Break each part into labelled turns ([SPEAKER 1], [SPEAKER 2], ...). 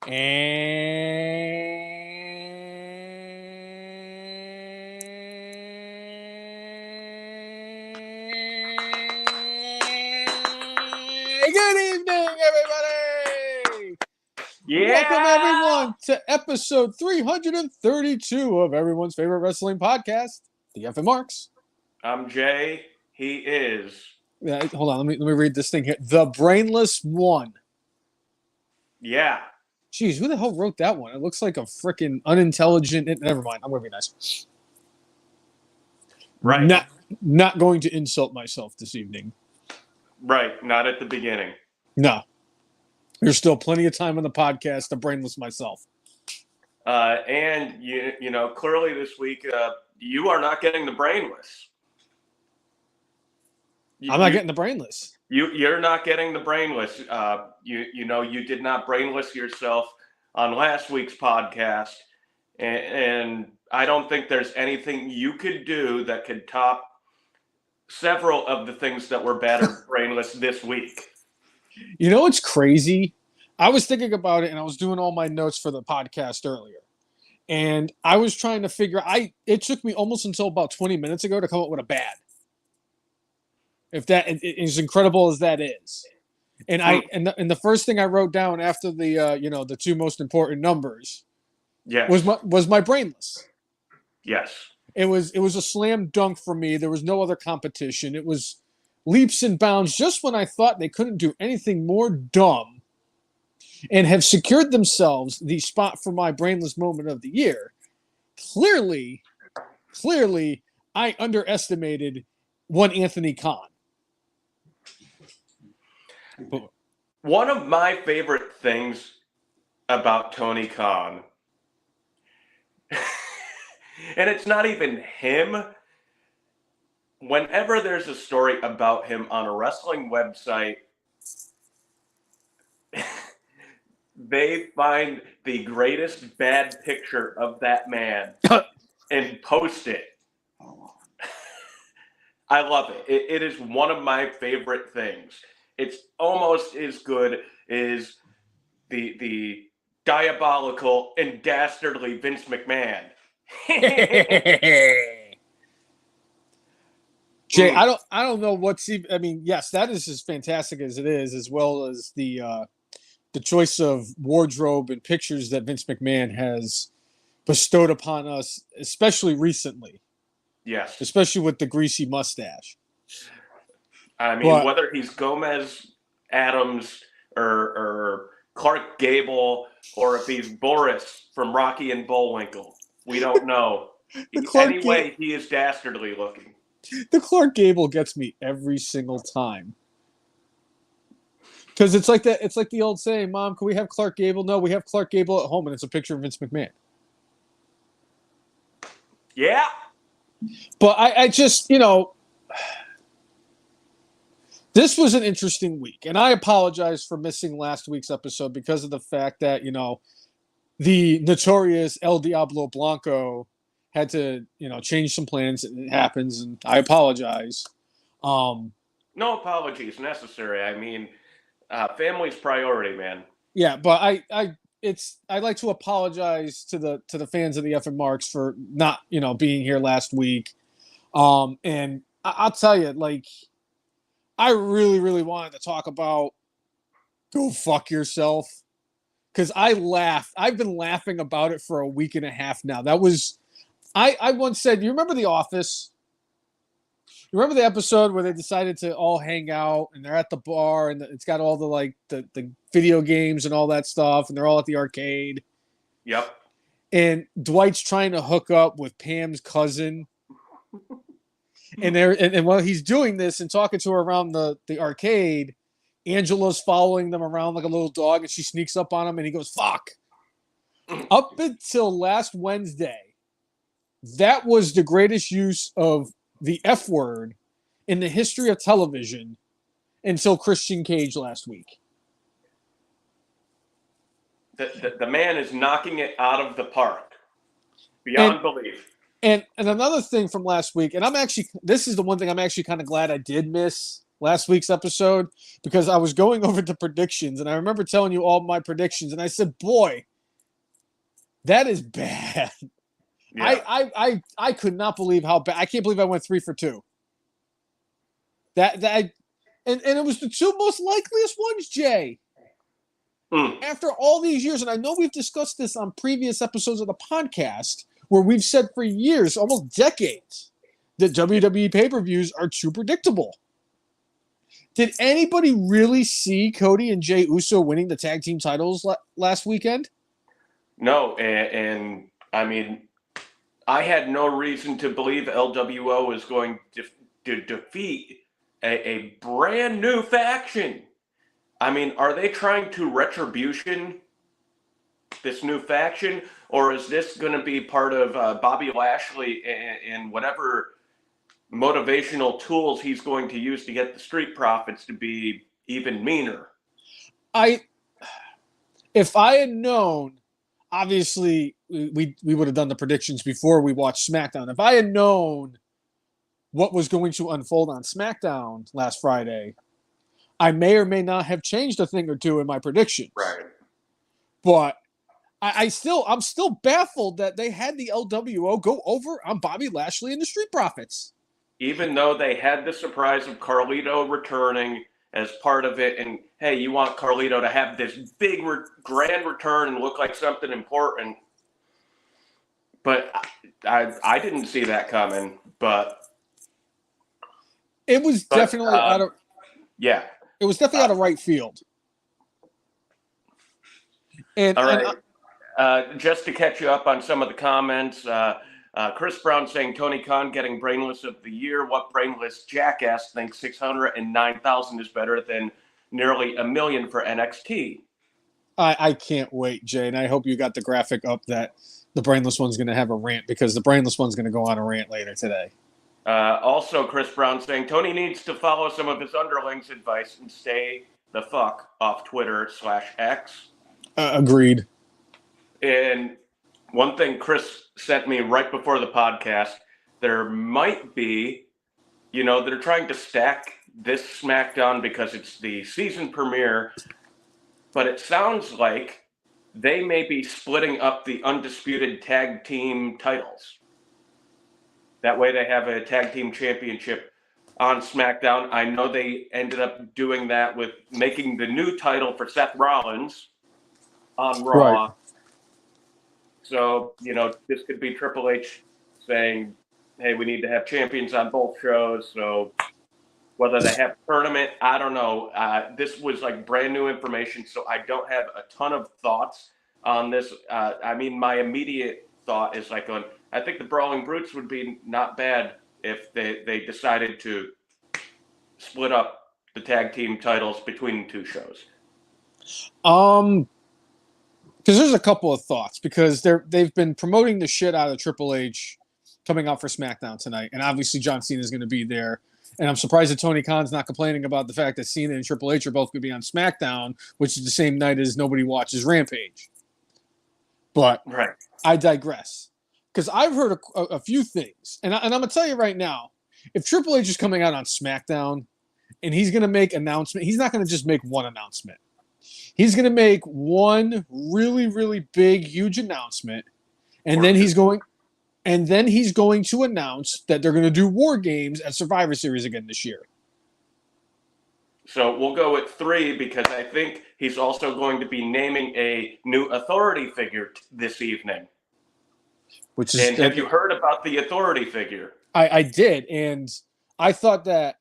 [SPEAKER 1] Good evening, everybody!
[SPEAKER 2] Yeah!
[SPEAKER 1] Welcome, everyone, to episode 332 of everyone's favorite wrestling podcast, The F and Marks.
[SPEAKER 2] I'm Jay. He is.
[SPEAKER 1] Hold on, let me read this thing here. The Brainless One.
[SPEAKER 2] Yeah.
[SPEAKER 1] Jeez, who the hell wrote that one? It looks like a freaking unintelligent. Never mind. I'm going to be nice.
[SPEAKER 2] Right.
[SPEAKER 1] Not going to insult myself this evening.
[SPEAKER 2] Right. Not at the beginning.
[SPEAKER 1] No. There's still plenty of time on the podcast to brainless myself.
[SPEAKER 2] And you know, clearly this week, you are not getting the brainless.
[SPEAKER 1] I'm not getting the brainless.
[SPEAKER 2] You're not getting the brainless. You did not brainless yourself on last week's podcast, and I don't think there's anything you could do that could top several of the things that were better brainless this week.
[SPEAKER 1] You know what's crazy? I was thinking about it, and I was doing all my notes for the podcast earlier, and I was trying to figure. It took me almost until about 20 minutes ago to come up with a bad. If that is incredible as that is, and the first thing I wrote down after the two most important numbers, was my brainless.
[SPEAKER 2] Yes,
[SPEAKER 1] it was a slam dunk for me. There was no other competition. It was leaps and bounds. Just when I thought they couldn't do anything more dumb, and have secured themselves the spot for my brainless moment of the year. Clearly, I underestimated one Anthony Khan.
[SPEAKER 2] One of my favorite things about Tony Khan, and it's not even him, whenever there's a story about him on a wrestling website, they find the greatest bad picture of that man and post it. I love it. It is one of my favorite things. It's almost as good as the diabolical and dastardly Vince McMahon.
[SPEAKER 1] Jay, I don't know what's even. I mean, yes, that is as fantastic as it is, as well as the choice of wardrobe and pictures that Vince McMahon has bestowed upon us, especially recently.
[SPEAKER 2] Yes,
[SPEAKER 1] especially with the greasy mustache.
[SPEAKER 2] I mean, whether he's Gomez Adams or Clark Gable, or if he's Boris from Rocky and Bullwinkle, we don't know. Anyway, he is dastardly looking.
[SPEAKER 1] The Clark Gable gets me every single time. Because it's like that. It's like the old saying, "Mom, can we have Clark Gable?" No, we have Clark Gable at home, and it's a picture of Vince McMahon.
[SPEAKER 2] Yeah.
[SPEAKER 1] But I just, this was an interesting week, and I apologize for missing last week's episode because of the fact that, the notorious El Diablo Blanco had to, change some plans, and it happens, and I apologize.
[SPEAKER 2] No apologies necessary. I mean, family's priority, man.
[SPEAKER 1] Yeah, but I'd like to apologize to the fans of the F and Marks for not, being here last week. And I'll tell you, I really, really wanted to talk about go fuck yourself. Because I've been laughing about it for a week and a half now. That was, I once said, you remember The Office? You remember the episode where they decided to all hang out and they're at the bar and it's got all the video games and all that stuff and they're all at the arcade?
[SPEAKER 2] Yep.
[SPEAKER 1] And Dwight's trying to hook up with Pam's cousin. And while he's doing this and talking to her around the arcade, Angela's following them around like a little dog and she sneaks up on him and he goes, fuck. Up until last Wednesday, that was the greatest use of the F word in the history of television until Christian Cage last week.
[SPEAKER 2] The man is knocking it out of the park. Beyond belief.
[SPEAKER 1] And another thing from last week, and this is the one thing I'm actually kind of glad I did miss. last week's episode because I was going over the predictions, and I remember telling you all my predictions, and I said, boy, that is bad.
[SPEAKER 2] Yeah.
[SPEAKER 1] I could not believe how bad. I can't believe I went 3 for 2. And it was the two most likeliest ones, Jay. After all these years, and I know we've discussed this on previous episodes of the podcast, where we've said for years, almost decades, that WWE pay-per-views are too predictable. Did anybody really see Cody and Jey Uso winning the tag team titles last weekend?
[SPEAKER 2] No, and I mean, I had no reason to believe LWO was going to defeat a brand new faction. I mean, are they trying to retribution this new faction, or is this going to be part of Bobby Lashley and whatever motivational tools he's going to use to get the Street Profits to be even meaner?
[SPEAKER 1] If I had known, obviously we would have done the predictions before we watched SmackDown. If I had known what was going to unfold on SmackDown last Friday, I may or may not have changed a thing or two in my predictions.
[SPEAKER 2] Right.
[SPEAKER 1] But I'm still baffled that they had the LWO go over on Bobby Lashley and the Street Profits.
[SPEAKER 2] Even though they had the surprise of Carlito returning as part of it, and hey, you want Carlito to have this big grand return and look like something important. But I didn't see that coming. But
[SPEAKER 1] it was definitely out of It was definitely out of right field. And,
[SPEAKER 2] all right. Just to catch you up on some of the comments, Chris Brown saying Tony Khan getting Brainless of the Year. What brainless jackass thinks 609,000 is better than nearly $1 million for NXT?
[SPEAKER 1] I can't wait, Jay, and I hope you got the graphic up that the Brainless one's going to have a rant, because the Brainless one's going to go on a rant later today.
[SPEAKER 2] Also, Chris Brown saying Tony needs to follow some of his underlings' advice and stay the fuck off Twitter/X.
[SPEAKER 1] Agreed.
[SPEAKER 2] And one thing Chris sent me right before the podcast, there might be, they're trying to stack this SmackDown because it's the season premiere, but it sounds like they may be splitting up the undisputed tag team titles. That way they have a tag team championship on SmackDown. I know they ended up doing that with making the new title for Seth Rollins on Raw.
[SPEAKER 1] Right.
[SPEAKER 2] So, this could be Triple H saying, hey, we need to have champions on both shows. So whether they have a tournament, I don't know. This was like brand new information, so I don't have a ton of thoughts on this. My immediate thought is I think the Brawling Brutes would be not bad if they decided to split up the tag team titles between the two shows.
[SPEAKER 1] Because there's a couple of thoughts, because they've been promoting the shit out of Triple H coming out for SmackDown tonight, and obviously John Cena is going to be there. And I'm surprised that Tony Khan's not complaining about the fact that Cena and Triple H are both going to be on SmackDown, which is the same night as nobody watches Rampage. But
[SPEAKER 2] right.
[SPEAKER 1] I digress, because I've heard a few things, and I'm going to tell you right now, if Triple H is coming out on SmackDown and he's going to make announcement, he's not going to just make one announcement. He's going to make one really, really big, huge announcement, and then he's going to announce that they're going to do War Games at Survivor Series again this year.
[SPEAKER 2] So we'll go with 3, because I think he's also going to be naming a new authority figure this evening. And have you heard about the authority figure?
[SPEAKER 1] I did, and I thought that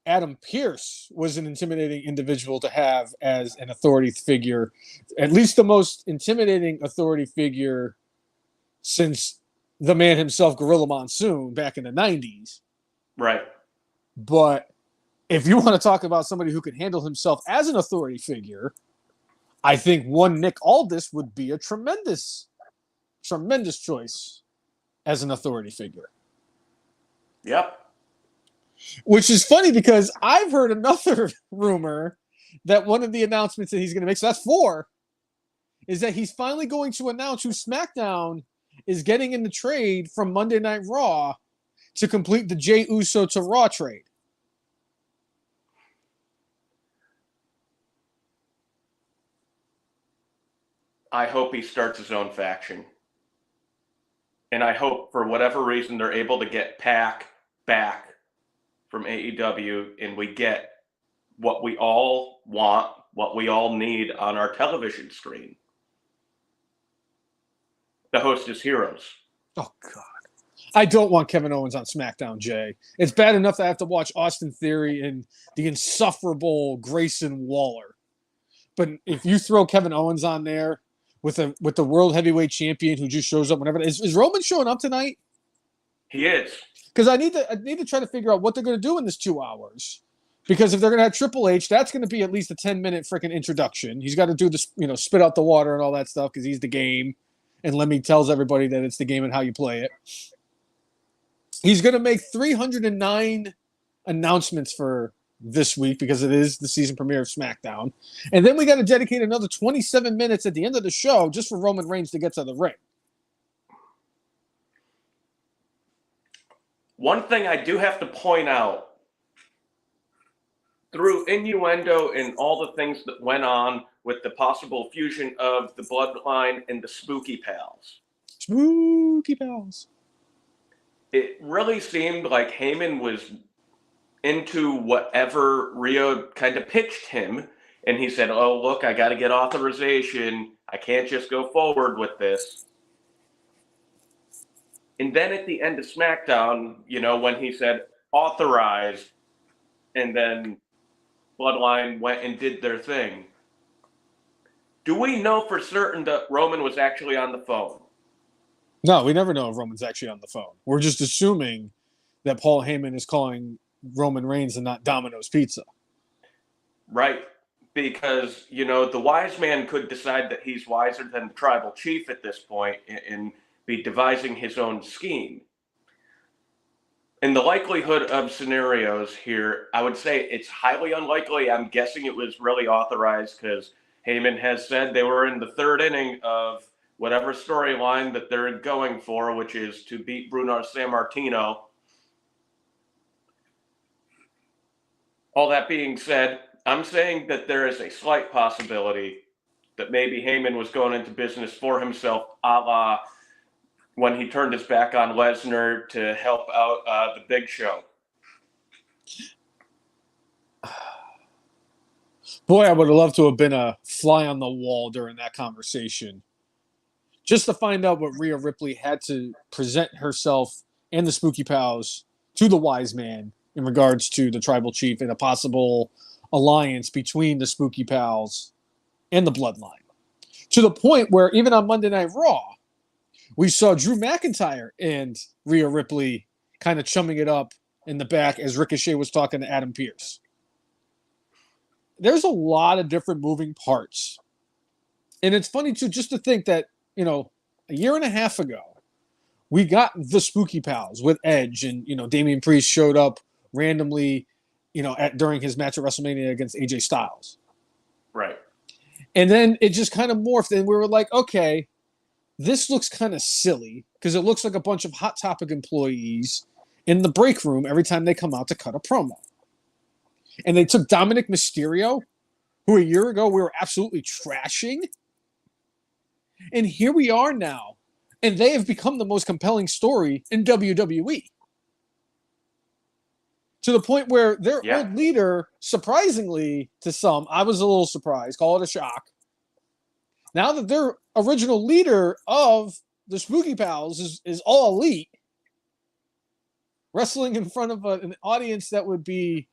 [SPEAKER 1] Adam Pearce was an intimidating individual to have as an authority figure, at least the most intimidating authority figure since the man himself, Gorilla Monsoon, back in the 90s.
[SPEAKER 2] Right.
[SPEAKER 1] But if you want to talk about somebody who can handle himself as an authority figure, I think one Nick Aldis would be a tremendous choice as an authority figure.
[SPEAKER 2] Yep.
[SPEAKER 1] Which is funny, because I've heard another rumor that one of the announcements that he's going to make, so that's 4, is that he's finally going to announce who SmackDown is getting in the trade from Monday Night Raw to complete the Jey Uso to Raw trade.
[SPEAKER 2] I hope he starts his own faction. And I hope for whatever reason they're able to get Pac back from AEW and we get what we all want, what we all need on our television screen. The Hostess Heroes.
[SPEAKER 1] Oh, God. I don't want Kevin Owens on SmackDown, Jay. It's bad enough that I have to watch Austin Theory and the insufferable Grayson Waller. But if you throw Kevin Owens on there with the World Heavyweight Champion who just shows up whenever, is Roman showing up tonight?
[SPEAKER 2] He is.
[SPEAKER 1] Because I need to try to figure out what they're going to do in this 2 hours. Because if they're going to have Triple H, that's going to be at least a 10-minute freaking introduction. He's got to do this, spit out the water and all that stuff because he's the game. And Lemmy tells everybody that it's the game and how you play it. He's going to make 309 announcements for this week because it is the season premiere of SmackDown. And then we got to dedicate another 27 minutes at the end of the show just for Roman Reigns to get to the ring.
[SPEAKER 2] One thing I do have to point out, through innuendo and all the things that went on with the possible fusion of the Bloodline and the Spooky Pals.
[SPEAKER 1] Spooky Pals.
[SPEAKER 2] It really seemed like Heyman was into whatever Rio kind of pitched him. And he said, oh, look, I got to get authorization. I can't just go forward with this. And then at the end of SmackDown, when he said authorize, and then Bloodline went and did their thing. Do we know for certain that Roman was actually on the phone?
[SPEAKER 1] No, we never know if Roman's actually on the phone. We're just assuming that Paul Heyman is calling Roman Reigns and not Domino's Pizza.
[SPEAKER 2] Right. Because, the wise man could decide that he's wiser than the tribal chief at this point and be devising his own scheme. In the likelihood of scenarios here, I would say it's highly unlikely. I'm guessing it was really authorized because Heyman has said they were in the third inning of whatever storyline that they're going for, which is to beat Bruno Sammartino. All that being said, I'm saying that there is a slight possibility that maybe Heyman was going into business for himself, a la when he turned his back on Lesnar to help out the Big Show.
[SPEAKER 1] Boy, I would have loved to have been a fly on the wall during that conversation. Just to find out what Rhea Ripley had to present herself and the Spooky Pals to the wise man in regards to the tribal chief and a possible alliance between the Spooky Pals and the Bloodline. To the point where even on Monday Night Raw, we saw Drew McIntyre and Rhea Ripley kind of chumming it up in the back as Ricochet was talking to Adam Pearce. There's a lot of different moving parts. And it's funny, too, just to think that, a year and a half ago, we got the Spooky Pals with Edge and, Damian Priest showed up randomly, during his match at WrestleMania against AJ Styles.
[SPEAKER 2] Right.
[SPEAKER 1] And then it just kind of morphed and we were like, okay, this looks kind of silly because it looks like a bunch of Hot Topic employees in the break room every time they come out to cut a promo. And they took Dominic Mysterio, who a year ago we were absolutely trashing. And here we are now. And they have become the most compelling story in WWE. To the point where their old leader, surprisingly to some, I was a little surprised, call it a shock. Now that their original leader of the Spooky Pals is all elite, wrestling in front of an audience that would be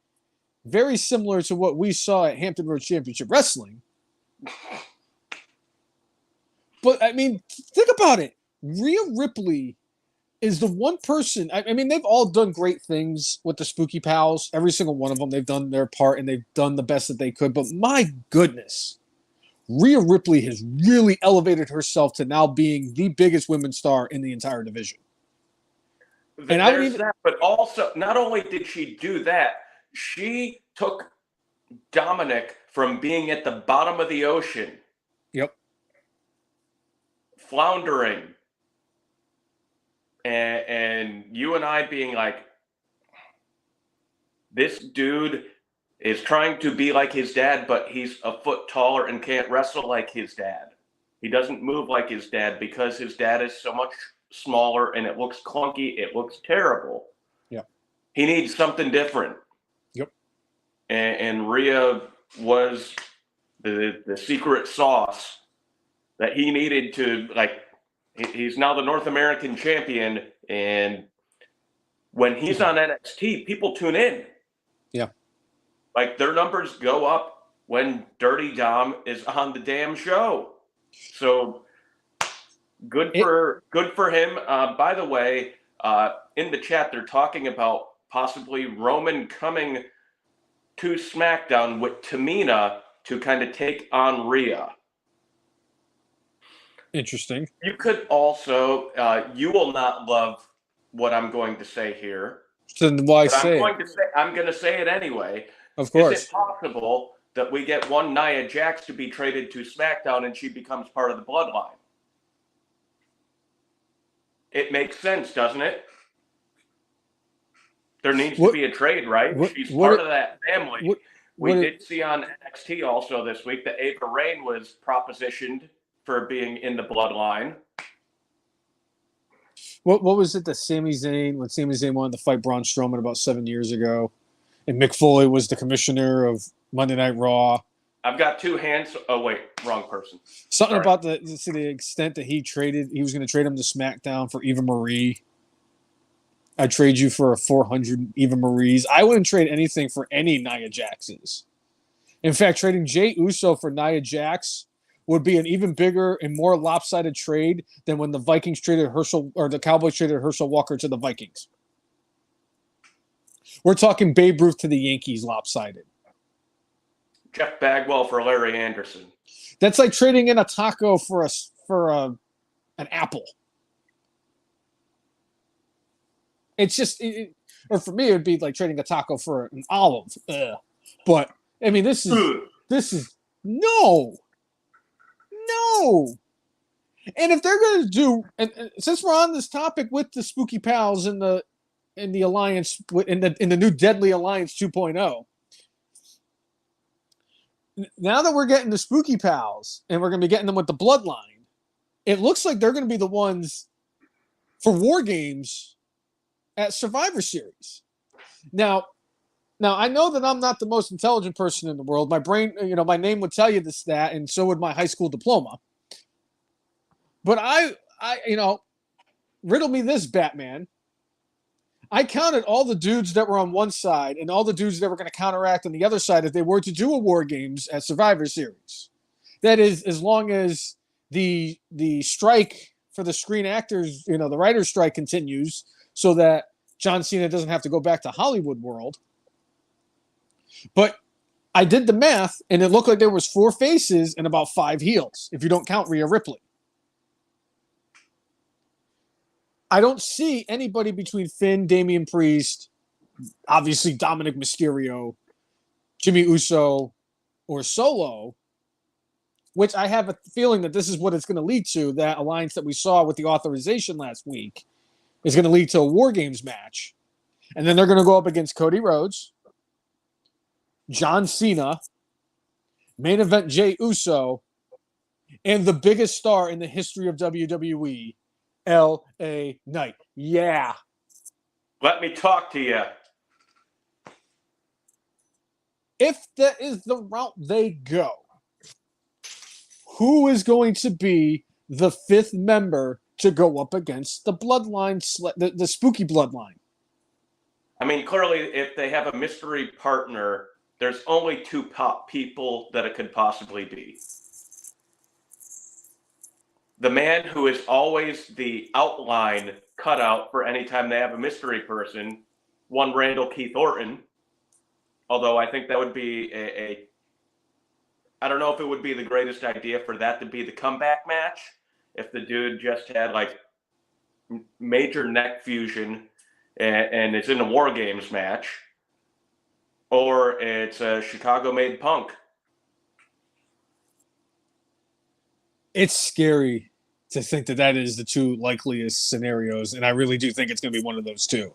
[SPEAKER 1] very similar to what we saw at Hampton Road Championship Wrestling. But, I mean, think about it. Rhea Ripley is the one person, I mean, they've all done great things with the Spooky Pals. Every single one of them, they've done their part and they've done the best that they could. But my goodness, Rhea Ripley has really elevated herself to now being the biggest women's star in the entire division.
[SPEAKER 2] And I would even that, but also, not only did she do that, she took Dominic from being at the bottom of the ocean.
[SPEAKER 1] Yep.
[SPEAKER 2] Floundering. And you and I being like, this dude is trying to be like his dad, but he's a foot taller and can't wrestle like his dad. He doesn't move like his dad because his dad is so much smaller and it looks clunky. It looks terrible.
[SPEAKER 1] Yeah.
[SPEAKER 2] He needs something different.
[SPEAKER 1] Yep.
[SPEAKER 2] And Rhea was the secret sauce that he needed to, like, he's now the North American champion. And when he's on NXT, people tune in.
[SPEAKER 1] Yeah.
[SPEAKER 2] Like, their numbers go up when Dirty Dom is on the damn show. So good for him. By the way, in the chat, they're talking about possibly Roman coming to SmackDown with Tamina to kind of take on Rhea.
[SPEAKER 1] Interesting.
[SPEAKER 2] You could also, you will not love what I'm going to say here.
[SPEAKER 1] So why say it?
[SPEAKER 2] I'm going to say it anyway.
[SPEAKER 1] Of course.
[SPEAKER 2] Is it possible that we get one Nia Jax to be traded to SmackDown and she becomes part of the bloodline? It makes sense, doesn't it? There needs to be a trade, right? She's part of that family. We did see on NXT also this week that Ava Raine was propositioned for being in the bloodline.
[SPEAKER 1] What was it that Sami Zayn, when Sami Zayn wanted to fight Braun Strowman about 7 years ago, and Mick Foley was the commissioner of Monday Night Raw?
[SPEAKER 2] I've got two hands. Oh, wait, wrong person.
[SPEAKER 1] Something about to the extent that he was going to trade him to SmackDown for Eva Marie. I'd trade you for a 400 Eva Marie's. I wouldn't trade anything for any Nia Jaxes. In fact, trading Jey Uso for Nia Jax would be an even bigger and more lopsided trade than when the Vikings traded the Cowboys traded Herschel Walker to the Vikings. We're talking Babe Ruth to the Yankees lopsided.
[SPEAKER 2] Jeff Bagwell for Larry Anderson.
[SPEAKER 1] That's like trading in a taco for an apple. It's just, or for me, it would be like trading a taco for an olive. Ugh. But I mean, this is no. And if they're going to do, and since we're on this topic with the Spooky Pals in the alliance in the new Deadly Alliance 2.0, now that we're getting the Spooky Pals and we're going to be getting them with the Bloodline, it looks like they're going to be the ones for War Games at Survivor Series. Now I know that I'm not the most intelligent person in the world. My brain, my name would tell you this, that, and so would my high school diploma. But I riddle me this, Batman. I counted all the dudes that were on one side and all the dudes that were going to counteract on the other side if they were to do a War Games at Survivor Series. That is, as long as the strike for the Screen Actors, the writer's strike continues, so that John Cena doesn't have to go back to Hollywood world. But I did the math, and it looked like there was 4 faces and about 5 heels, if you don't count Rhea Ripley. I don't see anybody between Finn, Damian Priest, obviously Dominic Mysterio, Jimmy Uso, or Solo, which I have a feeling that this is what it's going to lead to. That alliance that we saw with the authorization last week is going to lead to a War Games match. And then they're going to go up against Cody Rhodes, John Cena, main event Jey Uso, and the biggest star in the history of WWE, L.A. Knight. Yeah.
[SPEAKER 2] Let me talk to you.
[SPEAKER 1] If that is the route they go, who is going to be the 5th member to go up against the bloodline, the spooky bloodline?
[SPEAKER 2] I mean, clearly, if they have a mystery partner, there's only 2 people that it could possibly be. The man who is always the outline cutout for any time they have a mystery person, one Randall Keith Orton. Although I think that would be I don't know if it would be the greatest idea for that to be the comeback match. If the dude just had like major neck fusion and it's in a War Games match, or it's a Chicago-made Punk.
[SPEAKER 1] It's scary to think that is the 2 likeliest scenarios, and I really do think it's going to be one of those 2.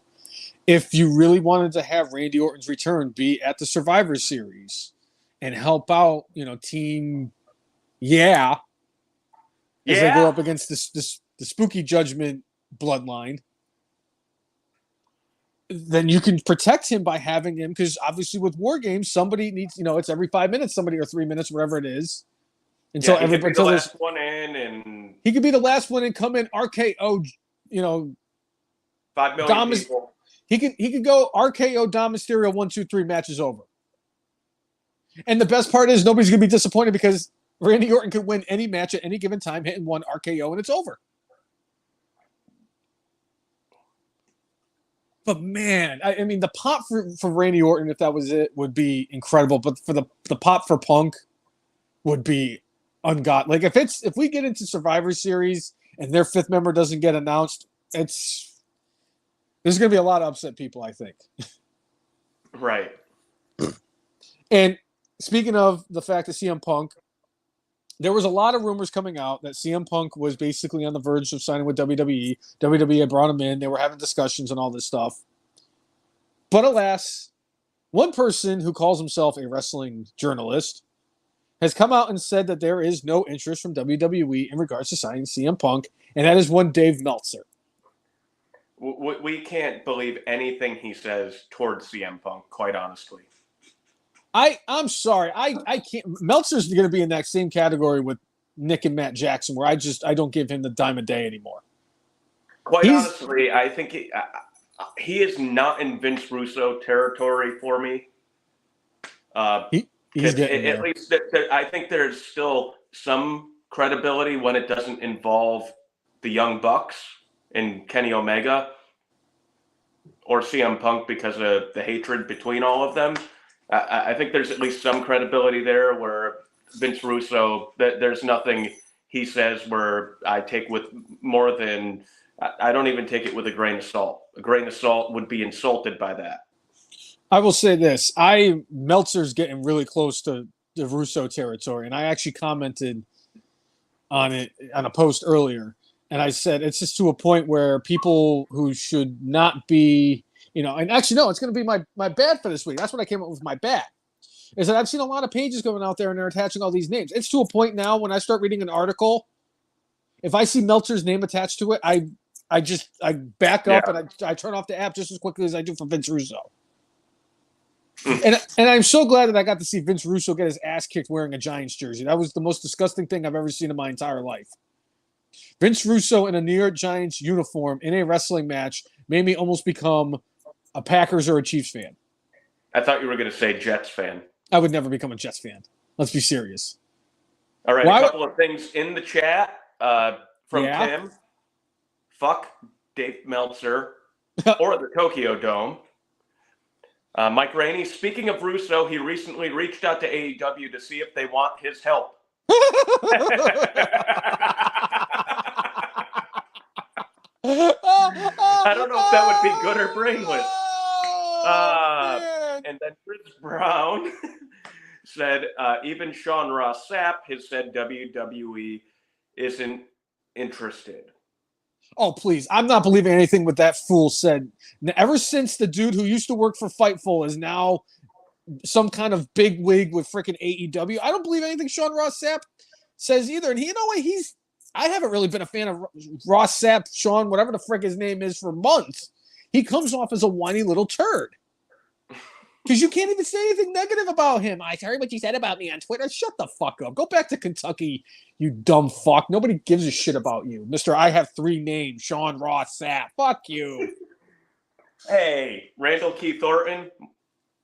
[SPEAKER 1] If you really wanted to have Randy Orton's return be at the Survivor Series and help out, Team Yeah, as they go up against the Spooky Judgment bloodline, then you can protect him by having him, because obviously with War Games, somebody needs, it's every 5 minutes, somebody, or 3 minutes, whatever it is. Until
[SPEAKER 2] he could be the last one in, and
[SPEAKER 1] he could be the last one and come in RKO,
[SPEAKER 2] 5 million people.
[SPEAKER 1] He could go RKO Dom Mysterio 1, 2, 3 matches over. And the best part is nobody's gonna be disappointed, because Randy Orton could win any match at any given time, hitting one RKO, and it's over. But man, I mean, the pop for Randy Orton, if that was it, would be incredible. But for the pop for Punk would be ungodly. Like if we get into Survivor Series and their 5th member doesn't get announced, there's going to be a lot of upset people, I think.
[SPEAKER 2] Right.
[SPEAKER 1] And speaking of the fact that CM Punk, there was a lot of rumors coming out that CM Punk was basically on the verge of signing with WWE. WWE had brought him in. They were having discussions and all this stuff. But alas, one person who calls himself a wrestling journalist has come out and said that there is no interest from WWE in regards to signing CM Punk, and that is one Dave Meltzer.
[SPEAKER 2] We can't believe anything he says towards CM Punk, quite honestly.
[SPEAKER 1] I'm sorry. I can't. Meltzer's going to be in that same category with Nick and Matt Jackson, where I don't give him the dime of day anymore.
[SPEAKER 2] Quite honestly, I think he is not in Vince Russo territory for me.
[SPEAKER 1] He's getting
[SPEAKER 2] at least I think there's still some credibility when it doesn't involve the Young Bucks and Kenny Omega or CM Punk, because of the hatred between all of them. I think there's at least some credibility there, where Vince Russo, there's nothing he says where I take with more than, I don't even take it with a grain of salt. A grain of salt would be insulted by that.
[SPEAKER 1] I will say this. Meltzer's getting really close to the Russo territory, and I actually commented on it on a post earlier, and I said it's just to a point where people who should not be, and actually, no, it's going to be my bad for this week. That's what I came up with, my bad. Is that I've seen a lot of pages going out there and they're attaching all these names. It's to a point now when I start reading an article, if I see Meltzer's name attached to it, I back up and I turn off the app just as quickly as I do for Vince Russo. And I'm so glad that I got to see Vince Russo get his ass kicked wearing a Giants jersey. That was the most disgusting thing I've ever seen in my entire life. Vince Russo in a New York Giants uniform in a wrestling match made me almost become a Packers or a Chiefs fan.
[SPEAKER 2] I thought you were going to say Jets fan.
[SPEAKER 1] I would never become a Jets fan. Let's be serious.
[SPEAKER 2] All right, a couple of things in the chat from Tim. Fuck Dave Meltzer or the Tokyo Dome. Mike Rainey, speaking of Russo, he recently reached out to AEW to see if they want his help. I don't know if that would be good or brainless. And then Chris Brown said, even Sean Ross Sapp has said WWE isn't interested.
[SPEAKER 1] Oh, please. I'm not believing anything what that fool said. Ever since the dude who used to work for Fightful is now some kind of big wig with freaking AEW, I don't believe anything Sean Ross Sapp says either. And I haven't really been a fan of Ross Sapp, Sean, whatever the frick his name is, for months. He comes off as a whiny little turd. Because you can't even say anything negative about him. I heard what you said about me on Twitter. Shut the fuck up. Go back to Kentucky, you dumb fuck. Nobody gives a shit about you. Mr. I have 3 names, Sean Ross Sapp. Fuck you.
[SPEAKER 2] Hey, Randall Keith Orton.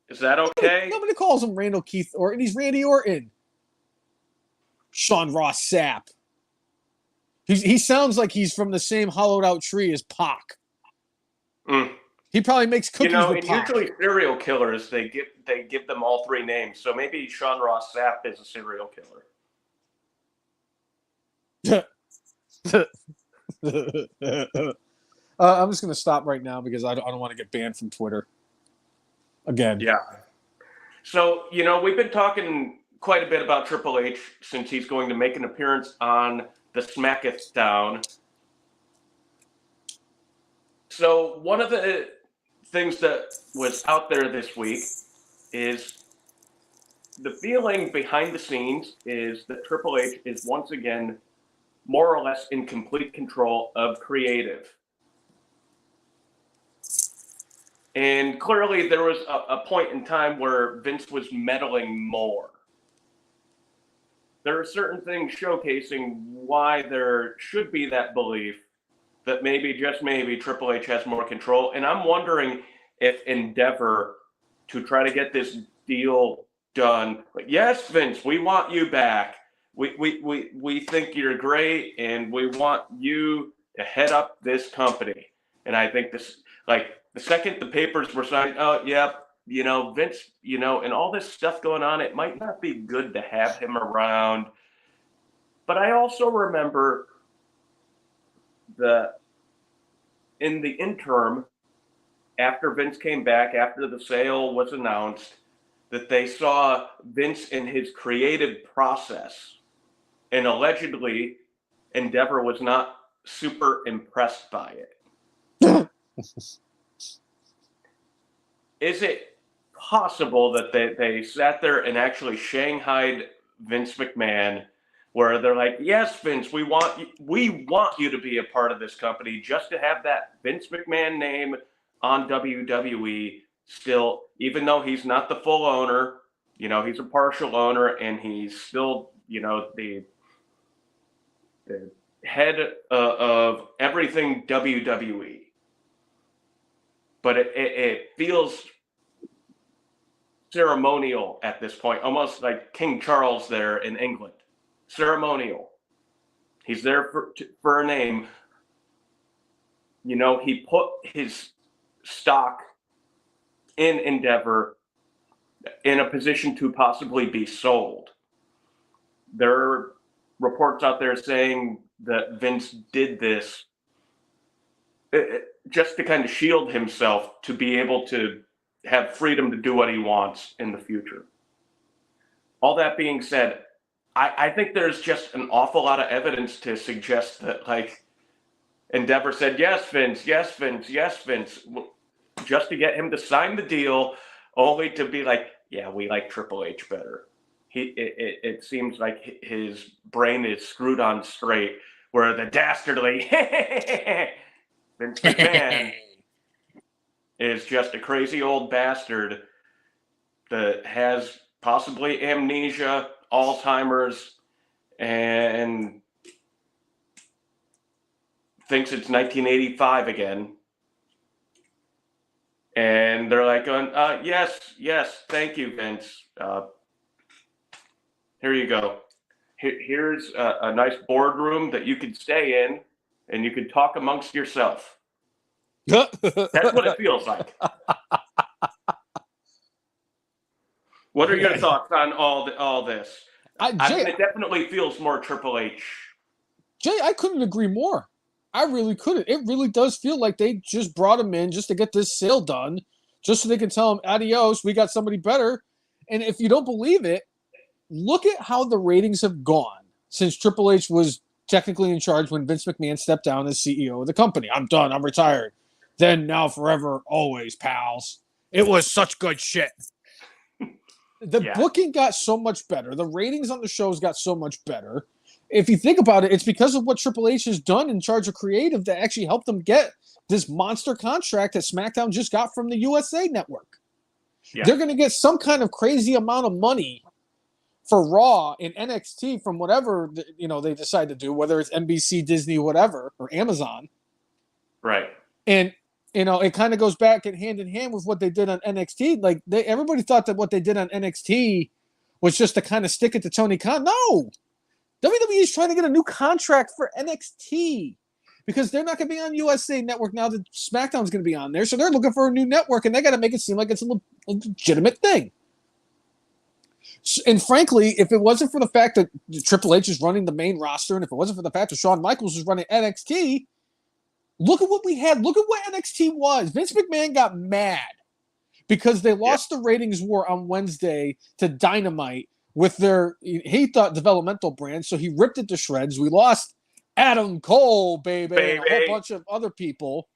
[SPEAKER 2] Is that okay?
[SPEAKER 1] Nobody calls him Randall Keith Orton. He's Randy Orton. Sean Ross Sapp. He sounds like he's from the same hollowed out tree as Pac. He probably makes cookies with Pac.
[SPEAKER 2] Usually serial killers, they give them all 3 names. So maybe Sean Ross Sapp is a serial killer.
[SPEAKER 1] I'm just going to stop right now because I don't want to get banned from Twitter again.
[SPEAKER 2] Yeah. So, we've been talking quite a bit about Triple H since he's going to make an appearance on the Smackdown. So one of the things that was out there this week is the feeling behind the scenes is that Triple H is once again more or less in complete control of creative. And clearly there was a point in time where Vince was meddling more. There are certain things showcasing why there should be that belief that maybe, just maybe, Triple H has more control. And I'm wondering if Endeavor, to try to get this deal done, like, yes, Vince, we want you back. We think you're great, and we want you to head up this company. And I think this, like, the second the papers were signed, oh, yeah, you know, Vince, you know, and all this stuff going on, it might not be good to have him around. But I also remember in the interim, after Vince came back, after the sale was announced, that they saw Vince in his creative process. And allegedly, Endeavor was not super impressed by it. Is it possible that they sat there and actually shanghaied Vince McMahon, where they're like, yes, Vince, we want you to be a part of this company, just to have that Vince McMahon name on WWE still, even though he's not the full owner, you know, he's a partial owner, and he's still, you know, the head of everything WWE. But it feels ceremonial at this point, almost like King Charles there in England. Ceremonial. He's there for a name. You know, he put his stock in Endeavor in a position to possibly be sold. There are reports out there saying that Vince did this just to kind of shield himself, to be able to have freedom to do what he wants in the future. All that being said, I think there's just an awful lot of evidence to suggest that, like, Endeavor said, yes, Vince, yes, Vince, yes, Vince, just to get him to sign the deal, only to be like, yeah, we like Triple H better. It seems like his brain is screwed on straight, where the dastardly Vince McMahon is just a crazy old bastard that has possibly amnesia, Alzheimer's, and thinks it's 1985 again. And they're like, yes, thank you, Vince. Here you go. Here's a nice boardroom that you could stay in, and you could talk amongst yourself. That's what it feels like. What are your thoughts on all this? I mean, it definitely feels more Triple H.
[SPEAKER 1] Jay, I couldn't agree more. I really couldn't. It really does feel like they just brought him in just to get this sale done, just so they can tell him, adios, we got somebody better. And if you don't believe it, look at how the ratings have gone since Triple H was technically in charge when Vince McMahon stepped down as CEO of the company. I'm done. I'm retired. Then, now, forever, always, pals. It was such good shit. The booking got so much better. The ratings on the shows got so much better. If you think about it, it's because of what Triple H has done in charge of creative that actually helped them get this monster contract that SmackDown just got from the USA Network. Yeah. They're going to get some kind of crazy amount of money for Raw and NXT from whatever, you know, they decide to do, whether it's NBC, Disney, whatever, or Amazon.
[SPEAKER 2] Right.
[SPEAKER 1] And, you know, it kind of goes back in hand with what they did on NXT. Like, everybody thought that what they did on NXT was just to kind of stick it to Tony Khan. No! WWE is trying to get a new contract for NXT because they're not going to be on USA Network now that SmackDown's going to be on there. So they're looking for a new network, and they got to make it seem like it's a legitimate thing. And frankly, if it wasn't for the fact that Triple H is running the main roster, and if it wasn't for the fact that Shawn Michaels is running NXT, look at what we had. Look at what NXT was. Vince McMahon got mad because they lost the ratings war on Wednesday to Dynamite with their, he thought, developmental brand, so he ripped it to shreds. We lost Adam Cole, baby. And a whole bunch of other people.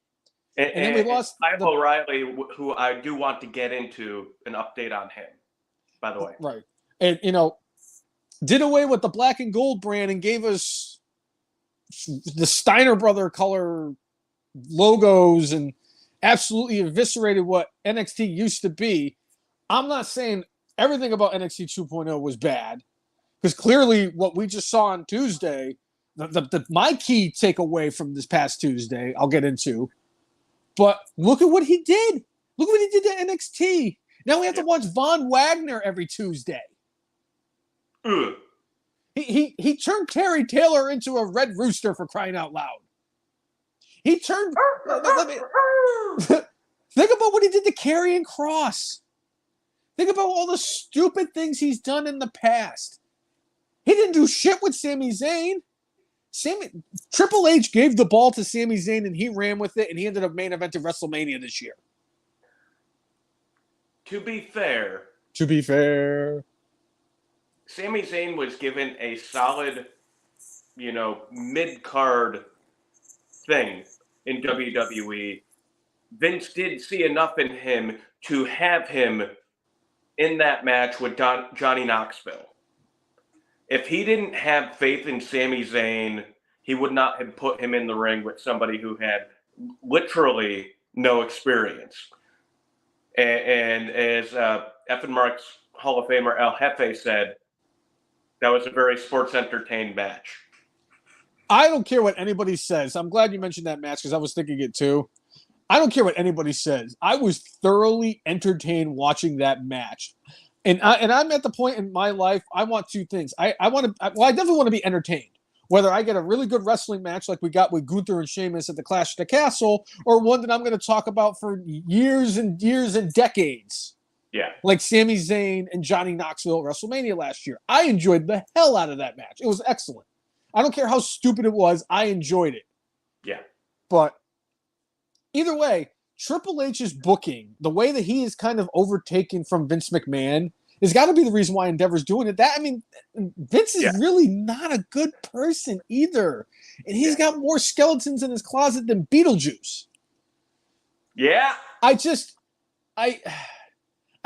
[SPEAKER 1] And then we lost
[SPEAKER 2] Kyle O'Reilly, who I do want to get into an update on him, by the way.
[SPEAKER 1] Right. And, you know, did away with the black and gold brand and gave us the Steiner brother color logos and absolutely eviscerated what NXT used to be. I'm not saying everything about NXT 2.0 was bad, because clearly what we just saw on Tuesday, my key takeaway from this past Tuesday, I'll get into, but look at what he did. Look at what he did to NXT. Now we have to watch Von Wagner every Tuesday. He turned Terry Taylor into a red rooster, for crying out loud. He turned. Think about what he did to Karrion Kross. Think about all the stupid things he's done in the past. He didn't do shit with Sami Zayn. Triple H gave the ball to Sami Zayn and he ran with it, and he ended up main eventing WrestleMania this year.
[SPEAKER 2] To be fair, Sami Zayn was given a solid, mid-card thing in WWE. Vince did see enough in him to have him in that match with Johnny Knoxville. If he didn't have faith in Sami Zayn, he would not have put him in the ring with somebody who had literally no experience. And as F and Mark's Hall of Famer El Jefe said, that was a very sports entertained match.
[SPEAKER 1] I don't care what anybody says. I'm glad you mentioned that match because I was thinking it too. I don't care what anybody says. I was thoroughly entertained watching that match. And I'm at the point in my life, I want two things. I definitely want to be entertained. Whether I get a really good wrestling match like we got with Gunther and Sheamus at the Clash of the Castle, or one that I'm going to talk about for years and years and decades.
[SPEAKER 2] Yeah.
[SPEAKER 1] Like Sami Zayn and Johnny Knoxville at WrestleMania last year. I enjoyed the hell out of that match. It was excellent. I don't care how stupid it was. I enjoyed it.
[SPEAKER 2] Yeah.
[SPEAKER 1] But either way, Triple H's booking, the way that he is kind of overtaken from Vince McMahon, has got to be the reason why Endeavor's doing it. Vince is really not a good person either. And he's got more skeletons in his closet than Beetlejuice.
[SPEAKER 2] Yeah.
[SPEAKER 1] I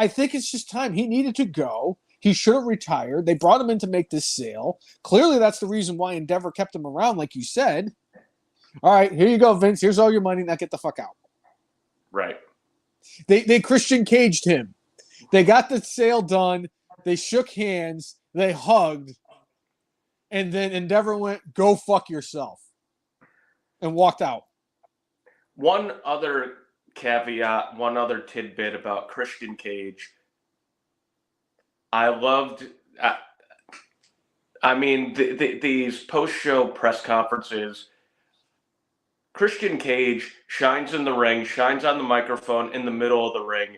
[SPEAKER 1] think it's just time. He needed to go. He should have retired. They brought him in to make this sale. Clearly, that's the reason why Endeavor kept him around, like you said. All right, here you go, Vince. Here's all your money. Now get the fuck out.
[SPEAKER 2] Right.
[SPEAKER 1] They Christian caged him. They got the sale done. They shook hands. They hugged. And then Endeavor went, go fuck yourself. And walked out.
[SPEAKER 2] One other caveat, one other tidbit about Christian Cage. I loved, these post-show press conferences. Christian Cage shines in the ring, shines on the microphone in the middle of the ring,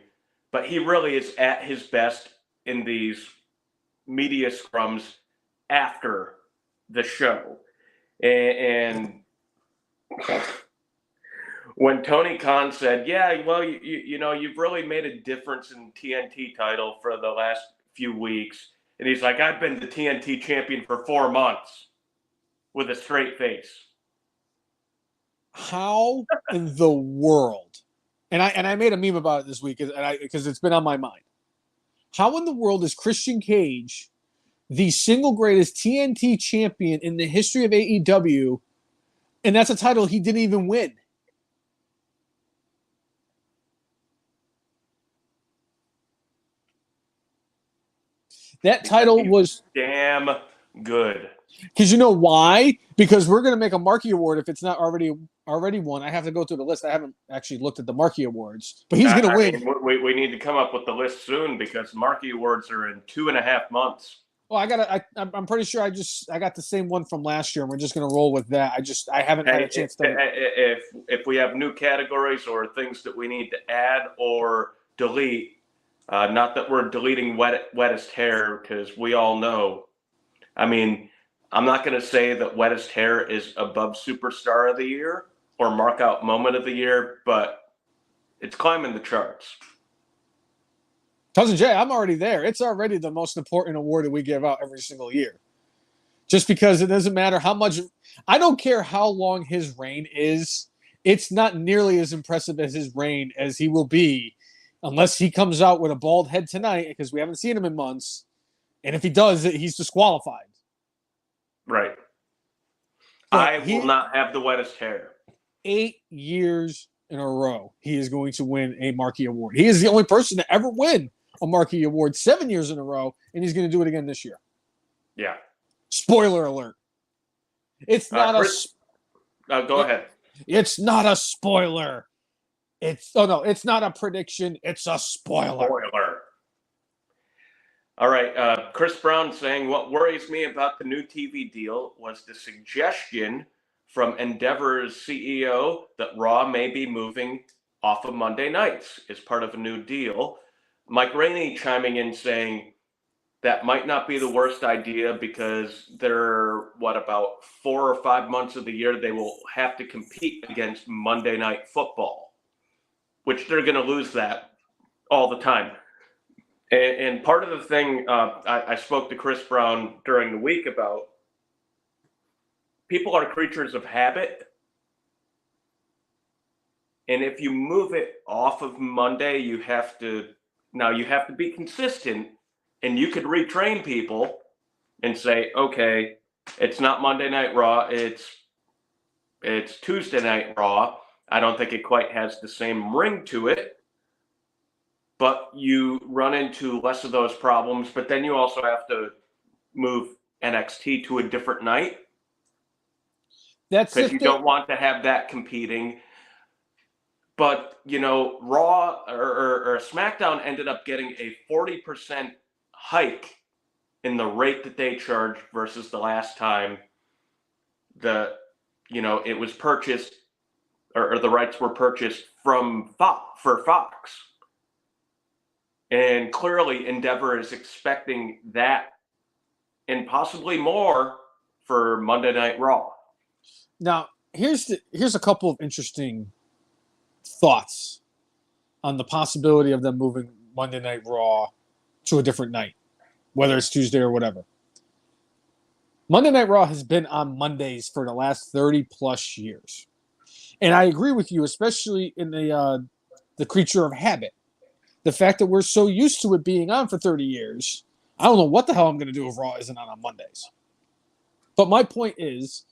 [SPEAKER 2] but he really is at his best in these media scrums after the show. And when Tony Khan said, yeah, well, you've really made a difference in TNT title for the last few weeks. And he's like, I've been the TNT champion for 4 months with a straight face.
[SPEAKER 1] How in the world? And I made a meme about it this week because it's been on my mind. How in the world is Christian Cage the single greatest TNT champion in the history of AEW, and that's a title he didn't even win? That title was
[SPEAKER 2] damn good.
[SPEAKER 1] Because you know why? Because we're going to make a Marquee Award if it's not already won. I have to go through the list. I haven't actually looked at the Marquee Awards, but he's going to win.
[SPEAKER 2] We need to come up with the list soon because Marquee Awards are in 2.5 months.
[SPEAKER 1] Well, I'm pretty sure I got the same one from last year, and we're just going to roll with that. I haven't had a chance to.
[SPEAKER 2] If we have new categories or things that we need to add or delete, not that we're deleting wettest hair because we all know. I'm not going to say that wettest hair is above Superstar of the Year or mark out moment of the year, but it's climbing the charts.
[SPEAKER 1] Cousin Jay, I'm already there. It's already the most important award that we give out every single year. Just because it doesn't matter how much. I don't care how long his reign is. It's not nearly as impressive as his reign as he will be unless he comes out with a bald head tonight, because we haven't seen him in months. And if he does, he's disqualified.
[SPEAKER 2] Right.
[SPEAKER 1] But
[SPEAKER 2] I will not have the wettest hair.
[SPEAKER 1] 8 years in a row, he is going to win a Marquee Award. He is the only person to ever win a Marquee Award 7 years in a row, and he's going to do it again this year.
[SPEAKER 2] Yeah.
[SPEAKER 1] Spoiler alert. It's not
[SPEAKER 2] go ahead.
[SPEAKER 1] It's not a spoiler. It's not a prediction. It's a spoiler.
[SPEAKER 2] All right. Chris Brown saying, what worries me about the new TV deal was the suggestion from Endeavor's CEO that Raw may be moving off of Monday nights as part of a new deal. Mike Rainey chiming in saying that might not be the worst idea because they're, about 4 or 5 months of the year they will have to compete against Monday Night Football, which they're going to lose that all the time. And part of the thing I spoke to Chris Brown during the week about, people are creatures of habit. And if you move it off of Monday, you have to be consistent, and you could retrain people and say, okay, it's not Monday Night Raw, it's Tuesday Night Raw. I don't think it quite has the same ring to it, but you run into less of those problems. But then you also have to move NXT to a different night.
[SPEAKER 1] That's
[SPEAKER 2] because you don't want to have that competing. But, Raw or SmackDown ended up getting a 40% hike in the rate that they charged versus the last time it was purchased, or the rights were purchased for Fox. And clearly Endeavor is expecting that and possibly more for Monday Night Raw.
[SPEAKER 1] Now, here's a couple of interesting thoughts on the possibility of them moving Monday Night Raw to a different night, whether it's Tuesday or whatever. Monday Night Raw has been on Mondays for the last 30 plus years. And I agree with you, especially in the creature of habit. The fact that we're so used to it being on for 30 years, I don't know what the hell I'm going to do if Raw isn't on Mondays. But my point is,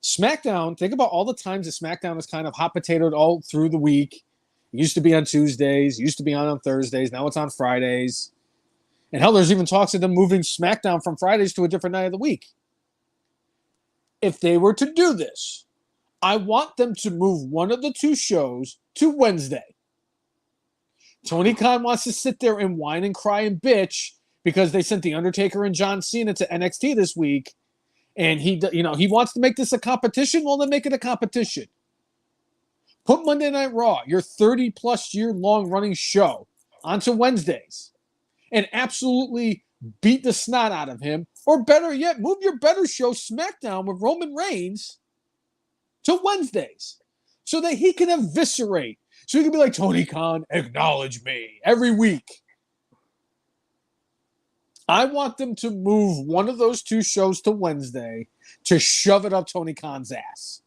[SPEAKER 1] SmackDown, think about all the times that SmackDown is kind of hot potatoed all through the week. It used to be on Tuesdays, used to be on Thursdays, now it's on Fridays. And hell, there's even talks of them moving SmackDown from Fridays to a different night of the week. If they were to do this, I want them to move one of the two shows to Wednesday. Tony Khan wants to sit there and whine and cry and bitch because they sent The Undertaker and John Cena to NXT this week. And he wants to make this a competition. Well, then make it a competition. Put Monday Night Raw, your 30-plus year long running show, onto Wednesdays and absolutely beat the snot out of him. Or better yet, move your better show, SmackDown, with Roman Reigns to Wednesdays so that he can eviscerate. So he can be like, Tony Khan, acknowledge me every week. I want them to move one of those two shows to Wednesday to shove it up Tony Khan's ass.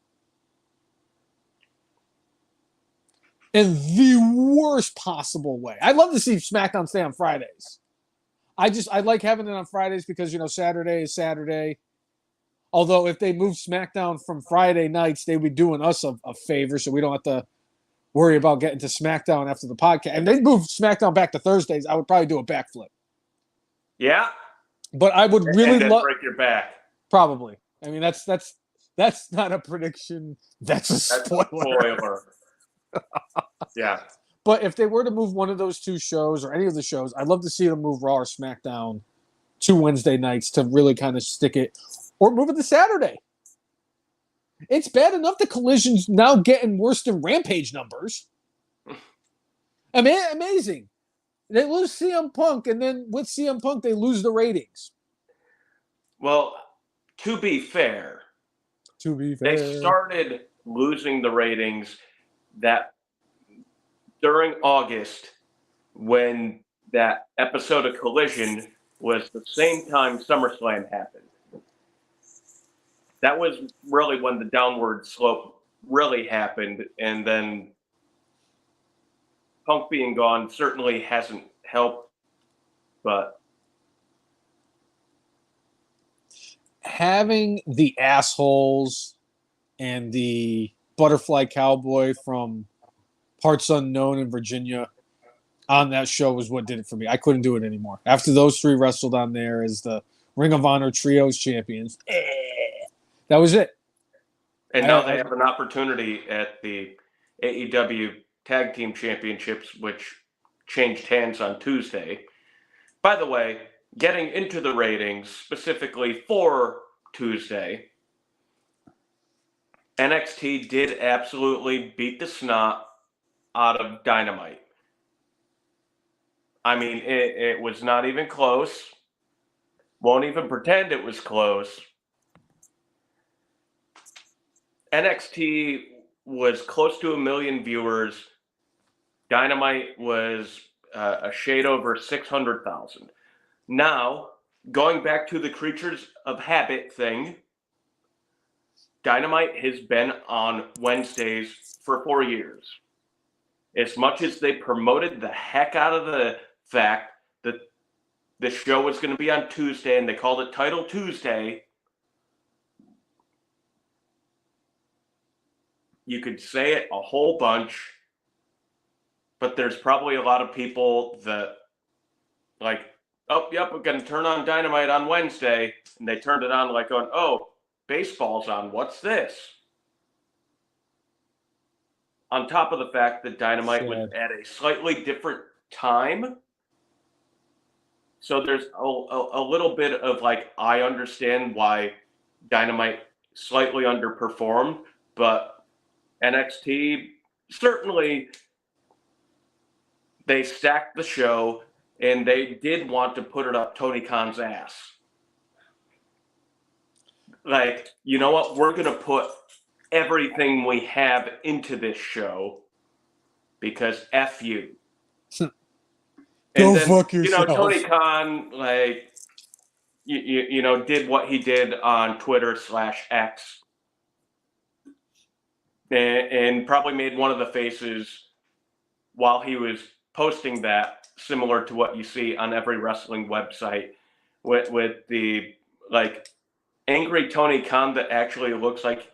[SPEAKER 1] In the worst possible way. I'd love to see SmackDown stay on Fridays. I like having it on Fridays because, Saturday is Saturday. Although if they move SmackDown from Friday nights, they would be doing us a favor so we don't have to worry about getting to SmackDown after the podcast. And they move SmackDown back to Thursdays, I would probably do a backflip.
[SPEAKER 2] Yeah.
[SPEAKER 1] But I would really love
[SPEAKER 2] break your back.
[SPEAKER 1] Probably. I mean, that's not a prediction. That's a spoiler.
[SPEAKER 2] Yeah.
[SPEAKER 1] But if they were to move one of those two shows or any of the shows, I'd love to see them move Raw or SmackDown to Wednesday nights to really kind of stick it, or move it to Saturday. It's bad enough the Collision's now getting worse than Rampage numbers. I mean, amazing. They lose CM Punk, and then with CM Punk, they lose the ratings.
[SPEAKER 2] Well, to be fair, they started losing the ratings during August, when that episode of Collision was the same time SummerSlam happened. That was really when the downward slope really happened, and then Punk being gone certainly hasn't helped, but
[SPEAKER 1] having the assholes and the butterfly cowboy from Parts Unknown in Virginia on that show was what did it for me. I couldn't do it anymore. After those three wrestled on there as the Ring of Honor Trios champions, that was it.
[SPEAKER 2] And now they have an opportunity at the AEW Tag Team Championships, which changed hands on Tuesday. By the way, getting into the ratings specifically for Tuesday, NXT did absolutely beat the snot out of Dynamite. I mean, it was not even close. Won't even pretend it was close. NXT was close to 1 million viewers. Dynamite was a shade over 600,000. Now, going back to the Creatures of Habit thing, Dynamite has been on Wednesdays for 4 years. As much as they promoted the heck out of the fact that the show was going to be on Tuesday and they called it Title Tuesday, you could say it a whole bunch, but there's probably a lot of people that like, oh, yep, we're going to turn on Dynamite on Wednesday. And they turned it on like going, oh, baseball's on. What's this? On top of the fact that Dynamite was at a slightly different time. So there's a little bit of like, I understand why Dynamite slightly underperformed, but NXT, certainly they stacked the show and they did want to put it up Tony Khan's ass. Like, you know what? We're going to put everything we have into this show because F you.
[SPEAKER 1] Go fuck yourself.
[SPEAKER 2] Tony Khan, like, you know, did what he did on Twitter /X and probably made one of the faces while he was posting that, similar to what you see on every wrestling website with the, like, angry Tony Khan that actually looks like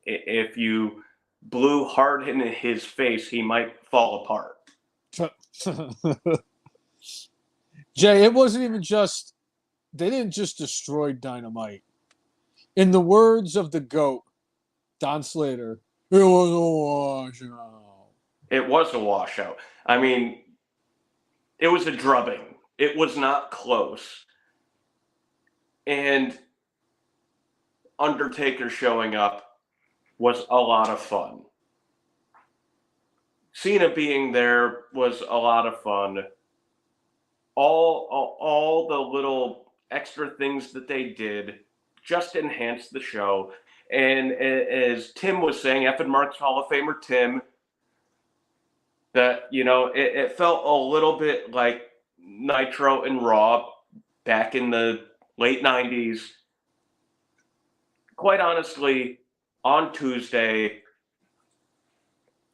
[SPEAKER 2] if you blew hard in his face, he might fall apart.
[SPEAKER 1] Jay, it wasn't even just, they didn't just destroy Dynamite. In the words of the GOAT, Don Slater, it was a washout.
[SPEAKER 2] It was a washout. I mean, it was a drubbing. It was not close. And Undertaker showing up was a lot of fun. Cena being there was a lot of fun. All the little extra things that they did just enhanced the show. And as Tim was saying, F and Mark's Hall of Famer Tim, that, you know, it felt a little bit like Nitro and Raw back in the late 90s. Quite honestly, on Tuesday,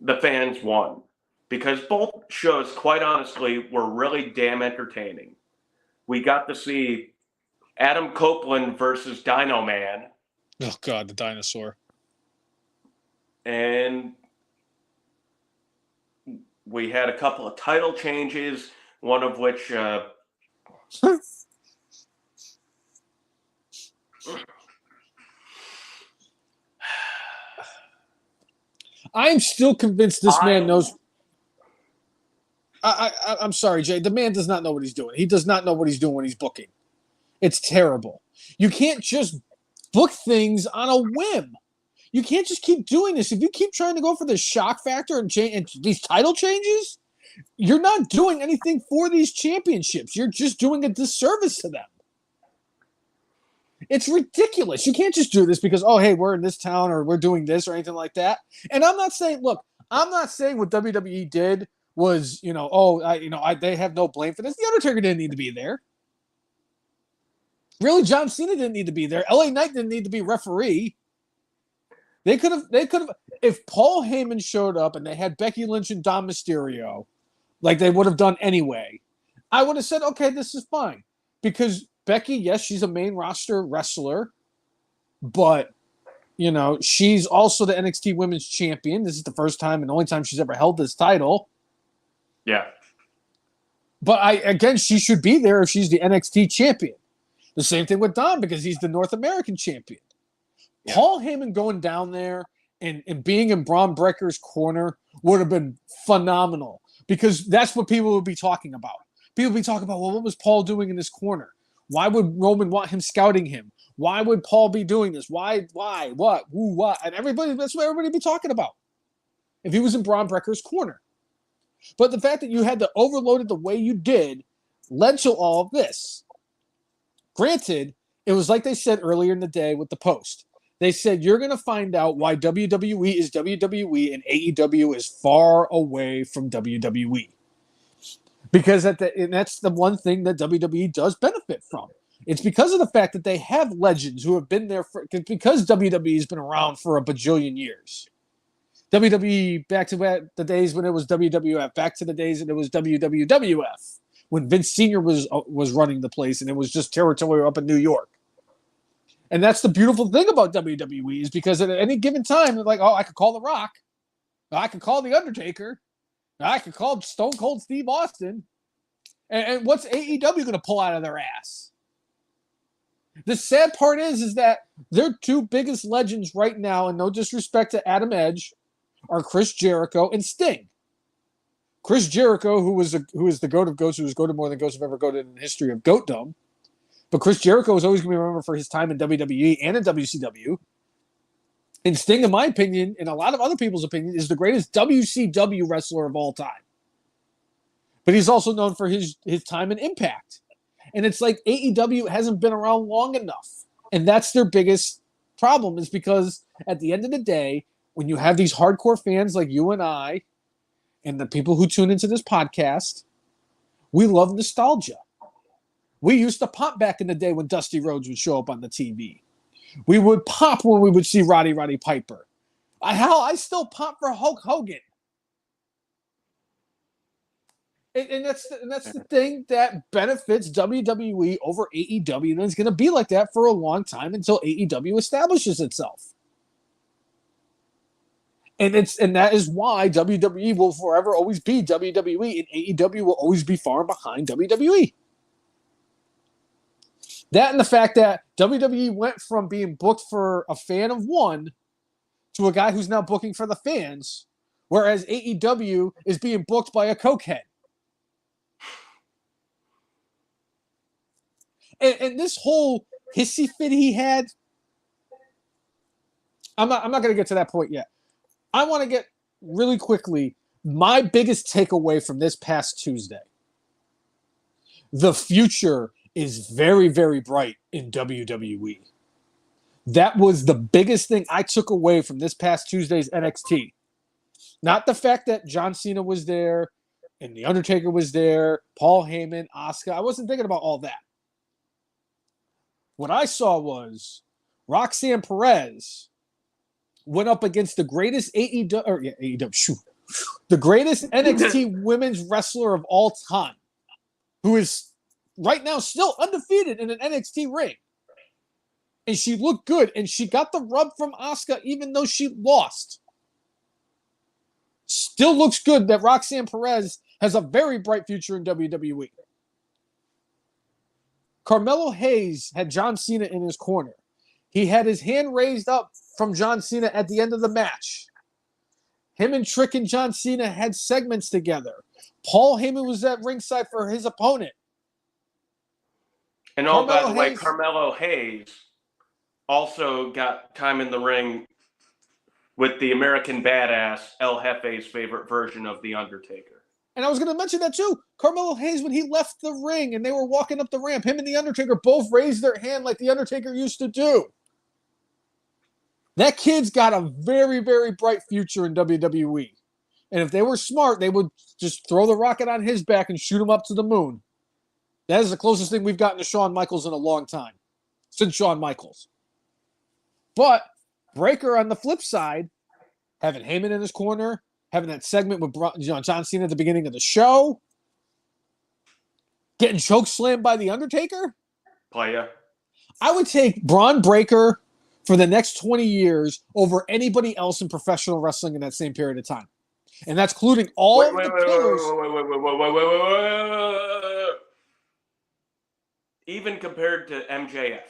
[SPEAKER 2] the fans won. Because both shows, quite honestly, were really damn entertaining. We got to see Adam Copeland versus Dino Man.
[SPEAKER 1] Oh, God, the dinosaur.
[SPEAKER 2] And we had a couple of title changes, one of which...
[SPEAKER 1] I'm still convinced this man knows... I'm sorry, Jay. The man does not know what he's doing. He does not know what he's doing when he's booking. It's terrible. You can't just book things on a whim. You can't just keep doing this. If you keep trying to go for the shock factor and these title changes, you're not doing anything for these championships. You're just doing a disservice to them. It's ridiculous. You can't just do this because, oh, hey, we're in this town or we're doing this or anything like that. And I'm not saying what WWE did was, they have no blame for this. The Undertaker didn't need to be there. Really, John Cena didn't need to be there. LA Knight didn't need to be referee. They could have, if Paul Heyman showed up and they had Becky Lynch and Dom Mysterio, like they would have done anyway, I would have said, okay, this is fine. Because Becky, yes, she's a main roster wrestler, but she's also the NXT Women's Champion. This is the first time and only time she's ever held this title.
[SPEAKER 2] Yeah.
[SPEAKER 1] But she should be there if she's the NXT champion. The same thing with Dom because he's the North American champion. Yeah. Paul Heyman going down there and being in Braun Breaker's corner would have been phenomenal because that's what people would be talking about. People would be talking about, well, what was Paul doing in this corner? Why would Roman want him scouting him? Why would Paul be doing this? Why, what, who, what? And that's what everybody would be talking about if he was in Braun Breaker's corner. But the fact that you had to overload it the way you did led to all of this. Granted, it was like they said earlier in the day with the post. They said, you're going to find out why WWE is WWE and AEW is far away from WWE. Because that's the one thing that WWE does benefit from. It's because of the fact that they have legends who have been there because WWE has been around for a bajillion years. WWE back to the days when it was WWF, back to the days when it was WWF, when Vince Sr. was running the place and it was just territory up in New York. And that's the beautiful thing about WWE is because at any given time, they're like, oh, I could call The Rock. I could call The Undertaker. I could call Stone Cold Steve Austin. And what's AEW going to pull out of their ass? The sad part is that their two biggest legends right now, and no disrespect to Adam Edge, are Chris Jericho and Sting. Chris Jericho, who is the GOAT of GOATs, who has goated more than GOATs have ever goated in the history of GOATdom. But Chris Jericho is always going to be remembered for his time in WWE and in WCW. And Sting, in my opinion, and a lot of other people's opinion, is the greatest WCW wrestler of all time. But he's also known for his time in Impact. And it's like AEW hasn't been around long enough. And that's their biggest problem is because at the end of the day, when you have these hardcore fans like you and I and the people who tune into this podcast, we love nostalgia. We used to pop back in the day when Dusty Rhodes would show up on the TV. We would pop when we would see Roddy Piper. I still pop for Hulk Hogan. And that's the thing that benefits WWE over AEW, and it's going to be like that for a long time until AEW establishes itself. And that is why WWE will forever always be WWE, and AEW will always be far behind WWE. That and the fact that WWE went from being booked for a fan of one to a guy who's now booking for the fans, whereas AEW is being booked by a cokehead. And this whole hissy fit he had, I'm not going to get to that point yet. I want to get really quickly my biggest takeaway from this past Tuesday. The future is very, very bright in WWE. That was the biggest thing I took away from this past Tuesday's NXT. Not the fact that John Cena was there and The Undertaker was there, Paul Heyman, Asuka. I wasn't thinking about all that. What I saw was Roxanne Perez went up against the greatest the greatest NXT women's wrestler of all time, who is right now still undefeated in an NXT ring. And she looked good, and she got the rub from Asuka even though she lost. Still looks good that Roxanne Perez has a very bright future in WWE. Carmelo Hayes had John Cena in his corner. He had his hand raised up from John Cena at the end of the match. Him and Trick and John Cena had segments together. Paul Heyman was at ringside for his opponent.
[SPEAKER 2] And by the way, Carmelo Hayes also got time in the ring with the American Badass El Jefe's favorite version of The Undertaker.
[SPEAKER 1] And I was going to mention that too. Carmelo Hayes, when he left the ring and they were walking up the ramp, him and The Undertaker both raised their hand like The Undertaker used to do. That kid's got a very, very bright future in WWE. And if they were smart, they would just throw the rocket on his back and shoot him up to the moon. That is the closest thing we've gotten to Shawn Michaels in a long time. Since Shawn Michaels. But Breaker on the flip side, having Heyman in his corner, having that segment with John Cena at the beginning of the show, getting chokeslammed by The Undertaker.
[SPEAKER 2] Playa.
[SPEAKER 1] I would take Braun Breaker for the next 20 years over anybody else in professional wrestling in that same period of time. And that's including all of the pillars.
[SPEAKER 2] Wait. Even compared to MJF.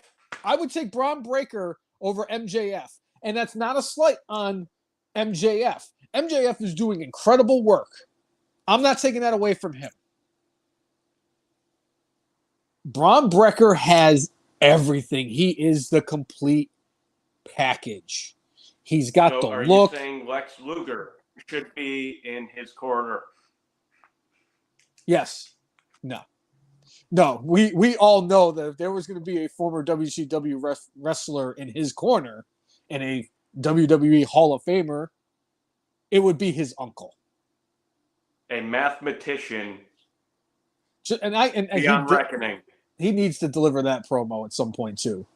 [SPEAKER 1] I would take Braun Breaker over MJF. And that's not a slight on MJF. MJF is doing incredible work. I'm not taking that away from him. Braun Breaker has everything. He is the complete package. He's got the look.
[SPEAKER 2] Are you saying Lex Luger should be in his corner?
[SPEAKER 1] Yes. No. We all know that if there was going to be a former WCW wrestler in his corner and a WWE Hall of Famer, it would be his uncle.
[SPEAKER 2] A mathematician.
[SPEAKER 1] And
[SPEAKER 2] beyond reckoning.
[SPEAKER 1] He needs to deliver that promo at some point too.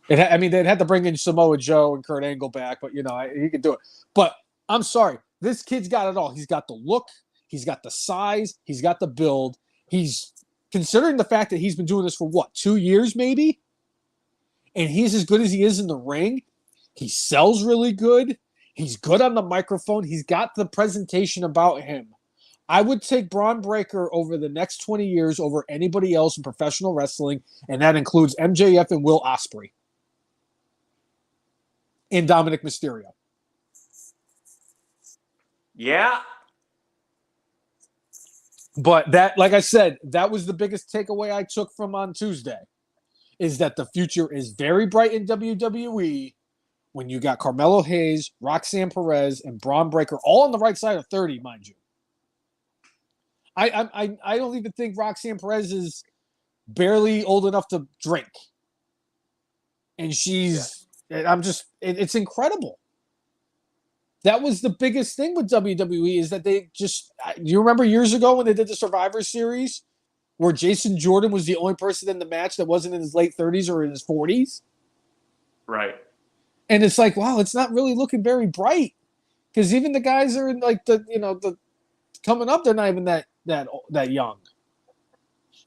[SPEAKER 1] They'd had to bring in Samoa Joe and Kurt Angle back, but he could do it. But I'm sorry, this kid's got it all. He's got the look, he's got the size, he's got the build. He's considering the fact that he's been doing this for 2 years maybe, and he's as good as he is in the ring. He sells really good. He's good on the microphone. He's got the presentation about him. I would take Braun Breaker over the next 20 years over anybody else in professional wrestling, and that includes MJF and Will Ospreay. And Dominic Mysterio.
[SPEAKER 2] Yeah.
[SPEAKER 1] But that, like I said, that was the biggest takeaway I took from on Tuesday, is that the future is very bright in WWE when you got Carmelo Hayes, Roxanne Perez, and Braun Breaker all on the right side of 30, mind you. I don't even think Roxanne Perez is barely old enough to drink. And it's incredible. That was the biggest thing with WWE, is that they just, you remember years ago when they did the Survivor Series where Jason Jordan was the only person in the match that wasn't in his late 30s or in his 40s? Right. And it's like, wow, it's not really looking very bright, because even the guys are in like the coming up, they're not even that young.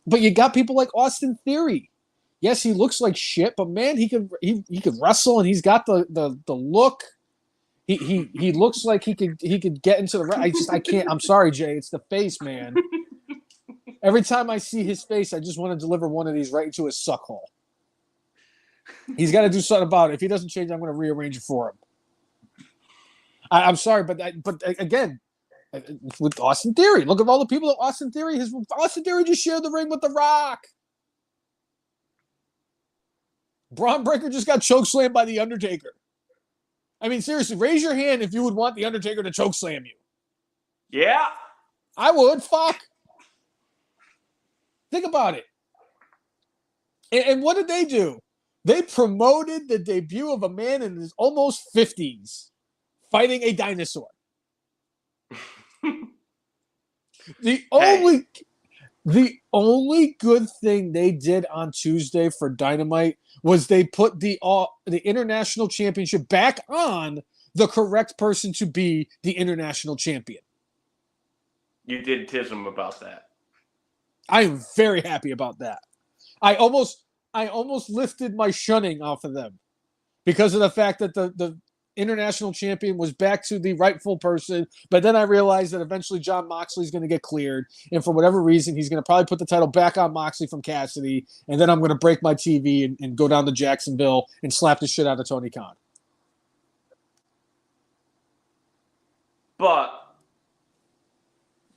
[SPEAKER 1] But you got people like Austin Theory. Yes, he looks like shit, but man, he could wrestle, and he's got the look. He looks like he could get into the. I can't. I'm sorry, Jay. It's the face, man. Every time I see his face, I just want to deliver one of these right into his suck hole. He's got to do something about it. If he doesn't change, I'm going to rearrange it for him. I'm sorry, but again, with Austin Theory, look at all the people that Austin Theory just shared the ring with The Rock. Braun Breaker just got chokeslammed by The Undertaker. I mean, seriously, raise your hand if you would want The Undertaker to chokeslam you.
[SPEAKER 2] Yeah.
[SPEAKER 1] I would. Fuck. Think about it. And what did they do? They promoted the debut of a man in his almost 50s fighting a dinosaur. The only good thing they did on Tuesday for Dynamite was they put the international championship back on the correct person to be the international champion.
[SPEAKER 2] You did tiz him about that.
[SPEAKER 1] I am very happy about that. I almost lifted my shunning off of them because of the fact that the international champion was back to the rightful person. But then I realized that eventually Jon Moxley's going to get cleared. And for whatever reason, he's going to probably put the title back on Moxley from Cassidy. And then I'm going to break my TV and go down to Jacksonville and slap the shit out of Tony Khan.
[SPEAKER 2] But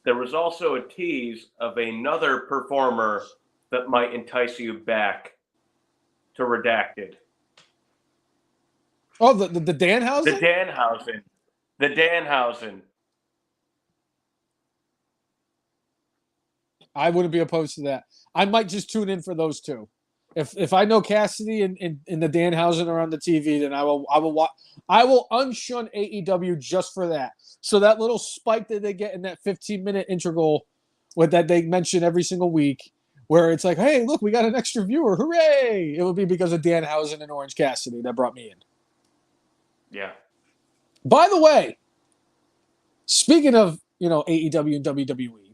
[SPEAKER 2] there was also a tease of another performer that might entice you back to Redacted.
[SPEAKER 1] Oh, the Danhausen?
[SPEAKER 2] The Danhausen.
[SPEAKER 1] I wouldn't be opposed to that. I might just tune in for those two. If I know Cassidy and the Danhausen are on the TV, then I will unshun AEW just for that. So that little spike that they get in that 15-minute integral with that they mention every single week, where it's like, hey, look, we got an extra viewer, hooray! It will be because of Danhausen and Orange Cassidy that brought me in.
[SPEAKER 2] Yeah.
[SPEAKER 1] By the way, speaking of, AEW and WWE,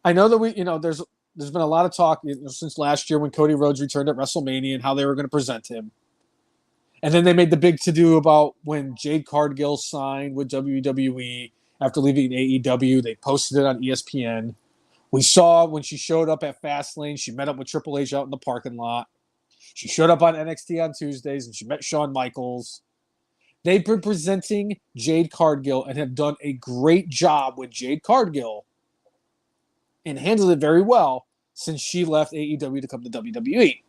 [SPEAKER 1] I know that there's there's been a lot of talk since last year when Cody Rhodes returned at WrestleMania and how they were going to present him. And then they made the big to-do about when Jade Cargill signed with WWE after leaving AEW. They posted it on ESPN. We saw when she showed up at Fastlane, she met up with Triple H out in the parking lot. She showed up on NXT on Tuesdays, and she met Shawn Michaels. They've been presenting Jade Cargill and have done a great job with Jade Cargill and handled it very well since she left AEW to come to WWE.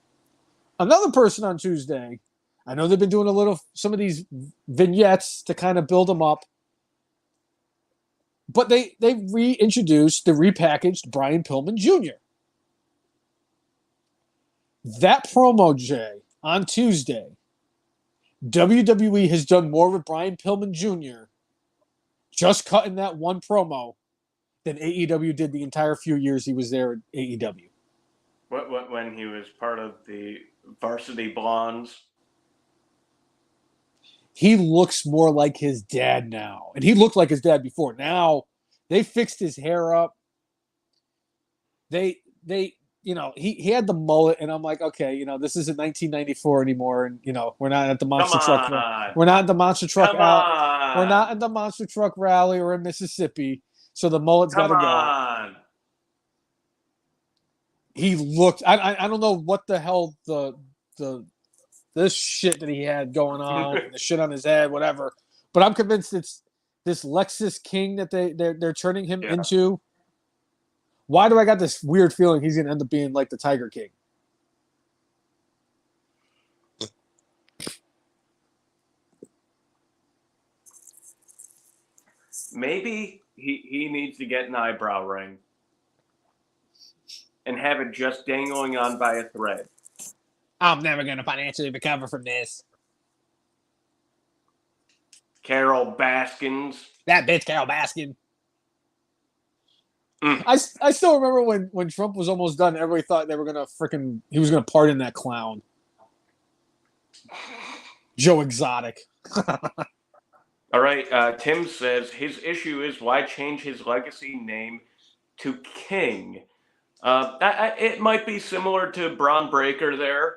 [SPEAKER 1] Another person on Tuesday, I know they've been doing some of these vignettes to kind of build them up, but they reintroduced the repackaged Brian Pillman Jr. That promo, Jay, on Tuesday, WWE has done more with Brian Pillman Jr. just cutting that one promo than AEW did the entire few years he was there at AEW.
[SPEAKER 2] When he was part of the Varsity Blondes?
[SPEAKER 1] He looks more like his dad now. And he looked like his dad before. Now, they fixed his hair up. They he had the mullet, and I'm like, okay, this isn't 1994 anymore, and we're not at the monster truck. We're not at the monster truck out. We're not at the monster truck rally or in Mississippi, so the mullet's got to go. He looked. I don't know what the hell this shit that he had going on, the shit on his head, whatever. But I'm convinced it's this Lexus King that they're turning him into. Why do I got this weird feeling he's going to end up being like the Tiger King?
[SPEAKER 2] Maybe he needs to get an eyebrow ring and have it just dangling on by a thread.
[SPEAKER 1] I'm never going to financially recover from this.
[SPEAKER 2] Carol Baskins.
[SPEAKER 1] That bitch, Carol Baskin. I still remember when Trump was almost done, everybody thought they were going to he was going to pardon that clown. Joe Exotic.
[SPEAKER 2] All right. Tim says his issue is why change his legacy name to King. It might be similar to Braun Breaker there,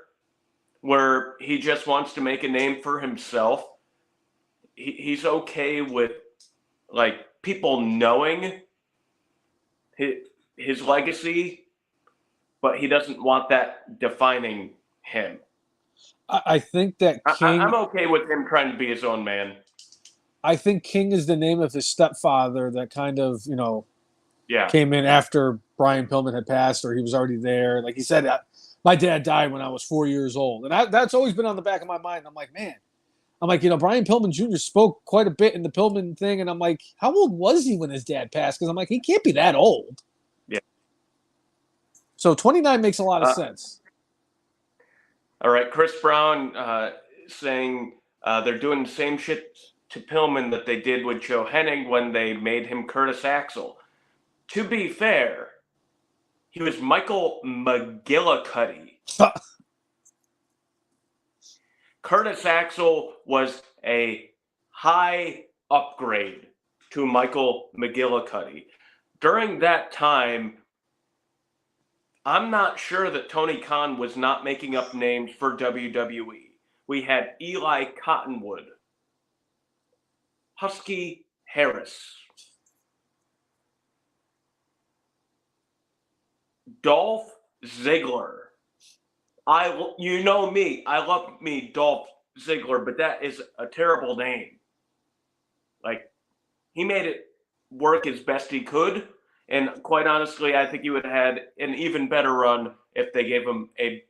[SPEAKER 2] where he just wants to make a name for himself. He's okay with people knowing his legacy, but he doesn't want that defining him.
[SPEAKER 1] I think that King...
[SPEAKER 2] I'm okay with him trying to be his own man.
[SPEAKER 1] I think King is the name of his stepfather that kind of,
[SPEAKER 2] yeah,
[SPEAKER 1] came in after Brian Pillman had passed, or he was already there. Like he said, my dad died when I was 4 years old. And that's always been on the back of my mind. I'm like, man. Brian Pillman Jr. spoke quite a bit in the Pillman thing, and I'm like, how old was he when his dad passed? Because I'm like, he can't be that old.
[SPEAKER 2] Yeah.
[SPEAKER 1] So 29 makes a lot of sense.
[SPEAKER 2] All right, Chris Brown saying they're doing the same shit to Pillman that they did with Joe Hennig when they made him Curtis Axel. To be fair, he was Michael McGillicuddy. Curtis Axel was a high upgrade to Michael McGillicuddy. During that time, I'm not sure that Tony Khan was not making up names for WWE. We had Eli Cottonwood, Husky Harris, Dolph Ziggler. You know me, I love me Dolph Ziggler, but that is a terrible name. He made it work as best he could, and quite honestly, I think he would have had an even better run if they gave him a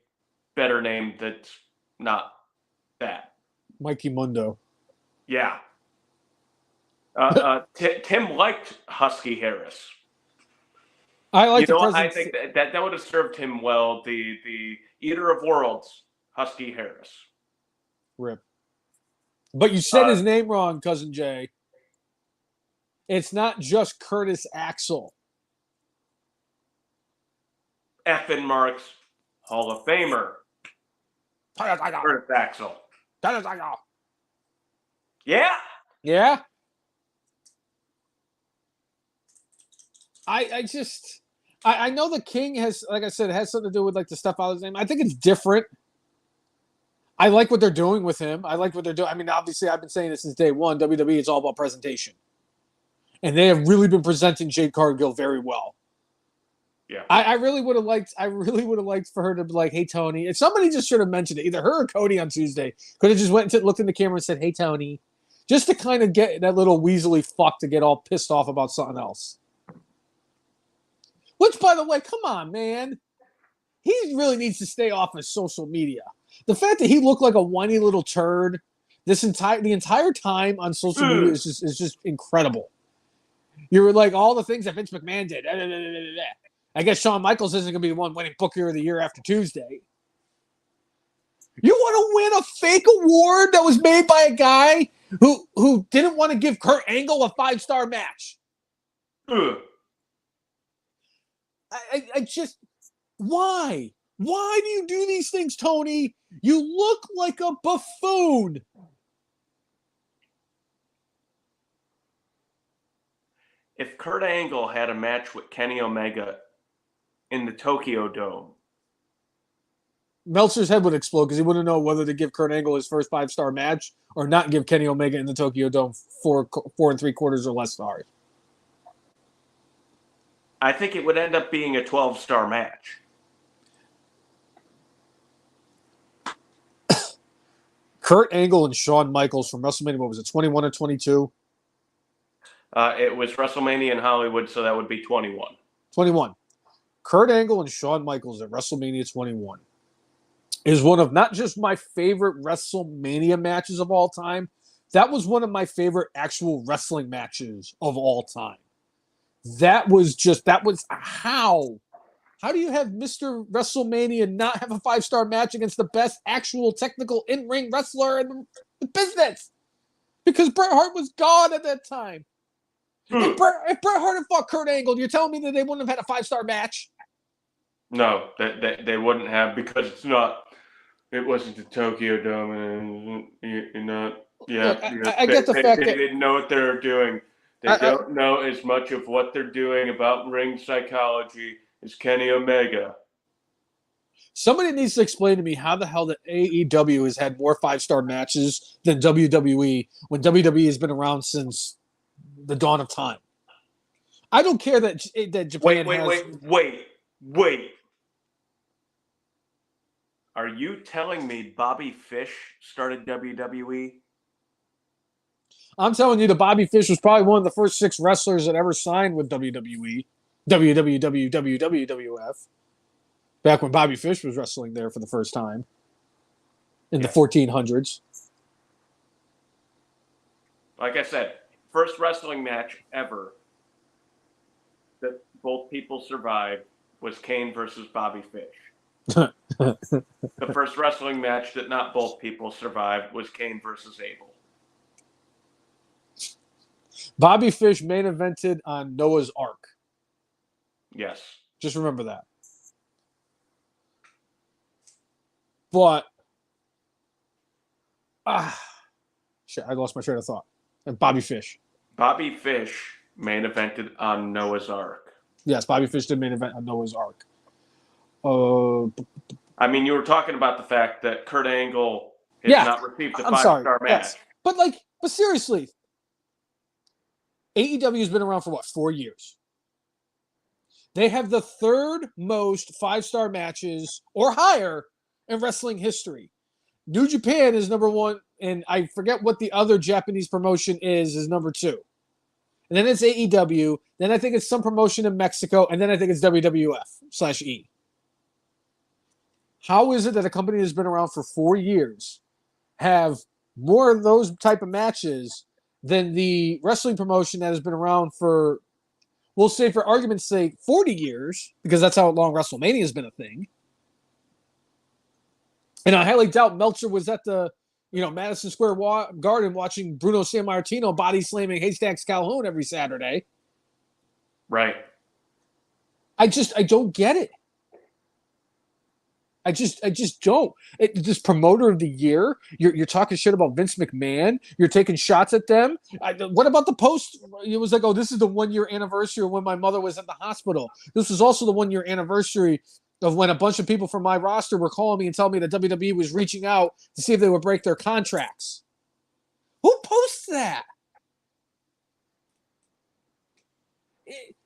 [SPEAKER 2] better name that's not that.
[SPEAKER 1] Mikey Mundo.
[SPEAKER 2] Yeah. Tim liked Husky Harris.
[SPEAKER 1] I like
[SPEAKER 2] I think that would have served him well. The Eater of Worlds, Husky Harris.
[SPEAKER 1] Rip. But you said his name wrong, Cousin Jay. It's not just Curtis Axel.
[SPEAKER 2] Effin Marks, Hall of Famer. Curtis Axel. Yeah.
[SPEAKER 1] Yeah. I know the King has, like I said, it has something to do with like the stuff out of his name. I think it's different. I like what they're doing with him. I like what they're doing. I mean, obviously, I've been saying this since day one. WWE is all about presentation, and they have really been presenting Jade Cargill very well.
[SPEAKER 2] Yeah,
[SPEAKER 1] I really would have liked. I really would have liked for her to be like, "Hey, Tony." If somebody just should have mentioned it, either her or Cody on Tuesday could have just went and looked in the camera and said, "Hey, Tony," just to kind of get that little weaselly fuck to get all pissed off about something else. Which, by the way, come on, man. He really needs to stay off of social media. The fact that he looked like a whiny little turd the entire time on social media is just incredible. You were like all the things that Vince McMahon did. I guess Shawn Michaels isn't going to be the one winning Booker of the Year after Tuesday. You want to win a fake award that was made by a guy who didn't want to give Kurt Angle a 5-star match? I just, why? Why do you do these things, Tony? You look like a buffoon.
[SPEAKER 2] If Kurt Angle had a match with Kenny Omega in the Tokyo Dome,
[SPEAKER 1] Meltzer's head would explode because he wouldn't know whether to give Kurt Angle his first 5-star match or not give Kenny Omega in the Tokyo Dome 4 3/4 or less stars.
[SPEAKER 2] I think it would end up being a 12-star match.
[SPEAKER 1] Kurt Angle and Shawn Michaels from WrestleMania, what was it, 21 or 22?
[SPEAKER 2] It was WrestleMania in Hollywood, so that would be 21.
[SPEAKER 1] 21. Kurt Angle and Shawn Michaels at WrestleMania 21 is one of not just my favorite WrestleMania matches of all time. That was one of my favorite actual wrestling matches of all time. That was how? How do you have Mr. WrestleMania not have a 5-star match against the best actual technical in-ring wrestler in the business? Because Bret Hart was gone at that time. If Bret Hart had fought Kurt Angle, you're telling me that they wouldn't have had a 5-star match?
[SPEAKER 2] No, they wouldn't have, because it wasn't the Tokyo Dome, and
[SPEAKER 1] I get the fact that
[SPEAKER 2] they didn't know what they were doing. They don't know as much of what they're doing about ring psychology as Kenny Omega.
[SPEAKER 1] Somebody needs to explain to me how the hell the AEW has had more 5-star matches than WWE when WWE has been around since the dawn of time. I don't care that Japan
[SPEAKER 2] Wait. Are you telling me Bobby Fish started WWE?
[SPEAKER 1] I'm telling you that Bobby Fish was probably one of the first 6 wrestlers that ever signed with WWE, WWF, back when Bobby Fish was wrestling there for the first time in the 1400s.
[SPEAKER 2] Like I said, first wrestling match ever that both people survived was Kane versus Bobby Fish. The first wrestling match that not both people survived was Kane versus Abel.
[SPEAKER 1] Bobby Fish main evented on Noah's Ark.
[SPEAKER 2] Yes.
[SPEAKER 1] Just remember that. But, shit, I lost my train of thought. And Bobby Fish.
[SPEAKER 2] Bobby Fish main evented on Noah's Ark.
[SPEAKER 1] Yes, Bobby Fish did main event on Noah's Ark.
[SPEAKER 2] I mean, you were talking about the fact that Kurt Angle has not received a 5-star match.
[SPEAKER 1] Yes. But seriously, AEW has been around for 4 years. They have the 3rd most 5-star matches or higher in wrestling history. New Japan is number 1, and I forget what the other Japanese promotion is number 2. And then it's AEW. Then I think it's some promotion in Mexico, and then I think it's WWF/E. How is it that a company that's been around for 4 years have more of those type of matches than the wrestling promotion that has been around for, we'll say for argument's sake, 40 years, because that's how long WrestleMania has been a thing. And I highly doubt Meltzer was at the, Madison Square Garden watching Bruno Sammartino body slamming Haystacks Calhoun every Saturday.
[SPEAKER 2] Right.
[SPEAKER 1] I don't get it. I just don't. This promoter of the year, you're talking shit about Vince McMahon. You're taking shots at them. What about the post? It was like, oh, this is the 1 year anniversary of when my mother was in the hospital. This was also the 1 year anniversary of when a bunch of people from my roster were calling me and telling me that WWE was reaching out to see if they would break their contracts. Who posts that?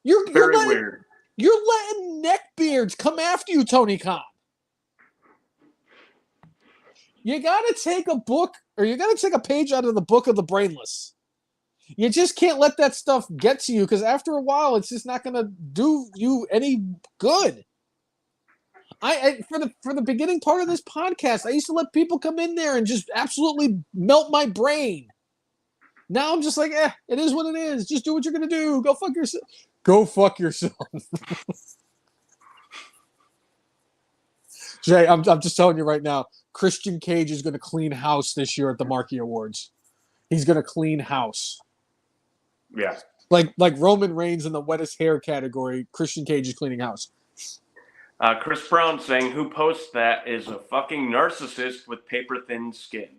[SPEAKER 1] You're
[SPEAKER 2] weird.
[SPEAKER 1] You're letting neckbeards come after you, Tony Khan. You got to take a book, or you got to take a page out of the book of the Brainless. You just can't let that stuff get to you, because after a while, it's just not going to do you any good. For the beginning part of this podcast, I used to let people come in there and just absolutely melt my brain. Now I'm just like, it is what it is. Just do what you're going to do. Go fuck yourself. Go fuck yourself. Jay, I'm just telling you right now, Christian Cage is going to clean house this year at the Marquee Awards. He's going to clean house.
[SPEAKER 2] Yeah.
[SPEAKER 1] Like Roman Reigns in the wettest hair category, Christian Cage is cleaning house.
[SPEAKER 2] Chris Brown saying, who posts that is a fucking narcissist with paper-thin skin.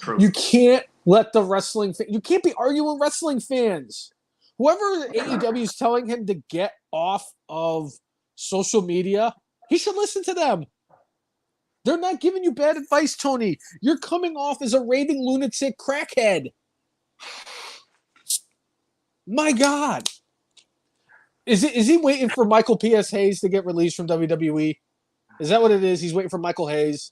[SPEAKER 2] True.
[SPEAKER 1] You can't let the wrestling you can't be arguing wrestling fans. Whoever AEW is telling him to get off of social media, he should listen to them. They're not giving you bad advice, Tony. You're coming off as a raving lunatic crackhead. My God. Is he waiting for Michael P.S. Hayes to get released from WWE? Is that what it is? He's waiting for Michael Hayes?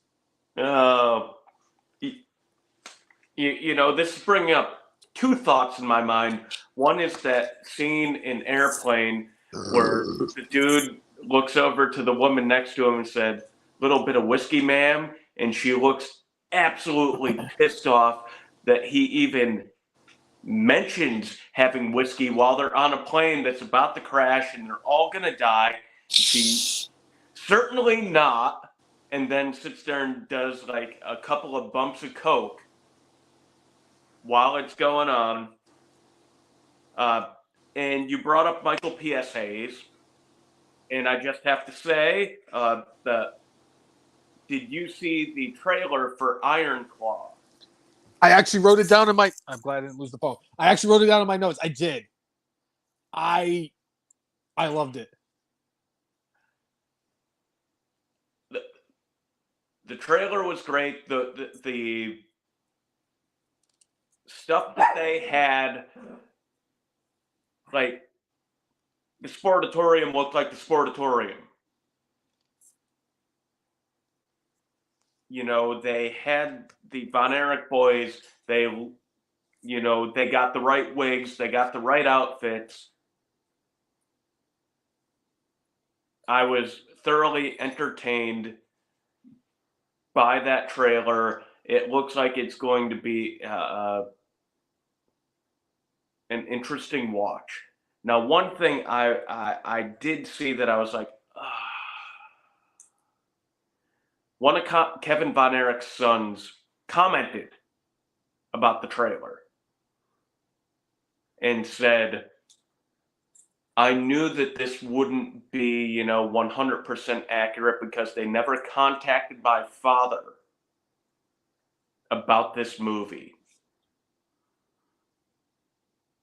[SPEAKER 2] You know, this is bringing up two thoughts in my mind. One is that scene in Airplane where the dude looks over to the woman next to him and said, "Little bit of whiskey, ma'am," and she looks absolutely pissed off that he even mentions having whiskey while they're on a plane that's about to crash and they're all going to die. She certainly not, and then sits there and does like a couple of bumps of coke while it's going on. And you brought up Michael P.S. Hayes, and I just have to say, did you see the trailer for Iron Claw?
[SPEAKER 1] I actually wrote it down in my. I'm glad I didn't lose the phone. I actually wrote it down in my notes. I did. I loved it.
[SPEAKER 2] The trailer was great. The stuff that they had, like the Sportatorium looked like the Sportatorium. You know, they had the Von Erich boys. They got the right wigs. They got the right outfits. I was thoroughly entertained by that trailer. It looks like it's going to be an interesting watch. Now, one thing I did see that I was like, one of Kevin Von Erich's sons commented about the trailer and said, I knew that this wouldn't be, 100% accurate because they never contacted my father about this movie.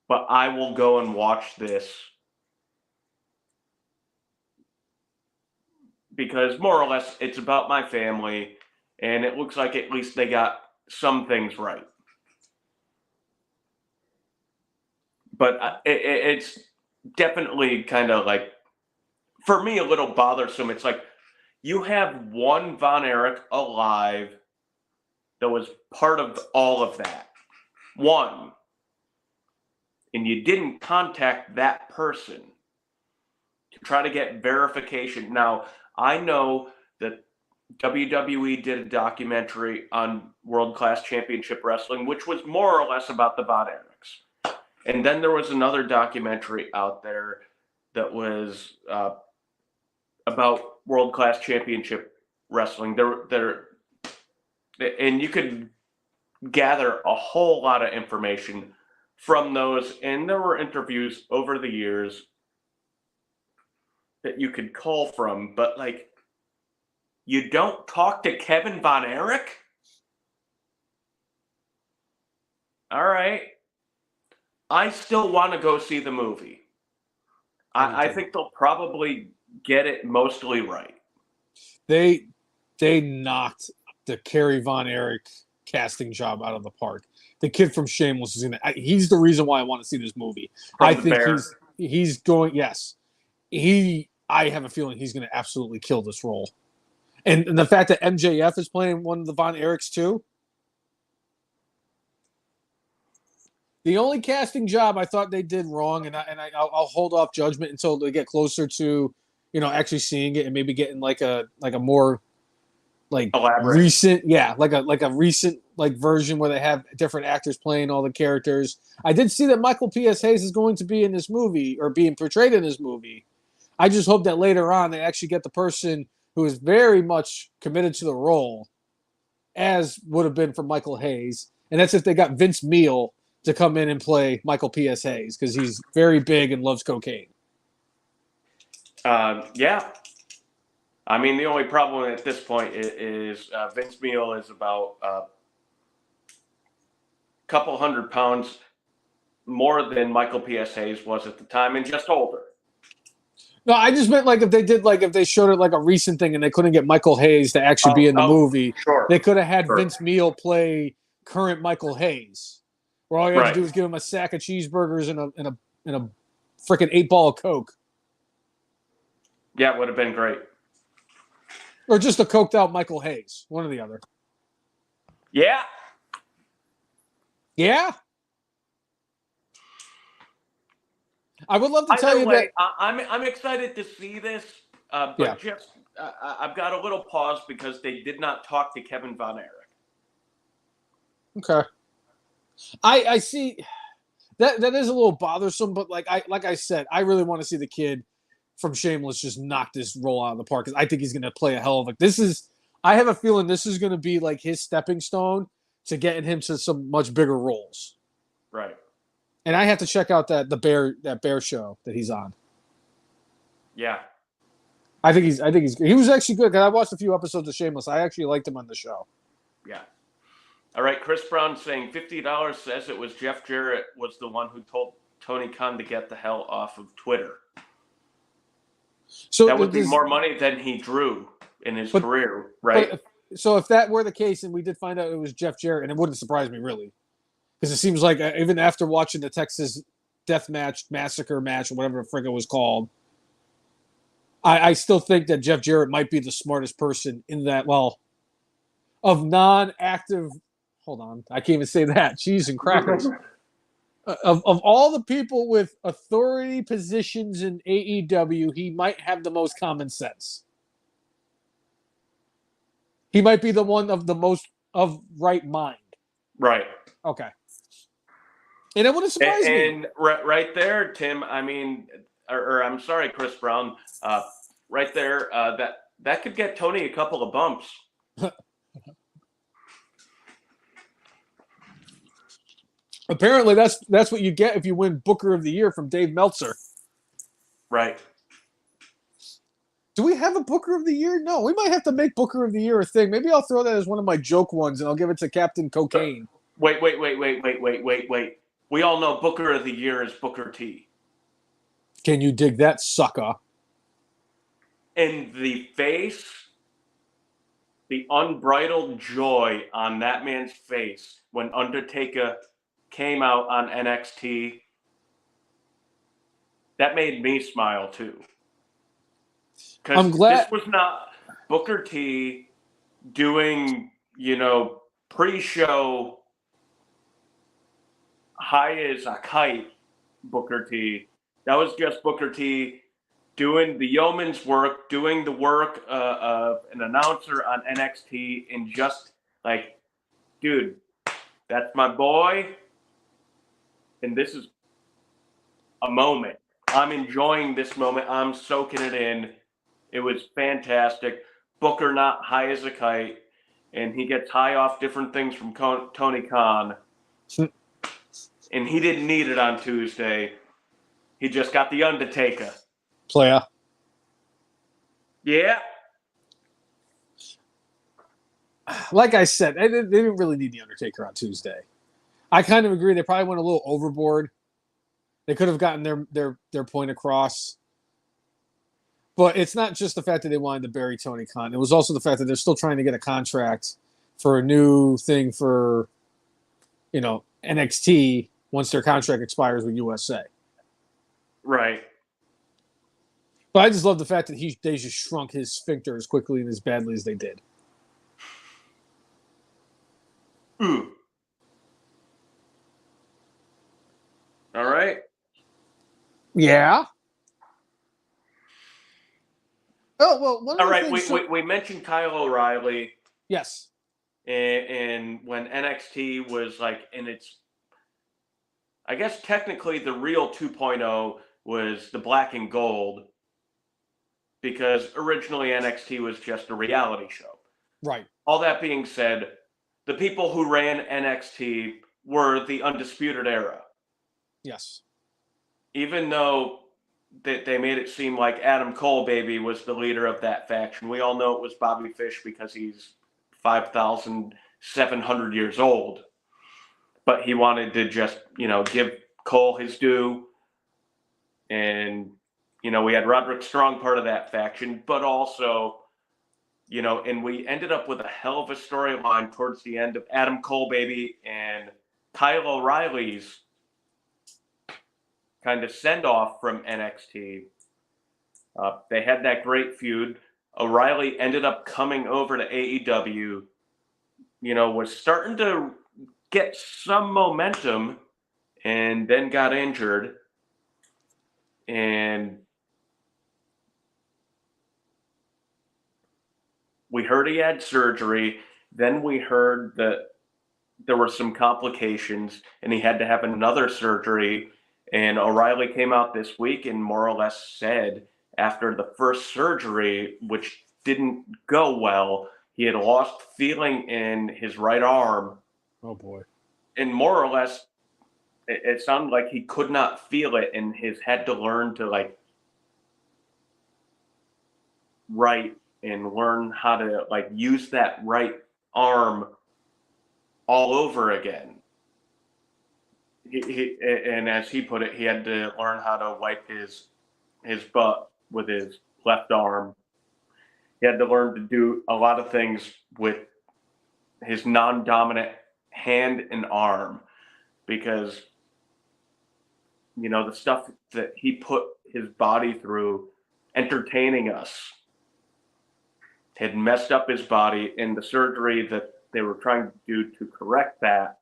[SPEAKER 2] But I will go and watch this because more or less it's about my family, and it looks like at least they got some things right. But it's definitely kind of like, for me, a little bothersome. It's like you have one Von Erich alive that was part of all of that. One. And you didn't contact that person to try to get verification. Now, I know that WWE did a documentary on World Class Championship Wrestling, which was more or less about the Von Erichs. And then there was another documentary out there that was about World Class Championship Wrestling. And you could gather a whole lot of information from those, and there were interviews over the years that you could call from, but like You don't talk to Kevin Von Erich? All right. I still want to go see the movie. I think they'll probably get it mostly right.
[SPEAKER 1] They knocked the Kerry Von Erich casting job out of the park. The kid from Shameless is he's the reason why I want to see this movie.
[SPEAKER 2] From
[SPEAKER 1] I
[SPEAKER 2] the
[SPEAKER 1] think
[SPEAKER 2] Bear.
[SPEAKER 1] he's going. Yes, I have a feeling he's going to absolutely kill this role, and the fact that MJF is playing one of the Von Erichs too. The only casting job I thought they did wrong, and I'll hold off judgment until they get closer to, actually seeing it and maybe getting like a more like
[SPEAKER 2] Elaborate.
[SPEAKER 1] recent, like a recent like version where they have different actors playing all the characters. I did see that Michael P.S. Hayes is going to be in this movie or being portrayed in this movie. I just hope that later on they actually get the person who is very much committed to the role, as would have been for Michael Hayes, and that's if they got Vince Neil to come in and play Michael P.S. Hayes because he's very big and loves cocaine.
[SPEAKER 2] Yeah. I mean, the only problem at this point is Vince Neil is about a couple 100 pounds more than Michael P.S. Hayes was at the time and just older.
[SPEAKER 1] No, I just meant like if they showed it like a recent thing and they couldn't get Michael Hayes to actually be in the movie,
[SPEAKER 2] sure.
[SPEAKER 1] They could have had Vince Neil play current Michael Hayes. Where all you have to do is give him a sack of cheeseburgers and a freaking 8-ball of Coke.
[SPEAKER 2] Yeah, it would have been great.
[SPEAKER 1] Or just a coked out Michael Hayes. One or the other.
[SPEAKER 2] Yeah.
[SPEAKER 1] Yeah? I would love to tell you that.
[SPEAKER 2] I'm excited to see this, but just I've got a little pause because they did not talk to Kevin Von Erich.
[SPEAKER 1] Okay. I see that is a little bothersome, but like I said, I really want to see the kid from Shameless just knock this role out of the park because I think he's going to play a hell of I have a feeling this is going to be like his stepping stone to getting him to some much bigger roles.
[SPEAKER 2] Right.
[SPEAKER 1] And I have to check out that bear show that he's on.
[SPEAKER 2] Yeah.
[SPEAKER 1] I think he was actually good because I watched a few episodes of Shameless. I actually liked him on the show.
[SPEAKER 2] Yeah. All right, Chris Brown saying $50 says it was Jeff Jarrett was the one who told Tony Khan to get the hell off of Twitter. So that would be more money than he drew in his career, right?
[SPEAKER 1] So if that were the case and we did find out it was Jeff Jarrett, and it wouldn't surprise me really, because it seems like even after watching the Texas Massacre match or whatever the frick it was called, I still think that Jeff Jarrett might be the smartest person in that, of non-active. Hold on, I can't even say that. Cheese and crackers. Of all the people with authority positions in AEW, he might have the most common sense. He might be the one of the most of right mind.
[SPEAKER 2] Right.
[SPEAKER 1] Okay. And it wouldn't surprise me.
[SPEAKER 2] And right there, Tim, I mean, or I'm sorry, Chris Brown, right there, that could get Tony a couple of bumps.
[SPEAKER 1] Apparently, that's what you get if you win Booker of the Year from Dave Meltzer.
[SPEAKER 2] Right.
[SPEAKER 1] Do we have a Booker of the Year? No, we might have to make Booker of the Year a thing. Maybe I'll throw that as one of my joke ones, and I'll give it to Captain Cocaine.
[SPEAKER 2] Wait. We all know Booker of the Year is Booker T.
[SPEAKER 1] Can you dig that, sucker?
[SPEAKER 2] In the face, the unbridled joy on that man's face when Undertaker came out on NXT, that made me smile too.
[SPEAKER 1] I'm glad
[SPEAKER 2] this was not Booker T doing, pre-show high as a kite Booker T. That was just Booker T doing the yeoman's work, doing the work of an announcer on NXT, and just like, dude, that's my boy. And this is a moment. I'm enjoying this moment. I'm soaking it in. It was fantastic. Booker not high as a kite, and he gets high off different things from Tony Khan. And he didn't need it on Tuesday. He just got the Undertaker.
[SPEAKER 1] Player.
[SPEAKER 2] Yeah.
[SPEAKER 1] like I said, they didn't really need the Undertaker on Tuesday. I kind of agree. They probably went a little overboard. They could have gotten their point across. But it's not just the fact that they wanted to bury Tony Khan. It was also the fact that they're still trying to get a contract for a new thing for, NXT once their contract expires with USA.
[SPEAKER 2] Right.
[SPEAKER 1] But I just love the fact that they just shrunk his sphincter as quickly and as badly as they did.
[SPEAKER 2] All right.
[SPEAKER 1] Yeah. Oh, well,
[SPEAKER 2] All right. We mentioned Kyle O'Reilly.
[SPEAKER 1] Yes.
[SPEAKER 2] And when NXT was like in its, I guess technically the real 2.0 was the black and gold, because originally NXT was just a reality show.
[SPEAKER 1] Right.
[SPEAKER 2] All that being said, the people who ran NXT were the Undisputed Era.
[SPEAKER 1] Yes.
[SPEAKER 2] Even though they made it seem like Adam Cole Baby was the leader of that faction, we all know it was Bobby Fish because he's 5,700 years old. But he wanted to just, give Cole his due. And, we had Roderick Strong part of that faction, but also, and we ended up with a hell of a storyline towards the end of Adam Cole Baby and Kyle O'Reilly's kind of send off from NXT. They had that great feud. O'Reilly ended up coming over to AEW, was starting to get some momentum and then got injured. And we heard he had surgery. Then we heard that there were some complications and he had to have another surgery. And O'Reilly came out this week and more or less said after the first surgery, which didn't go well, he had lost feeling in his right arm.
[SPEAKER 1] Oh, boy.
[SPEAKER 2] And more or less, it sounded like he could not feel it and had to learn to write and learn how to use that right arm all over again. And as he put it, he had to learn how to wipe his butt with his left arm. He had to learn to do a lot of things with his non-dominant hand and arm because, the stuff that he put his body through entertaining us had messed up his body, and the surgery that they were trying to do to correct that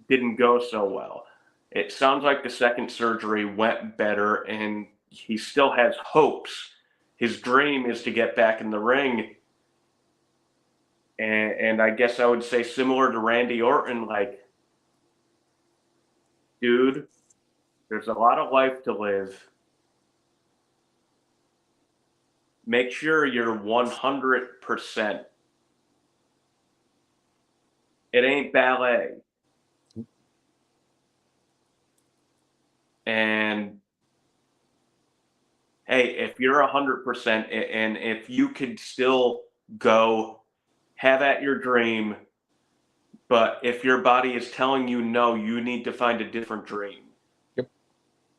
[SPEAKER 2] didn't go so well. It sounds like the second surgery went better, and he still has hopes. His dream is to get back in the ring. And I guess I would say similar to Randy Orton, dude, there's a lot of life to live. Make sure you're 100%. It ain't ballet. And hey, if you're 100% and if you could still go have at your dream, but if your body is telling you no, you need to find a different dream.
[SPEAKER 1] Yep.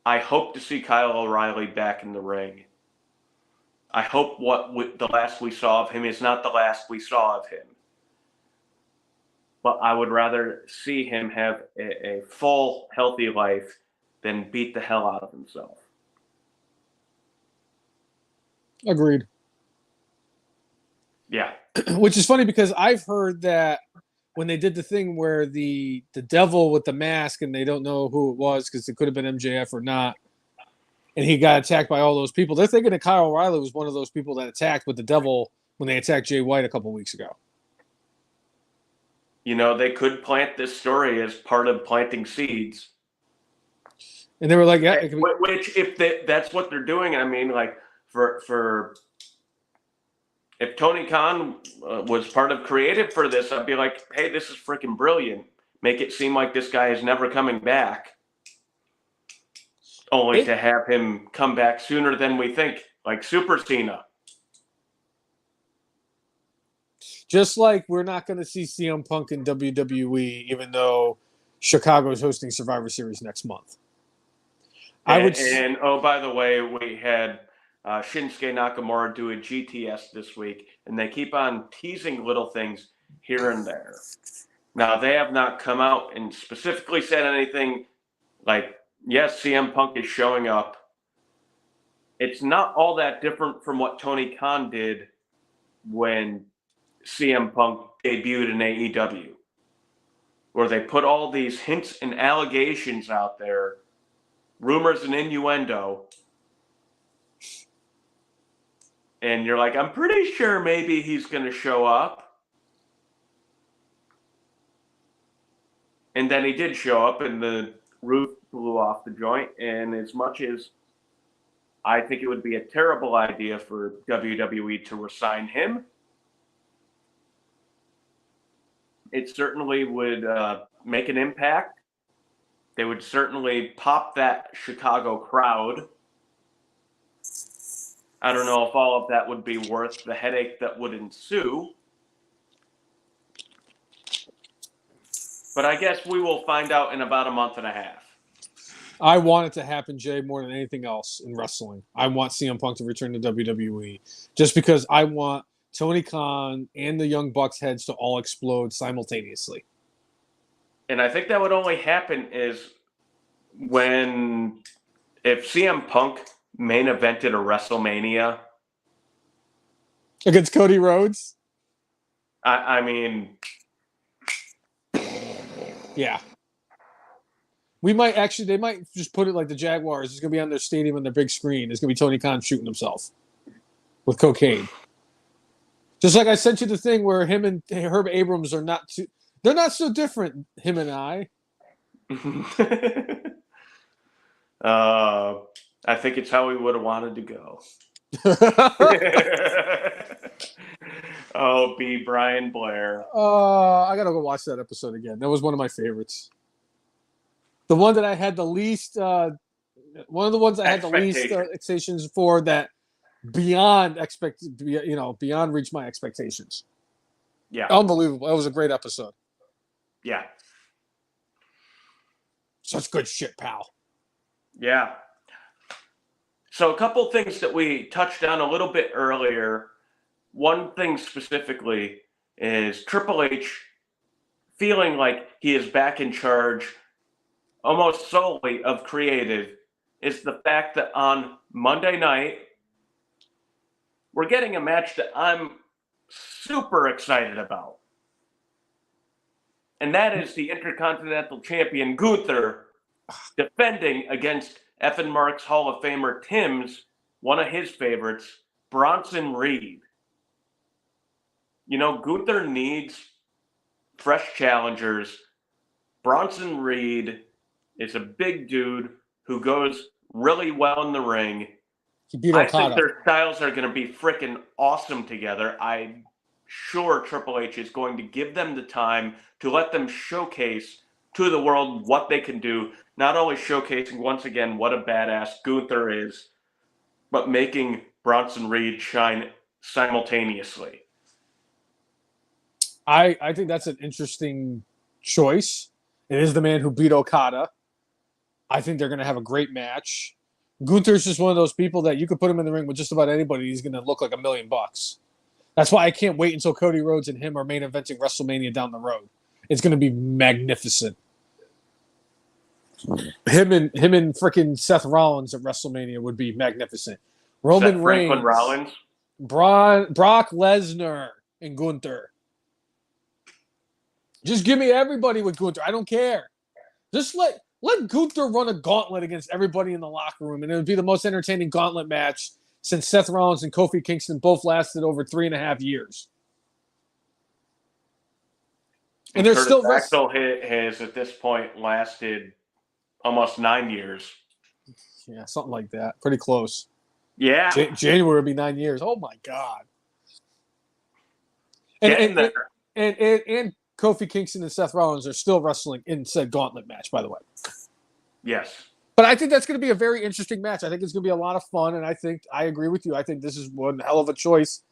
[SPEAKER 2] I hope to see Kyle O'Reilly back in the ring. I hope the last we saw of him is not the last we saw of him. But I would rather see him have a full, healthy life than beat the hell out of himself.
[SPEAKER 1] Agreed.
[SPEAKER 2] Yeah.
[SPEAKER 1] Which is funny because I've heard that when they did the thing where the devil with the mask and they don't know who it was because it could have been MJF or not, and he got attacked by all those people, they're thinking that Kyle O'Reilly was one of those people that attacked with the devil when they attacked Jay White a couple weeks ago.
[SPEAKER 2] They could plant this story as part of planting seeds.
[SPEAKER 1] And they were like, yeah.
[SPEAKER 2] Which, if that's what they're doing, I mean, for if Tony Khan was part of creative for this, I'd be like, hey, this is freaking brilliant. Make it seem like this guy is never coming back. Only to have him come back sooner than we think, like Super Cena.
[SPEAKER 1] Just like we're not going to see CM Punk in WWE, even though Chicago is hosting Survivor Series next month.
[SPEAKER 2] And oh, by the way, we had Shinsuke Nakamura do a GTS this week, and they keep on teasing little things here and there. Now, they have not come out and specifically said anything like, yes, CM Punk is showing up. It's not all that different from what Tony Khan did when CM Punk debuted in AEW, where they put all these hints and allegations out there, rumors and innuendo, and you're like, I'm pretty sure maybe he's going to show up. And then he did show up, and the roof blew off the joint. And as much as I think it would be a terrible idea for WWE to resign him, it certainly would make an impact. They would certainly pop that Chicago crowd. I don't know if all of that would be worth the headache that would ensue. But I guess we will find out in about a month and a half.
[SPEAKER 1] I want it to happen, Jay, more than anything else in wrestling. I want CM Punk to return to WWE just because I want Tony Khan and the Young Bucks heads to all explode simultaneously.
[SPEAKER 2] And I think that would only happen if CM Punk main evented a WrestleMania
[SPEAKER 1] against Cody Rhodes.
[SPEAKER 2] I mean,
[SPEAKER 1] yeah. They might just put it like the Jaguars. It's going to be on their stadium on their big screen. It's going to be Tony Khan shooting himself with cocaine. Just like I sent you the thing where him and Herb Abrams are they're not so different, him and I.
[SPEAKER 2] I think it's how we would have wanted to go. Oh, B. Brian Blair.
[SPEAKER 1] I got to go watch that episode again. That was one of my favorites. The one that I had the least, one of the ones I had the least expectations for that beyond reach my expectations.
[SPEAKER 2] Yeah.
[SPEAKER 1] Unbelievable. That was a great episode.
[SPEAKER 2] Yeah.
[SPEAKER 1] Such good shit, pal.
[SPEAKER 2] Yeah. So a couple things that we touched on a little bit earlier. One thing specifically is Triple H feeling like he is back in charge almost solely of creative is the fact that on Monday night, we're getting a match that I'm super excited about. And that is the Intercontinental Champion Gunther defending against Effin Marks Hall of Famer Tim's, one of his favorites, Bronson Reed. You know, Gunther needs fresh challengers. Bronson Reed is a big dude who goes really well in the ring. I think their styles are going to be freaking awesome together. I'm sure Triple H is going to give them the time to let them showcase to the world what they can do. Not only showcasing, once again, what a badass Gunther is, but making Bronson Reed shine simultaneously.
[SPEAKER 1] I think that's an interesting choice. It is the man who beat Okada. I think they're going to have a great match. Gunther's just one of those people that you could put him in the ring with just about anybody. He's going to look like $1 million. That's why I can't wait until Cody Rhodes and him are main eventing WrestleMania down the road. It's going to be magnificent. Him and freaking Seth Rollins at WrestleMania would be magnificent. Roman Reigns,
[SPEAKER 2] Rollins,
[SPEAKER 1] Brock Lesnar, and Gunther. Just give me everybody with Gunther. I don't care. Just let Gunther run a gauntlet against everybody in the locker room, and it would be the most entertaining gauntlet match since Seth Rollins and Kofi Kingston both lasted over 3.5 years. And they're still
[SPEAKER 2] Axel has at this point lasted almost 9 years.
[SPEAKER 1] Yeah, something like that. Pretty close.
[SPEAKER 2] Yeah.
[SPEAKER 1] January would be 9 years. Oh my God. And Kofi Kingston and Seth Rollins are still wrestling in said gauntlet match, by the way.
[SPEAKER 2] Yes.
[SPEAKER 1] But I think that's going to be a very interesting match. I think it's going to be a lot of fun, and I agree with you. I think this is one hell of a choice.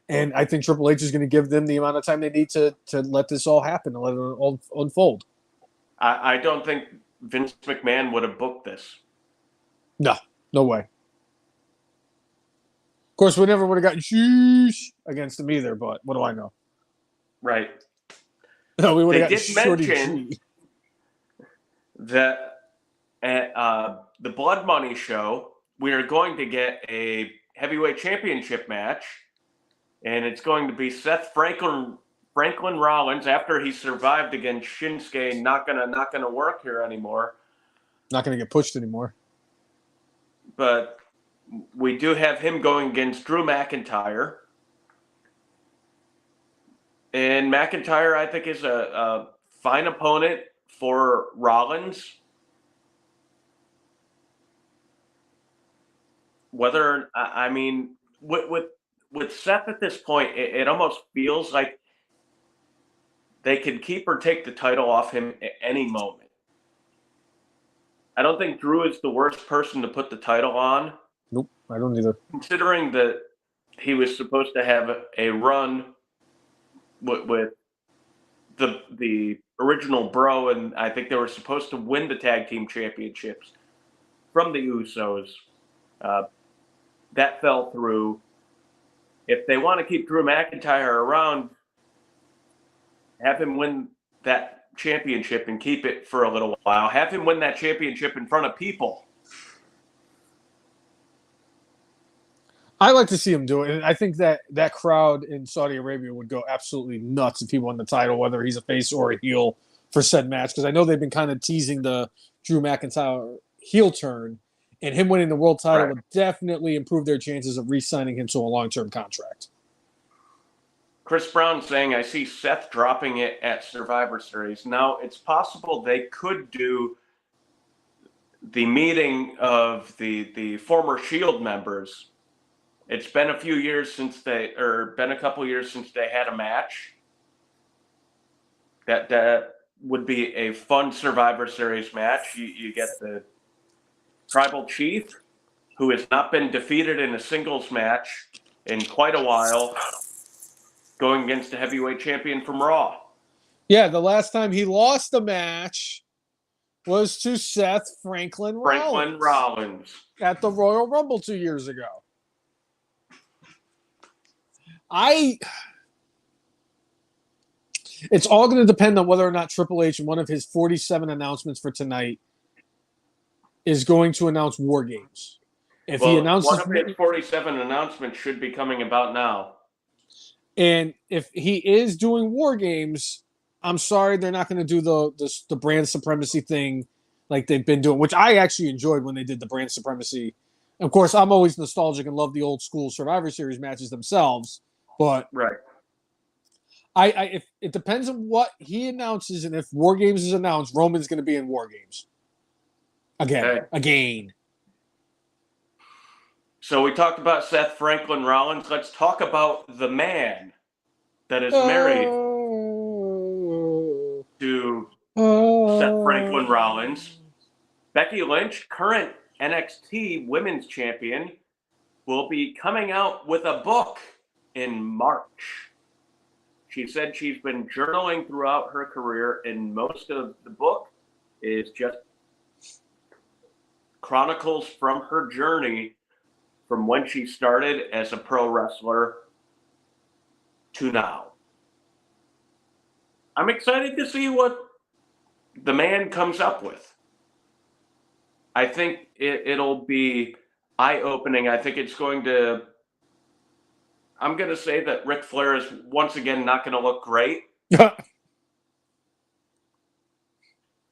[SPEAKER 1] And I think Triple H is going to give them the amount of time they need to let this all happen and let it all unfold.
[SPEAKER 2] I don't think Vince McMahon would have booked this.
[SPEAKER 1] No way. Of course, we never would have gotten sheesh against him either, but what do I know?
[SPEAKER 2] Right.
[SPEAKER 1] No, we would
[SPEAKER 2] They
[SPEAKER 1] have gotten
[SPEAKER 2] did
[SPEAKER 1] Shorty
[SPEAKER 2] mention
[SPEAKER 1] G.
[SPEAKER 2] that at the Blood Money show, we are going to get a heavyweight championship match, and it's going to be Seth Franklin Rollins after he survived against Shinsuke. Not gonna work here anymore.
[SPEAKER 1] Not going to get pushed anymore.
[SPEAKER 2] But we do have him going against Drew McIntyre. And McIntyre, I think, is a fine opponent for Rollins. With Seth at this point, it almost feels like they could keep or take the title off him at any moment. I don't think Drew is the worst person to put the title on.
[SPEAKER 1] Nope, I don't either.
[SPEAKER 2] Considering that he was supposed to have a run with the original Bro, and I think they were supposed to win the tag team championships from the Usos. That fell through. If they want to keep Drew McIntyre around, have him win that championship and keep it for a little while. Have him win that championship in front of people.
[SPEAKER 1] I like to see him do it, and I think that crowd in Saudi Arabia would go absolutely nuts if he won the title, whether he's a face or a heel for said match, because I know they've been kind of teasing the Drew McIntyre heel turn, and him winning the world title would definitely improve their chances of re-signing him to a long-term contract.
[SPEAKER 2] Chris Brown saying, I see Seth dropping it at Survivor Series. Now, it's possible they could do the meeting of the former Shield members. It's been a few years since been a couple years since they had a match. That would be a fun Survivor Series match. You get the Tribal Chief, who has not been defeated in a singles match in quite a while, going against the heavyweight champion from Raw.
[SPEAKER 1] Yeah, the last time he lost a match was to Seth Franklin Rollins at the Royal Rumble 2 years ago. It's all going to depend on whether or not Triple H, in one of his 47 announcements for tonight, is going to announce War Games. If he announces
[SPEAKER 2] one of his 47 announcements should be coming about now.
[SPEAKER 1] And if he is doing War Games, I'm sorry they're not going to do the brand supremacy thing like they've been doing, which I actually enjoyed when they did the brand supremacy. Of course, I'm always nostalgic and love the old school Survivor Series matches themselves, but if it depends on what he announces, and if War Games is announced, Roman's going to be in War Games again.
[SPEAKER 2] So we talked about Seth Franklin Rollins. Let's talk about the man that is married to Seth Franklin Rollins. Becky Lynch, current NXT Women's Champion, will be coming out with a book in March. She said she's been journaling throughout her career, and most of the book is just chronicles from her journey from when she started as a pro wrestler to now. I'm excited to see what the man comes up with. I think it'll be eye-opening. I think it's I'm going to say that Ric Flair is once again not going to look great.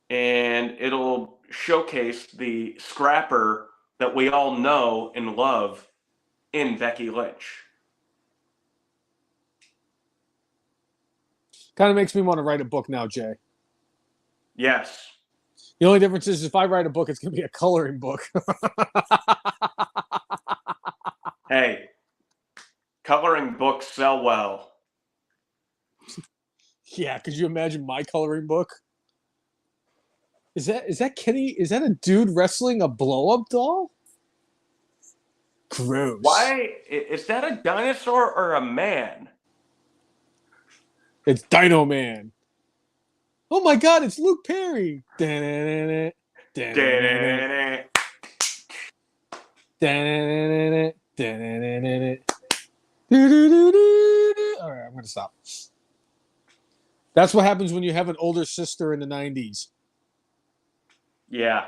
[SPEAKER 2] And it'll showcase the scrapper that we all know and love in Becky Lynch.
[SPEAKER 1] Kind of makes me want to write a book now, Jay.
[SPEAKER 2] Yes.
[SPEAKER 1] The only difference is if I write a book, it's going to be a coloring book.
[SPEAKER 2] Hey, coloring books sell well.
[SPEAKER 1] Yeah, could you imagine my coloring book? Is that Kenny? Is that a dude wrestling a blow-up doll? Gross.
[SPEAKER 2] Why is that a dinosaur or a man?
[SPEAKER 1] It's Dino Man. Oh my God, it's Luke Perry. Da-na-na-na, da-na-na-na, da-na-na-na, da-na-na-na. Do-do-do-do-do. All right, I'm going to stop. That's what happens when you have an older sister in the 90s.
[SPEAKER 2] Yeah.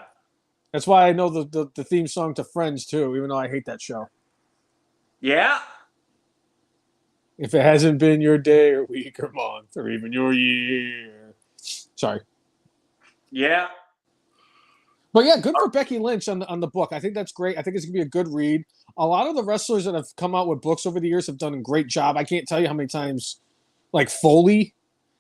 [SPEAKER 1] That's why I know the theme song to Friends, too, even though I hate that show.
[SPEAKER 2] Yeah.
[SPEAKER 1] If it hasn't been your day or week or month or even your year. Sorry.
[SPEAKER 2] Yeah.
[SPEAKER 1] But yeah, good for Becky Lynch on the book. I think that's great. I think it's going to be a good read. A lot of the wrestlers that have come out with books over the years have done a great job. I can't tell you how many times, like Foley,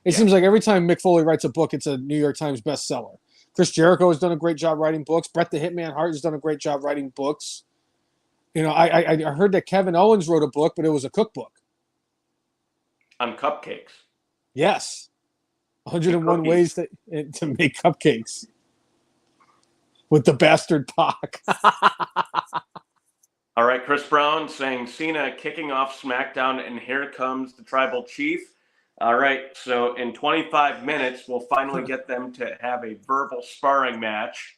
[SPEAKER 1] it seems like every time Mick Foley writes a book, it's a New York Times bestseller. Chris Jericho has done a great job writing books. Bret the Hitman Hart has done a great job writing books. You know, I heard that Kevin Owens wrote a book, but it was a cookbook.
[SPEAKER 2] On cupcakes.
[SPEAKER 1] Yes. 101 ways to make cupcakes. With the bastard Pac.
[SPEAKER 2] All right, Chris Brown saying Cena kicking off SmackDown, and here comes the Tribal Chief. All right, so in 25 minutes, we'll finally get them to have a verbal sparring match.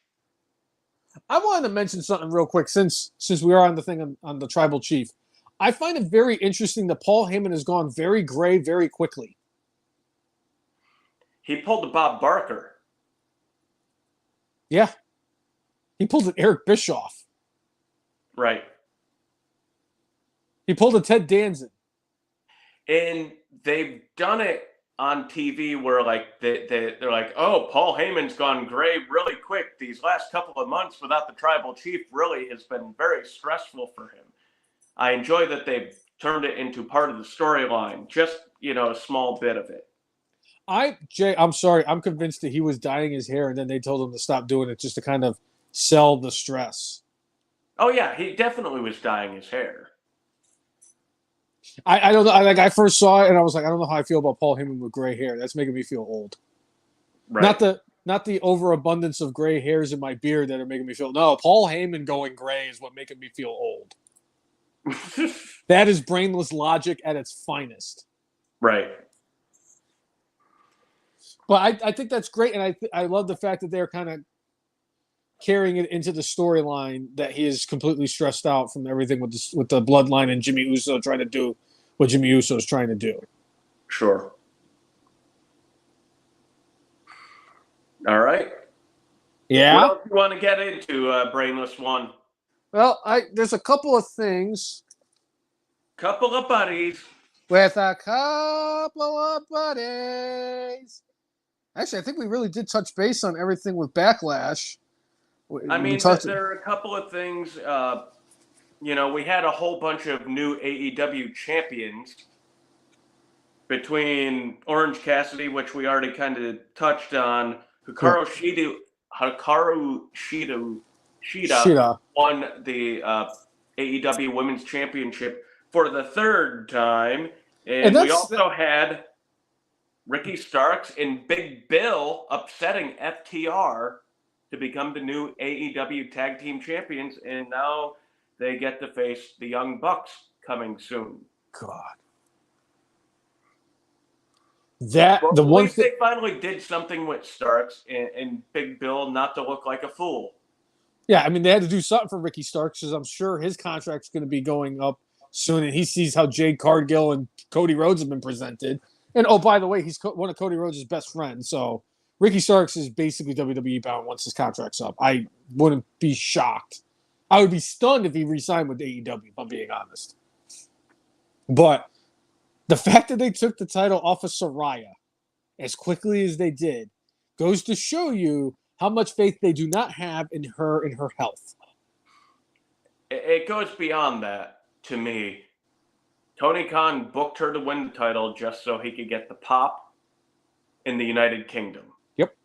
[SPEAKER 1] I wanted to mention something real quick since we are on the thing on the Tribal Chief. I find it very interesting that Paul Heyman has gone very gray very quickly.
[SPEAKER 2] He pulled a Bob Barker.
[SPEAKER 1] Yeah. He pulled an Eric Bischoff.
[SPEAKER 2] Right.
[SPEAKER 1] He pulled a Ted Danson.
[SPEAKER 2] And they've done it on TV where like they're like, oh, Paul Heyman's gone gray really quick. These last couple of months without the Tribal Chief really has been very stressful for him. I enjoy that they've turned it into part of the storyline, just, a small bit of it.
[SPEAKER 1] I'm sorry. I'm convinced that he was dyeing his hair and then they told him to stop doing it just to kind of sell the stress.
[SPEAKER 2] Oh, yeah. He definitely was dyeing his hair.
[SPEAKER 1] I don't know. I first saw it and I was like, I don't know how I feel about Paul Heyman with gray hair. That's making me feel old.
[SPEAKER 2] Right.
[SPEAKER 1] Not the overabundance of gray hairs in my beard that are making me feel. No, Paul Heyman going gray is what making me feel old. That is brainless logic at its finest.
[SPEAKER 2] Right.
[SPEAKER 1] But I think that's great, and I love the fact that they're kind of carrying it into the storyline that he is completely stressed out from everything with the bloodline and Jimmy Uso trying to do what Jimmy Uso is trying to do.
[SPEAKER 2] Sure. All right.
[SPEAKER 1] Yeah.
[SPEAKER 2] What else do you want to get into, Brainless One?
[SPEAKER 1] Well, there's a couple of things.
[SPEAKER 2] Couple of buddies.
[SPEAKER 1] With a couple of buddies. Actually, I think we really did touch base on everything with Backlash.
[SPEAKER 2] I mean, there are a couple of things. We had a whole bunch of new AEW champions between Orange Cassidy, which we already kind of touched on. Hikaru Shida won the AEW Women's Championship for the third time. And we also had Ricky Starks and Big Bill upsetting FTR to become the new AEW Tag Team Champions. And now they get to face the Young Bucks coming soon.
[SPEAKER 1] God.
[SPEAKER 2] They finally did something with Starks and Big Bill not to look like a fool.
[SPEAKER 1] Yeah, I mean, they had to do something for Ricky Starks because I'm sure his contract's going to be going up soon, and he sees how Jade Cargill and Cody Rhodes have been presented. And, oh, by the way, he's one of Cody Rhodes' best friends, so Ricky Starks is basically WWE bound once his contract's up. I wouldn't be shocked. I would be stunned if he re-signed with AEW, if I'm being honest. But the fact that they took the title off of Saraya as quickly as they did goes to show you how much faith they do not have in her and her health.
[SPEAKER 2] It goes beyond that to me. Tony Khan booked her to win the title just so he could get the pop in the United Kingdom.
[SPEAKER 1] Yep.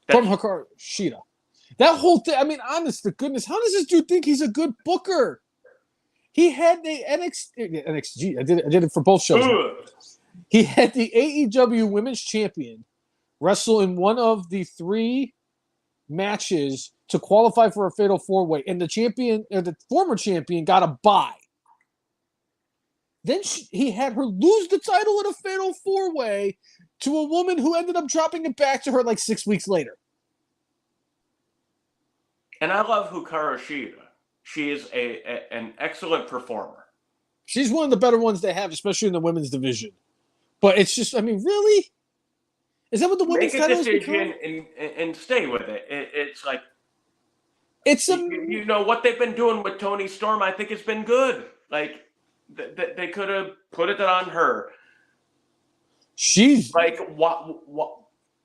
[SPEAKER 1] From Hikaru Shida. That whole thing, I mean, honest to goodness, how does this dude think he's a good booker? He had the NXT. I did it for both shows. He had the AEW Women's Champion wrestle in one of the 3 matches to qualify for a fatal 4-way, and the former champion got a bye. Then he had her lose the title in a fatal 4-way to a woman who ended up dropping it back to her like 6 weeks later.
[SPEAKER 2] And I love Hikaru Shida. She is an excellent performer.
[SPEAKER 1] She's one of the better ones they have, especially in the women's division. But it's just, I mean, really? Is that what the women's title has become?
[SPEAKER 2] Make a decision and stay with it. It's like,
[SPEAKER 1] it's
[SPEAKER 2] you know what they've been doing with Toni Storm. I think it's been good. Like they could have put it on her.
[SPEAKER 1] She's
[SPEAKER 2] like what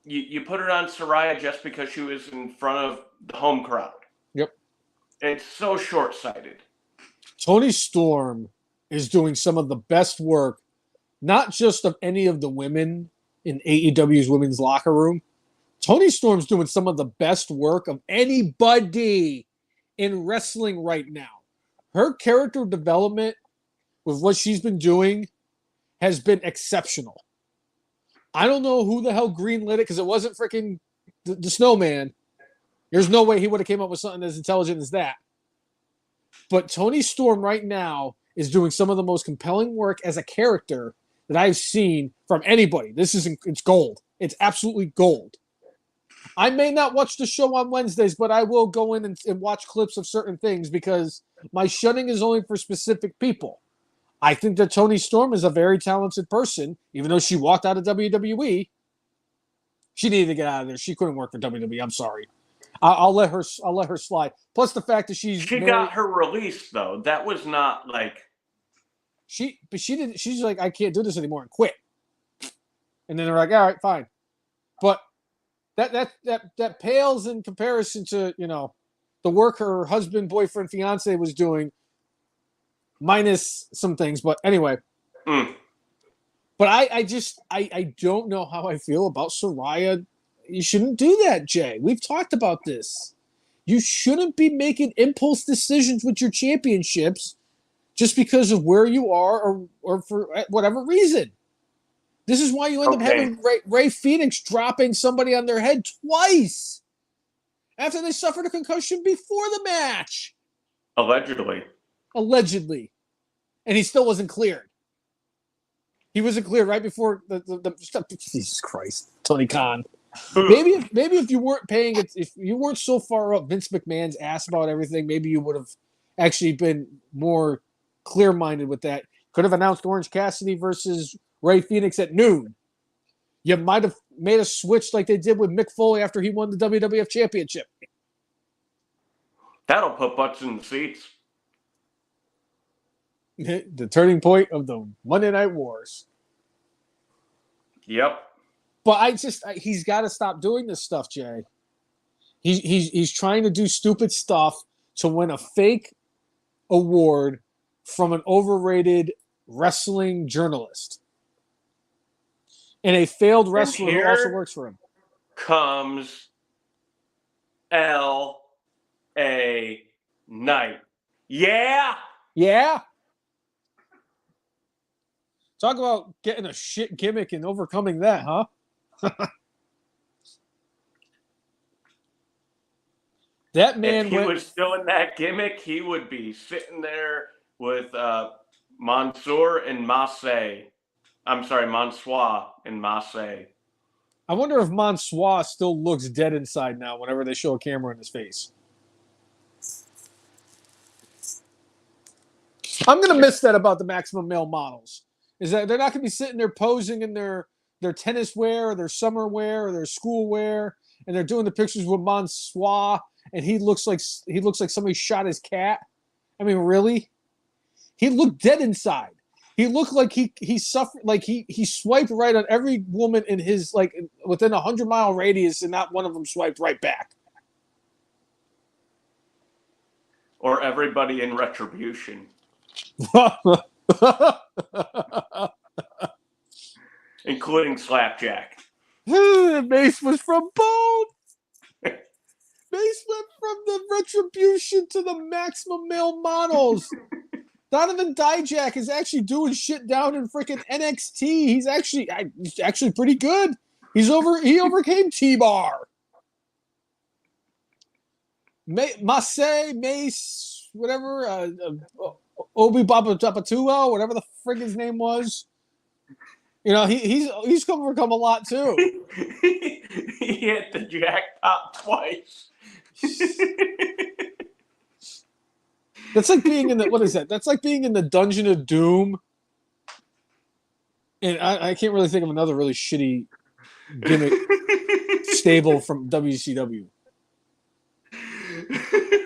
[SPEAKER 2] you put it on Saraya just because she was in front of the home crowd.
[SPEAKER 1] Yep.
[SPEAKER 2] It's so short-sighted.
[SPEAKER 1] Toni Storm is doing some of the best work, not just of any of the women in AEW's women's locker room. Toni Storm's doing some of the best work of anybody in wrestling right now. Her character development with what she's been doing has been exceptional. I don't know who the hell greenlit it because it wasn't freaking the Snowman. There's no way he would have came up with something as intelligent as that. But Toni Storm right now is doing some of the most compelling work as a character that I've seen from anybody. It's gold. It's absolutely gold. I may not watch the show on Wednesdays, but I will go in and watch clips of certain things because my shunning is only for specific people. I think that Toni Storm is a very talented person, even though she walked out of WWE. She needed to get out of there. She couldn't work for WWE. I'm sorry. I'll let her slide. Plus the fact that she
[SPEAKER 2] got her release though. That was not like
[SPEAKER 1] she didn't. She's like, I can't do this anymore and quit. And then they're like, all right, fine. But that pales in comparison to the work her husband, boyfriend, fiance was doing. Minus some things, but anyway. But I don't know how I feel about Saraya. You shouldn't do that, Jay. We've talked about this. You shouldn't be making impulse decisions with your championships just because of where you are or for whatever reason. This is why you end up having Ray Phoenix dropping somebody on their head twice after they suffered a concussion before the match. Allegedly. And he still wasn't cleared. He wasn't cleared right before the Jesus Christ, Tony Khan. Maybe if you weren't paying it, if you weren't so far up Vince McMahon's ass about everything, maybe you would have actually been more clear-minded with that. Could have announced Orange Cassidy versus Ray Phoenix at noon. You might have made a switch like they did with Mick Foley after he won the WWF Championship.
[SPEAKER 2] That'll put butts in the seats.
[SPEAKER 1] The turning point of the Monday Night Wars.
[SPEAKER 2] Yep.
[SPEAKER 1] But he's got to stop doing this stuff, Jay. He's trying to do stupid stuff to win a fake award from an overrated wrestling journalist. And a failed wrestler who also works for him.
[SPEAKER 2] Comes L.A. Knight. Yeah?
[SPEAKER 1] Yeah? Talk about getting a shit gimmick and overcoming that, huh? That man,
[SPEAKER 2] if he was still in that gimmick, he would be sitting there with Mansoor and Massey. I'm sorry, Mansoor and Massey.
[SPEAKER 1] I wonder if Mansoor still looks dead inside now whenever they show a camera in his face. I'm going to miss that about the Maximum Male models. Is that they're not going to be sitting there posing in their tennis wear or their summer wear or their school wear, and they're doing the pictures with Mansoor, and he looks like somebody shot his cat. I mean, really? He looked dead inside. He looked like he suffered, like he swiped right on every woman in his within 100-mile radius, and not one of them swiped right back.
[SPEAKER 2] Or everybody in Retribution. Including Slapjack.
[SPEAKER 1] Mace was from both. Mace went from the Retribution to the Maximum Male Models. Donovan Dijak is actually doing shit down in freaking NXT. He's actually pretty good. He overcame T-Bar. Mace, whatever, Obi Baba Tapatuo, whatever the frig his name was. You know, he's overcome a lot too.
[SPEAKER 2] He hit the jackpot twice.
[SPEAKER 1] That's like being in the what is that? That's like being in the Dungeon of Doom. And I can't really think of another really shitty gimmick stable from WCW.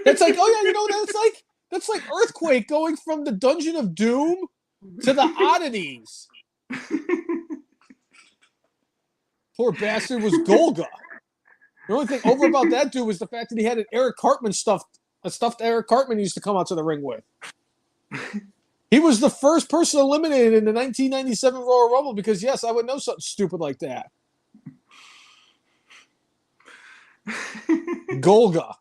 [SPEAKER 1] That's like, oh yeah, you know, that's like Earthquake going from the Dungeon of Doom to the Oddities. Poor bastard was Golga. The only thing over about that dude was the fact that he had an Eric Cartman a stuffed Eric Cartman used to come out to the ring with. He was the first person eliminated in the 1997 Royal Rumble because, yes, I would know something stupid like that. Golga.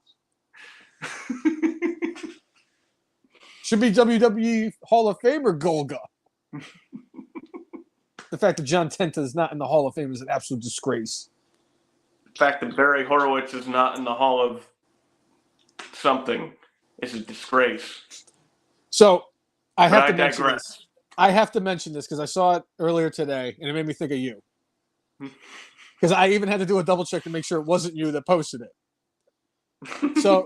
[SPEAKER 1] Should be WWE Hall of Famer Golga. The fact that John Tenta is not in the Hall of Fame is an absolute disgrace.
[SPEAKER 2] The fact that Barry Horowitz is not in the Hall of something is a disgrace.
[SPEAKER 1] So I have to mention this. I have to mention this because I saw it earlier today and it made me think of you. Because I even had to do a double check to make sure it wasn't you that posted it. So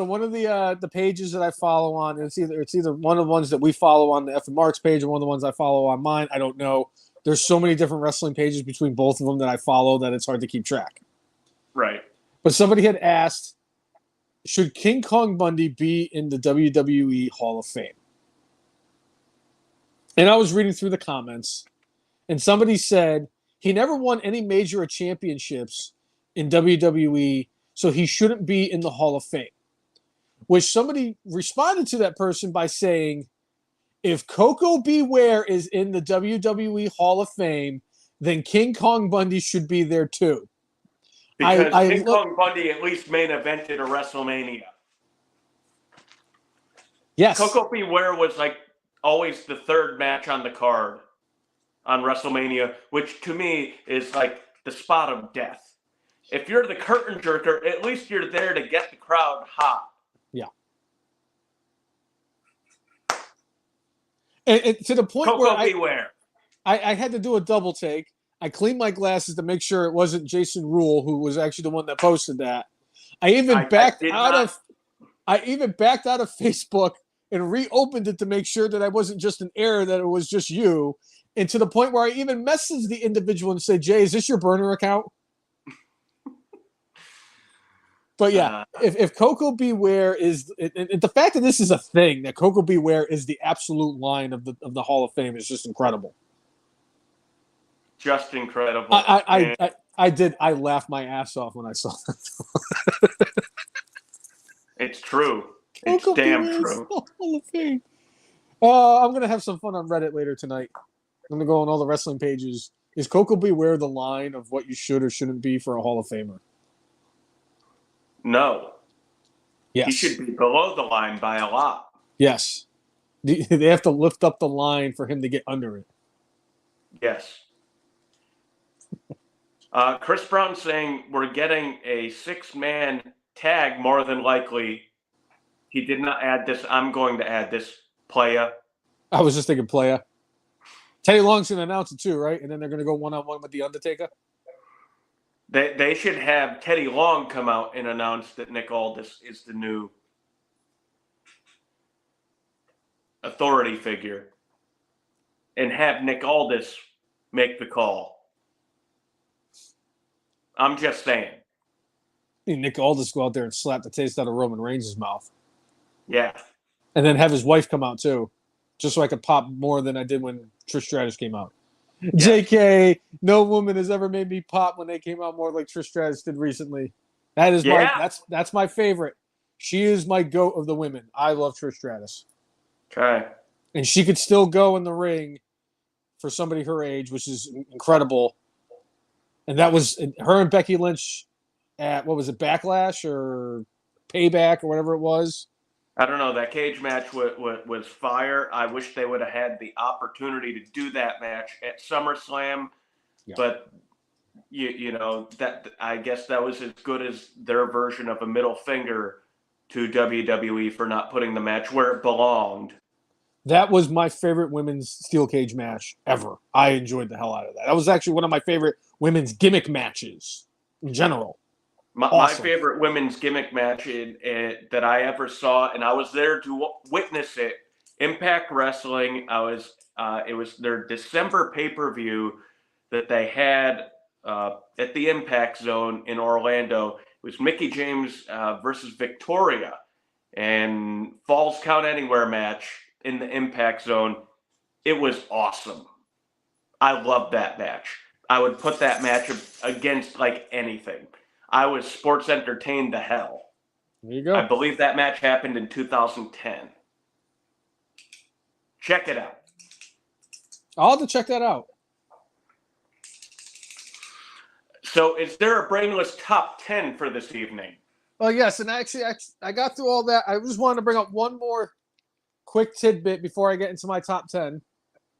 [SPEAKER 1] one of the pages that I follow on, it's either one of the ones that we follow on the F and Marks page or one of the ones I follow on mine. I don't know. There's so many different wrestling pages between both of them that I follow that it's hard to keep track.
[SPEAKER 2] Right.
[SPEAKER 1] But somebody had asked, should King Kong Bundy be in the WWE Hall of Fame? And I was reading through the comments, and somebody said he never won any major championships in WWE, so he shouldn't be in the Hall of Fame. Which somebody responded to that person by saying, if Coco Beware is in the WWE Hall of Fame, then King Kong Bundy should be there too.
[SPEAKER 2] Because King Kong Bundy at least main evented a WrestleMania.
[SPEAKER 1] Yes.
[SPEAKER 2] Coco Beware was like always the third match on the card on WrestleMania, which to me is like the spot of death. If you're the curtain jerker, at least you're there to get the crowd hot.
[SPEAKER 1] Yeah. And to the point
[SPEAKER 2] Coco
[SPEAKER 1] where
[SPEAKER 2] Beware.
[SPEAKER 1] I had to do a double take. I cleaned my glasses to make sure it wasn't Jason Rule who was actually the one that posted that. I even backed out of Facebook and reopened it to make sure that I wasn't just an error, that it was just you. And to the point where I even messaged the individual and said, Jay, is this your burner account? But yeah, if Coco Beware is the fact that this is a thing, that Coco Beware is the absolute line of the Hall of Fame is just incredible.
[SPEAKER 2] Just incredible.
[SPEAKER 1] I laughed my ass off when I saw that.
[SPEAKER 2] It's true. It's damn true.
[SPEAKER 1] Hall of Fame. I'm gonna have some fun on Reddit later tonight. I'm gonna go on all the wrestling pages. Is Coco Beware the line of what you should or shouldn't be for a Hall of Famer?
[SPEAKER 2] No.
[SPEAKER 1] Yes.
[SPEAKER 2] He should be below the line by a lot.
[SPEAKER 1] Yes. They have to lift up the line for him to get under it.
[SPEAKER 2] Yes. Chris Brown saying we're getting a 6-man tag more than likely. He did not add this. I'm going to add this. Playa.
[SPEAKER 1] I was just thinking Playa. Teddy Long's going to announce it too, right? And then they're going to go one-on-one with The Undertaker?
[SPEAKER 2] They should have Teddy Long come out and announce that Nick Aldis is the new authority figure and have Nick Aldis make the call. I'm just saying.
[SPEAKER 1] Nick Aldis go out there and slap the taste out of Roman Reigns' mouth.
[SPEAKER 2] Yeah.
[SPEAKER 1] And then have his wife come out too, just so I could pop more than I did when Trish Stratus came out. Yeah. JK, no woman has ever made me pop when they came out more like Trish Stratus did recently. That is that's my favorite. She is my goat of the women. I love Trish Stratus.
[SPEAKER 2] Okay.
[SPEAKER 1] And she could still go in the ring for somebody her age, which is incredible. And that was her and Becky Lynch at, what was it, Backlash or Payback or whatever it was?
[SPEAKER 2] I don't know. That cage match was fire. I wish they would have had the opportunity to do that match at SummerSlam. Yeah. But, you know, that I guess that was as good as their version of a middle finger to WWE for not putting the match where it belonged.
[SPEAKER 1] That was my favorite women's steel cage match ever. I enjoyed the hell out of that. That was actually one of my favorite women's gimmick matches in general.
[SPEAKER 2] My favorite women's gimmick match that I ever saw, and I was there to witness it. Impact Wrestling. It was their December pay-per-view that they had at the Impact Zone in Orlando. It was Mickie James versus Victoria, and Falls Count Anywhere match in the Impact Zone. It was awesome. I loved that match. I would put that match against like anything. I was sports entertained to hell.
[SPEAKER 1] There you go.
[SPEAKER 2] I believe that match happened in 2010. Check it out.
[SPEAKER 1] I'll have to check that out.
[SPEAKER 2] So is there a Brainless top 10 for this evening?
[SPEAKER 1] Well, yes, and actually I got through all that. I just wanted to bring up one more quick tidbit before I get into my top 10.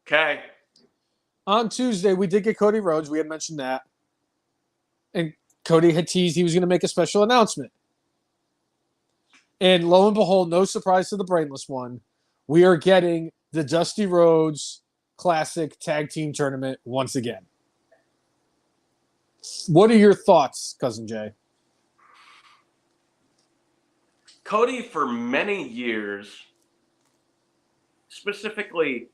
[SPEAKER 2] Okay.
[SPEAKER 1] On Tuesday, we did get Cody Rhodes. We had mentioned that. And Cody had teased he was going to make a special announcement. And lo and behold, no surprise to the Brainless one, we are getting the Dusty Rhodes Classic Tag Team Tournament once again. What are your thoughts, Cousin Jay?
[SPEAKER 2] Cody, for many years, specifically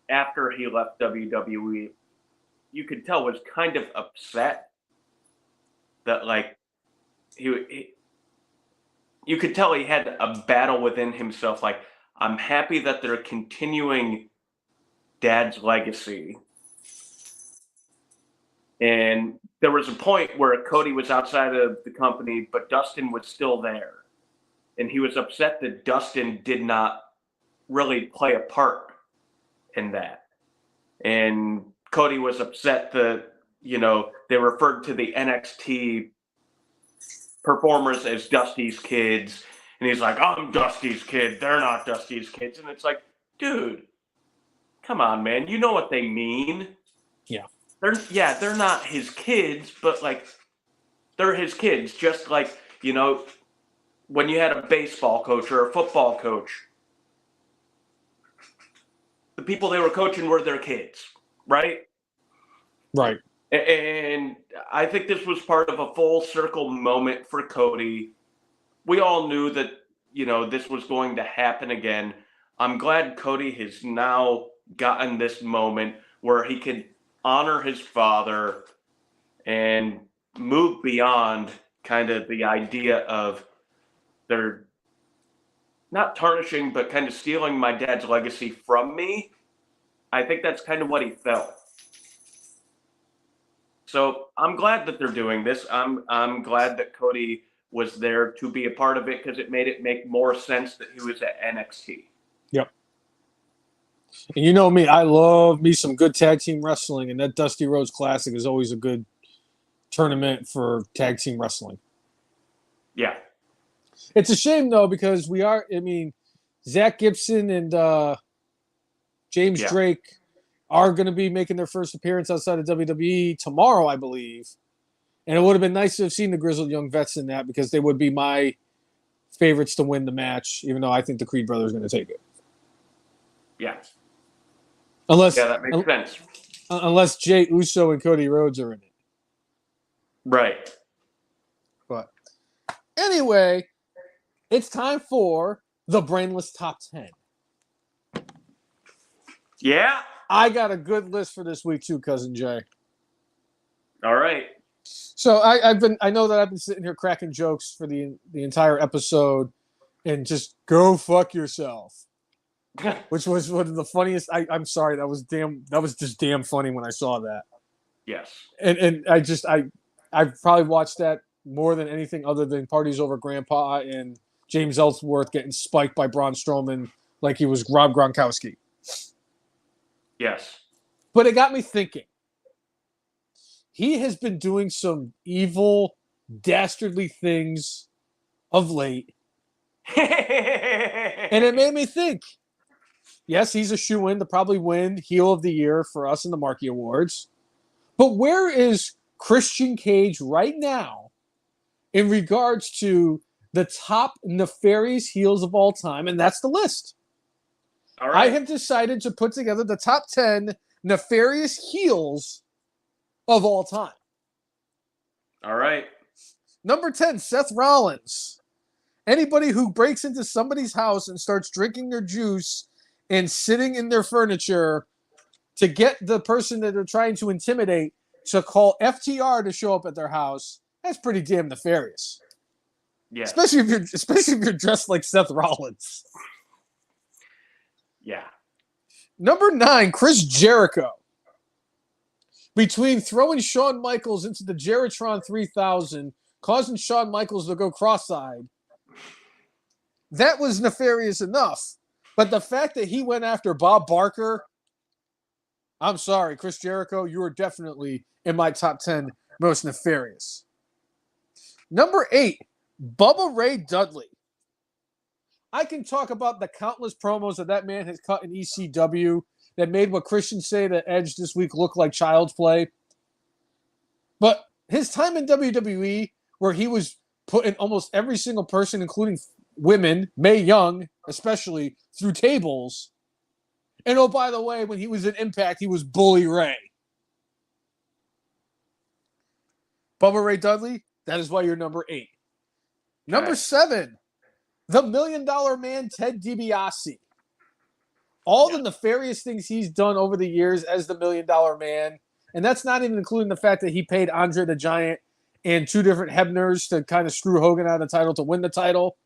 [SPEAKER 2] after he left WWE, you could tell was kind of upset that, like, you could tell he had a battle within himself. Like, I'm happy that they're continuing Dad's legacy. And there was a point where Cody was outside of the company, but Dustin was still there. And he was upset that Dustin did not really play a part in that. And Cody was upset that, they referred to the NXT performers as Dusty's kids. And he's like, I'm Dusty's kid. They're not Dusty's kids. And it's like, dude, come on, man. You know what they mean.
[SPEAKER 1] Yeah.
[SPEAKER 2] They're not his kids, but like they're his kids. Just like, when you had a baseball coach or a football coach, the people they were coaching were their kids, right?
[SPEAKER 1] Right.
[SPEAKER 2] And I think this was part of a full circle moment for Cody. We all knew that, this was going to happen again. I'm glad Cody has now gotten this moment where he can honor his father and move beyond kind of the idea of they're not tarnishing, but kind of stealing my dad's legacy from me. I think that's kind of what he felt. So I'm glad that they're doing this. I'm glad that Cody was there to be a part of it because it made it make more sense that he was at NXT.
[SPEAKER 1] Yep. And you know me, I love me some good tag team wrestling, and that Dusty Rhodes Classic is always a good tournament for tag team wrestling.
[SPEAKER 2] Yeah.
[SPEAKER 1] It's a shame, though, because Zach Gibson and James Drake are going to be making their first appearance outside of WWE tomorrow, I believe. And it would have been nice to have seen the Grizzled Young Vets in that because they would be my favorites to win the match, even though I think the Creed brothers are going to take it.
[SPEAKER 2] Yeah.
[SPEAKER 1] Unless
[SPEAKER 2] that makes sense.
[SPEAKER 1] Unless Jey Uso and Cody Rhodes are in it.
[SPEAKER 2] Right.
[SPEAKER 1] But anyway, it's time for the Brainless Top 10.
[SPEAKER 2] Yeah.
[SPEAKER 1] I got a good list for this week too, Cousin Jay.
[SPEAKER 2] All right.
[SPEAKER 1] So I know that I've been sitting here cracking jokes for the entire episode and just go fuck yourself. Which was one of the funniest. I'm sorry, that was just damn funny when I saw that.
[SPEAKER 2] Yes.
[SPEAKER 1] And I've probably watched that more than anything other than Parties Over Grandpa and James Ellsworth getting spiked by Braun Strowman like he was Rob Gronkowski.
[SPEAKER 2] Yes.
[SPEAKER 1] But it got me thinking. He has been doing some evil, dastardly things of late. And it made me think. Yes, he's a shoo-in to probably win Heel of the Year for us in the Marquee Awards. But where is Christian Cage right now in regards to the top nefarious heels of all time, and that's the list.
[SPEAKER 2] All right.
[SPEAKER 1] I have decided to put together the top 10 nefarious heels of all time.
[SPEAKER 2] All right.
[SPEAKER 1] Number 10, Seth Rollins. Anybody who breaks into somebody's house and starts drinking their juice and sitting in their furniture to get the person that they're trying to intimidate to call FTR to show up at their house, that's pretty damn nefarious.
[SPEAKER 2] Yeah.
[SPEAKER 1] Especially if you're dressed like Seth Rollins.
[SPEAKER 2] Yeah.
[SPEAKER 1] Number 9, Chris Jericho. Between throwing Shawn Michaels into the Jeritron 3000, causing Shawn Michaels to go cross-eyed, that was nefarious enough. But the fact that he went after Bob Barker, I'm sorry, Chris Jericho, you are definitely in my top 10 most nefarious. Number 8, Bubba Ray Dudley. I can talk about the countless promos that man has cut in ECW that made what Christians say to Edge this week look like child's play. But his time in WWE, where he was putting almost every single person, including women, Mae Young especially, through tables. And oh, by the way, when he was in Impact, he was Bully Ray. Bubba Ray Dudley, that is why you're number 8. Number 7, the $1 Million Man, Ted DiBiase. All the nefarious things he's done over the years as the $1 Million Man, and that's not even including the fact that he paid Andre the Giant and 2 different Hebners to kind of screw Hogan out of the title to win the title.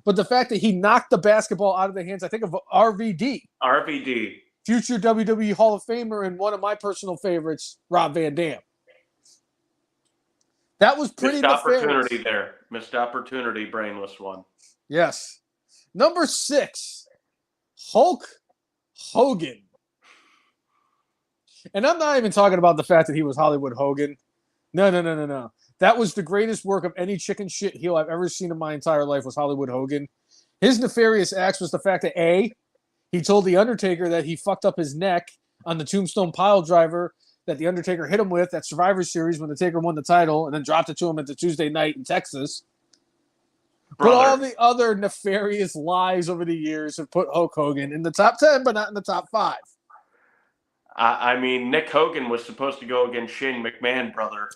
[SPEAKER 1] But the fact that he knocked the basketball out of the hands, I think, of RVD.
[SPEAKER 2] RVD.
[SPEAKER 1] Future WWE Hall of Famer and one of my personal favorites, Rob Van Dam. That was pretty
[SPEAKER 2] Missed
[SPEAKER 1] nefarious.
[SPEAKER 2] Opportunity there. Missed opportunity, Brainless one.
[SPEAKER 1] Yes. Number 6, Hulk Hogan. And I'm not even talking about the fact that he was Hollywood Hogan. No. That was the greatest work of any chicken shit heel I've ever seen in my entire life was Hollywood Hogan. His nefarious acts was the fact that A, he told The Undertaker that he fucked up his neck on the Tombstone pile driver that The Undertaker hit him with at Survivor Series when the Taker won the title and then dropped it to him at the Tuesday night in Texas.
[SPEAKER 2] Brother.
[SPEAKER 1] But all the other nefarious lies over the years have put Hulk Hogan in the top 10, but not in the top 5.
[SPEAKER 2] I mean, Nick Hogan was supposed to go against Shane McMahon, brother.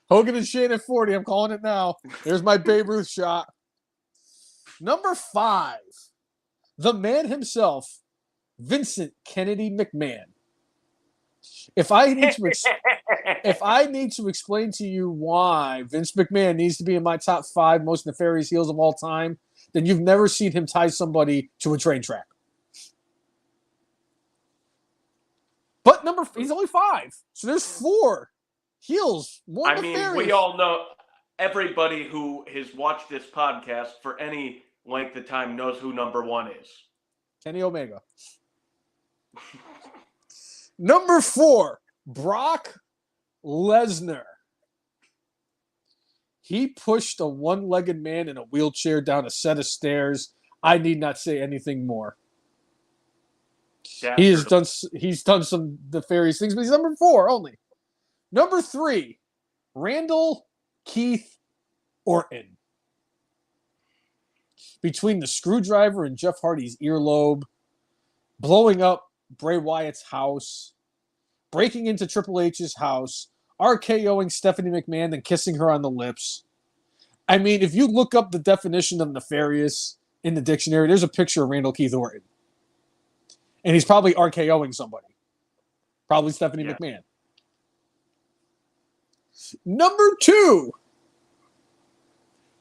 [SPEAKER 1] Hogan and Shane at 40. I'm calling it now. There's my Babe Ruth shot. Number 5, the man himself, Vincent Kennedy McMahon. If I need to explain to you why Vince McMahon needs to be in my top 5 most nefarious heels of all time, then you've never seen him tie somebody to a train track. But he's only 5, so there's 4 heels. More nefarious.
[SPEAKER 2] We all know, everybody who has watched this podcast for any length of time knows who number 1 is.
[SPEAKER 1] Kenny Omega. Number 4, Brock Lesnar. He pushed a one-legged man in a wheelchair down a set of stairs. I need not say anything more. He's done some nefarious things, but he's number 4 only. Number 3, Randall Keith Orton. Between the screwdriver and Jeff Hardy's earlobe, blowing up Bray Wyatt's house, breaking into Triple H's house, RKOing Stephanie McMahon and kissing her on the lips. I mean, if you look up the definition of nefarious in the dictionary, there's a picture of Randall Keith Orton. And he's probably RKOing somebody. Probably Stephanie McMahon. Number 2,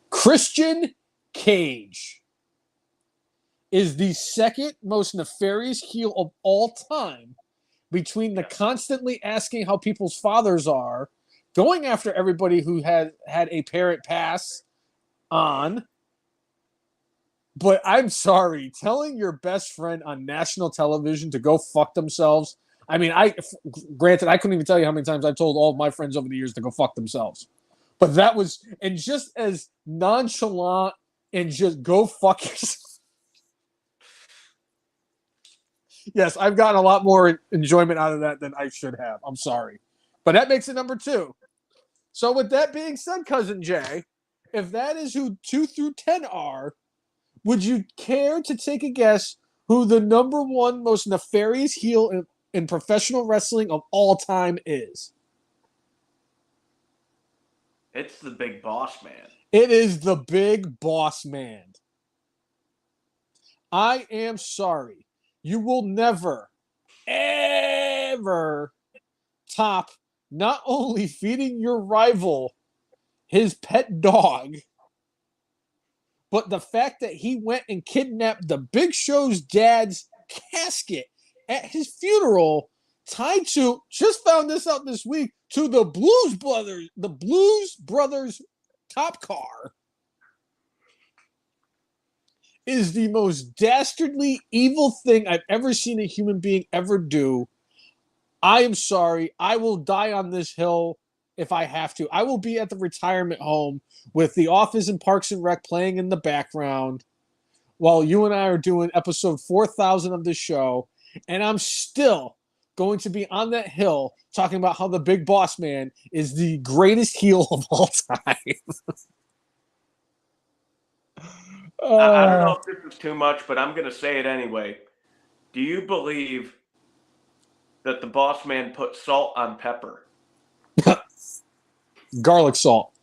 [SPEAKER 1] Christian Cage is the second most nefarious heel of all time, between the constantly asking how people's fathers are, going after everybody who had a parent pass on. But I'm sorry, telling your best friend on national television to go fuck themselves. I mean, granted, I couldn't even tell you how many times I've told all of my friends over the years to go fuck themselves. But that was, and just as nonchalant and just go fuck yourself. Yes, I've gotten a lot more enjoyment out of that than I should have. I'm sorry. But that makes it number 2. So with that being said, Cousin Jay, if that is who 2 through 10 are, would you care to take a guess who the number one most nefarious heel in professional wrestling of all time is?
[SPEAKER 2] It's the Big Boss Man.
[SPEAKER 1] It is the Big Boss Man. I am sorry. You will never, ever top not only feeding your rival his pet dog, but the fact that he went and kidnapped the Big Show's dad's casket at his funeral, tied to, just found this out this week, to the Blues Brothers cop car, is the most dastardly evil thing I've ever seen a human being ever do. I am sorry. I will die on this hill if I have to. I will be at the retirement home with The Office and Parks and Rec playing in the background while you and I are doing episode 4,000 of this show, and I'm still going to be on that hill talking about how the Big Boss Man is the greatest heel of all time.
[SPEAKER 2] I don't know if this is too much, but I'm going to say it anyway. Do you believe that the Boss Man put salt on pepper?
[SPEAKER 1] Garlic salt.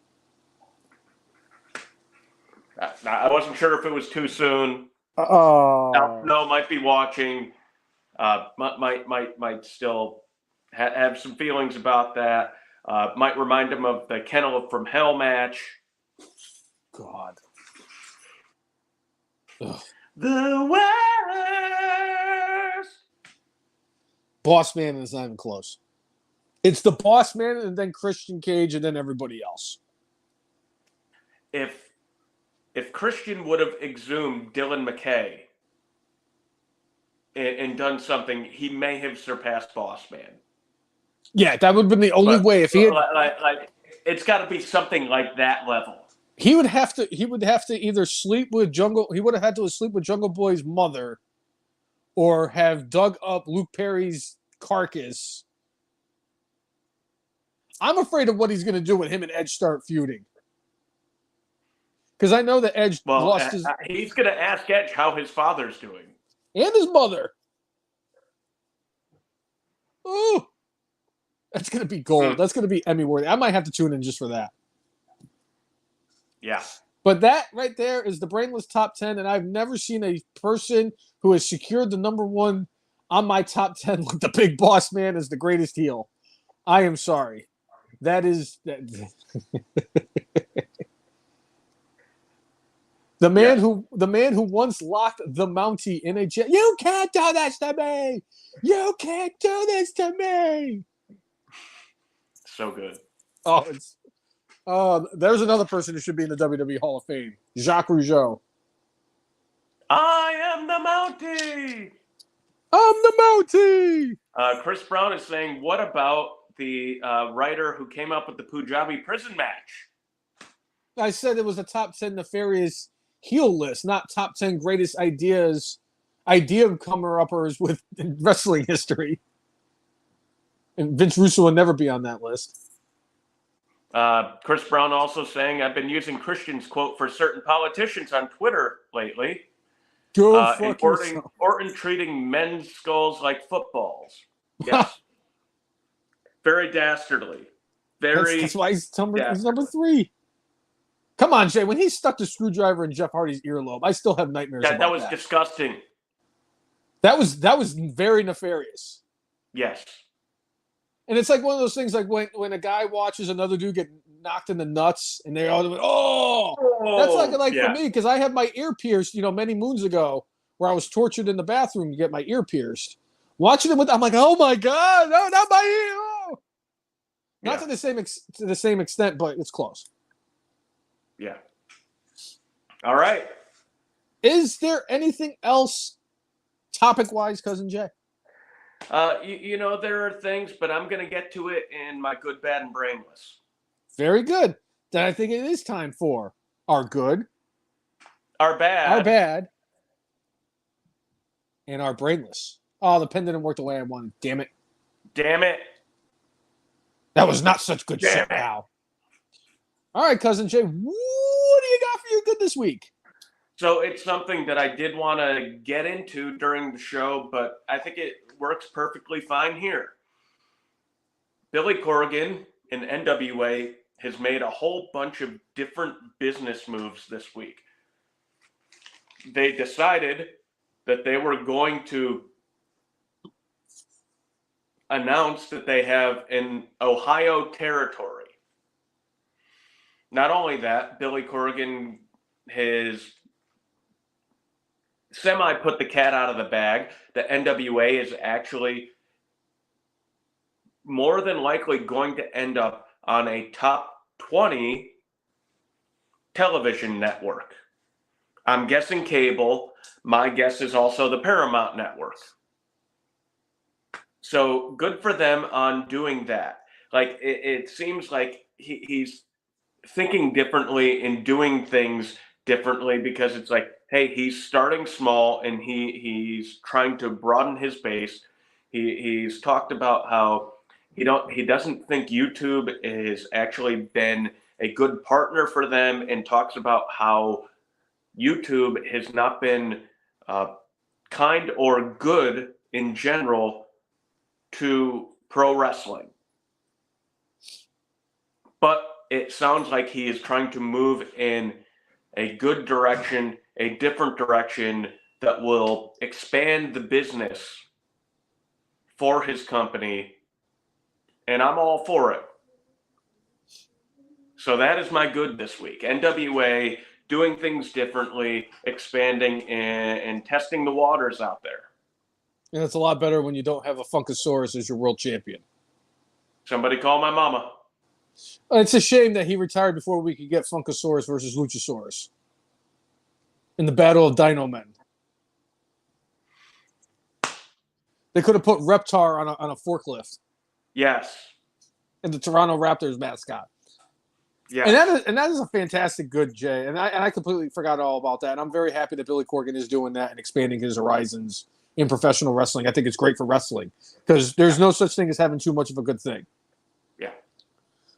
[SPEAKER 2] I wasn't sure if it was too soon. No, might be watching. Might still have some feelings about that. Might remind him of the Kennel from Hell match.
[SPEAKER 1] God.
[SPEAKER 2] Ugh. The worst.
[SPEAKER 1] Boss Man is not even close. It's the Boss Man and then Christian Cage and then everybody else.
[SPEAKER 2] If Christian would have exhumed Dylan McKay and done something, he may have surpassed Boss Man.
[SPEAKER 1] Yeah, that would have been the only way. If he had,
[SPEAKER 2] like it's got to be something like that level.
[SPEAKER 1] He would have to either sleep with Jungle. He would have had to sleep with Jungle Boy's mother, or have dug up Luke Perry's carcass. I'm afraid of what he's going to do when him and Edge start feuding. Because I know that Edge lost his.
[SPEAKER 2] He's going to ask Edge how his father's doing.
[SPEAKER 1] And his mother. Ooh. That's going to be gold. That's going to be Emmy worthy. I might have to tune in just for that.
[SPEAKER 2] Yeah.
[SPEAKER 1] But that right there is the Brainless top 10, and I've never seen a person who has secured the number one on my top 10 like the Big Boss Man is the greatest heel. I am sorry. That is... The man who once locked the Mountie in a jail. You can't do this to me. You can't do this to me.
[SPEAKER 2] So good.
[SPEAKER 1] There's another person who should be in the WWE Hall of Fame. Jacques Rougeau.
[SPEAKER 2] I am the Mountie.
[SPEAKER 1] I'm the Mountie.
[SPEAKER 2] Chris Brown is saying, what about the writer who came up with the Punjabi prison match?
[SPEAKER 1] I said it was a top 10 nefarious heel list, not top 10 greatest idea comer-uppers with wrestling history. And Vince Russo will never be on that list.
[SPEAKER 2] Chris Brown also saying, I've been using Christian's quote for certain politicians on Twitter lately. Orton treating men's skulls like footballs. Yes. Very dastardly.
[SPEAKER 1] That's why he's number 3. Come on, Jay. When he stuck the screwdriver in Jeff Hardy's earlobe, I still have nightmares about that.
[SPEAKER 2] That was disgusting.
[SPEAKER 1] That was very nefarious.
[SPEAKER 2] Yes.
[SPEAKER 1] And it's like one of those things like when a guy watches another dude get knocked in the nuts and they all went, oh! That's like for me, because I had my ear pierced, many moons ago, where I was tortured in the bathroom to get my ear pierced. Watching it I'm like, oh my God, no, not my ear! Oh! Not to the same extent, but it's close.
[SPEAKER 2] Yeah. All right.
[SPEAKER 1] Is there anything else topic-wise, Cousin Jay?
[SPEAKER 2] There are things, but I'm going to get to it in my good, bad, and brainless.
[SPEAKER 1] Very good. Then I think it is time for our good,
[SPEAKER 2] our bad,
[SPEAKER 1] and our brainless. Oh, the pen didn't work the way I wanted. Damn it.
[SPEAKER 2] Damn it.
[SPEAKER 1] That was not such good shit now. All right, Cousin Jay, what do you got for your good this week?
[SPEAKER 2] So it's something that I did want to get into during the show, but I think it works perfectly fine here. Billy Corgan in NWA has made a whole bunch of different business moves this week. They decided that they were going to announce that they have an Ohio territory. Not only that, Billy Corgan has semi put the cat out of the bag. The NWA is actually more than likely going to end up on a top 20 television network. I'm guessing cable. My guess is also the Paramount Network. So good for them on doing that. Like it seems like he's thinking differently and doing things differently because it's like, hey, he's starting small and he's trying to broaden his base. He's talked about how he doesn't think YouTube has actually been a good partner for them, and talks about how YouTube has not been kind or good in general to pro wrestling. But it sounds like he is trying to move in a good direction, a different direction that will expand the business for his company. And I'm all for it. So that is my good this week. NWA doing things differently, expanding and testing the waters out there.
[SPEAKER 1] And it's a lot better when you don't have a Funkasaurus as your world champion.
[SPEAKER 2] Somebody call my mama.
[SPEAKER 1] It's a shame that he retired before we could get Funkasaurus versus Luchasaurus in the Battle of Dino Men. They could have put Reptar on a forklift.
[SPEAKER 2] Yes.
[SPEAKER 1] And the Toronto Raptors mascot.
[SPEAKER 2] Yes.
[SPEAKER 1] And that is a fantastic good, Jay. And I completely forgot all about that. And I'm very happy that Billy Corgan is doing that and expanding his horizons in professional wrestling. I think it's great for wrestling because there's no such thing as having too much of a good thing.
[SPEAKER 2] Yeah.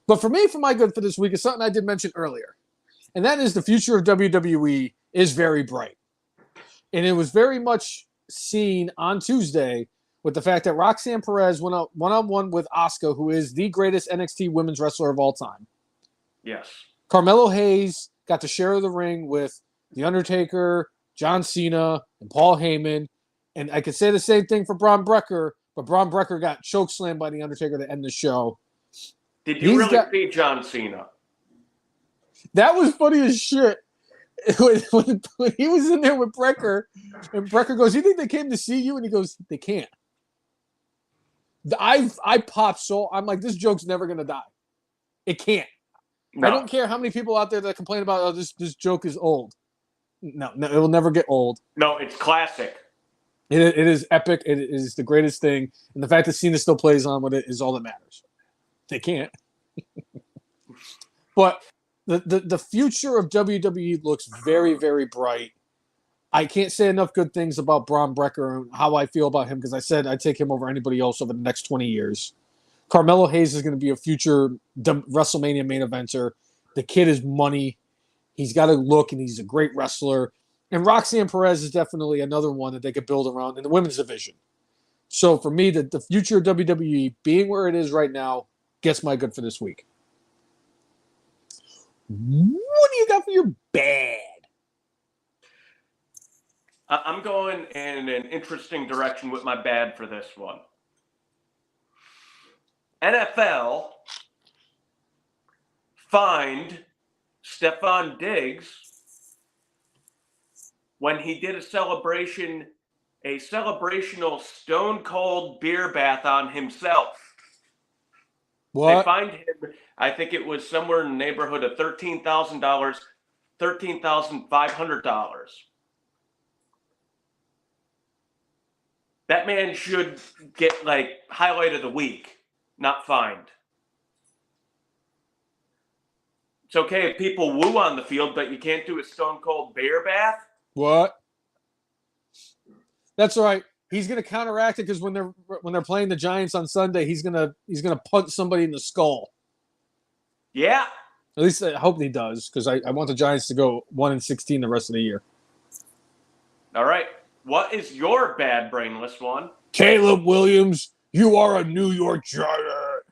[SPEAKER 1] But for me, for my good for this week is something I did mention earlier. And that is the future of WWE is very bright. And it was very much seen on Tuesday with the fact that Roxanne Perez went up one-on-one with Asuka, who is the greatest NXT women's wrestler of all time.
[SPEAKER 2] Yes.
[SPEAKER 1] Carmelo Hayes got to share the ring with The Undertaker, John Cena, and Paul Heyman. And I could say the same thing for Braun Breaker, but Braun Breaker got chokeslammed by The Undertaker to end the show.
[SPEAKER 2] Did you really see John Cena?
[SPEAKER 1] That was funny as shit. When he was in there with Breaker, and Breaker goes, "You think they came to see you?" And he goes, "They can't." I popped so I'm like, this joke's never gonna die. It can't. No. I don't care how many people out there that complain about, oh, this joke is old. No, it will never get old.
[SPEAKER 2] No, it's classic.
[SPEAKER 1] It is epic. It is the greatest thing, and the fact that Cena still plays on with it is all that matters. They can't. But the future of WWE looks very, very bright. I can't say enough good things about Braun Breaker and how I feel about him because I said I'd take him over anybody else over the next 20 years. Carmelo Hayes is going to be a future WrestleMania main eventer. The kid is money. He's got a look, and he's a great wrestler. And Roxanne Perez is definitely another one that they could build around in the women's division. So for me, the future of WWE being where it is right now gets my good for this week. What do you got for your bad?
[SPEAKER 2] I'm going in an interesting direction with my bad for this one. NFL fined Stephon Diggs when he did a celebrational stone cold beer bath on himself.
[SPEAKER 1] What?
[SPEAKER 2] They fined him, I think it was somewhere in the neighborhood of $13,000, $13,500. That man should get like highlight of the week, not fined. It's okay if people woo on the field, but you can't do a stone cold bear bath.
[SPEAKER 1] What? That's all right. He's gonna counteract it because when they're playing the Giants on Sunday, he's gonna punch somebody in the skull.
[SPEAKER 2] Yeah.
[SPEAKER 1] At least I hope he does, because I want the Giants to go 1-16 the rest of the year.
[SPEAKER 2] All right. What is your bad brainless one?
[SPEAKER 1] Caleb Williams, you are a New York Giant.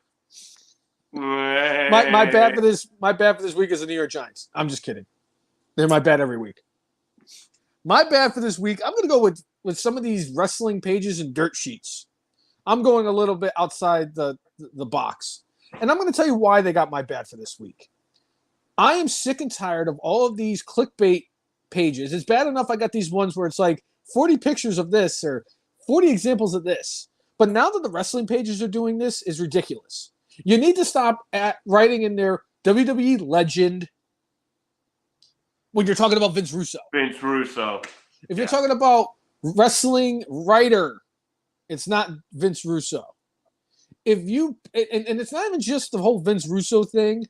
[SPEAKER 1] My bad for this. My bad for this week is the New York Giants. I'm just kidding. They're my bad every week. My bad for this week. I'm going to go with some of these wrestling pages and dirt sheets. I'm going a little bit outside the box, and I'm going to tell you why they got my bad for this week. I am sick and tired of all of these clickbait pages. It's bad enough I got these ones where it's like 40 pictures of this or 40 examples of this. But now that the wrestling pages are doing this is ridiculous. You need to stop writing in there WWE legend when you're talking about Vince Russo.
[SPEAKER 2] Vince Russo.
[SPEAKER 1] If you're talking about wrestling writer, it's not Vince Russo. If you and it's not even just the whole Vince Russo thing.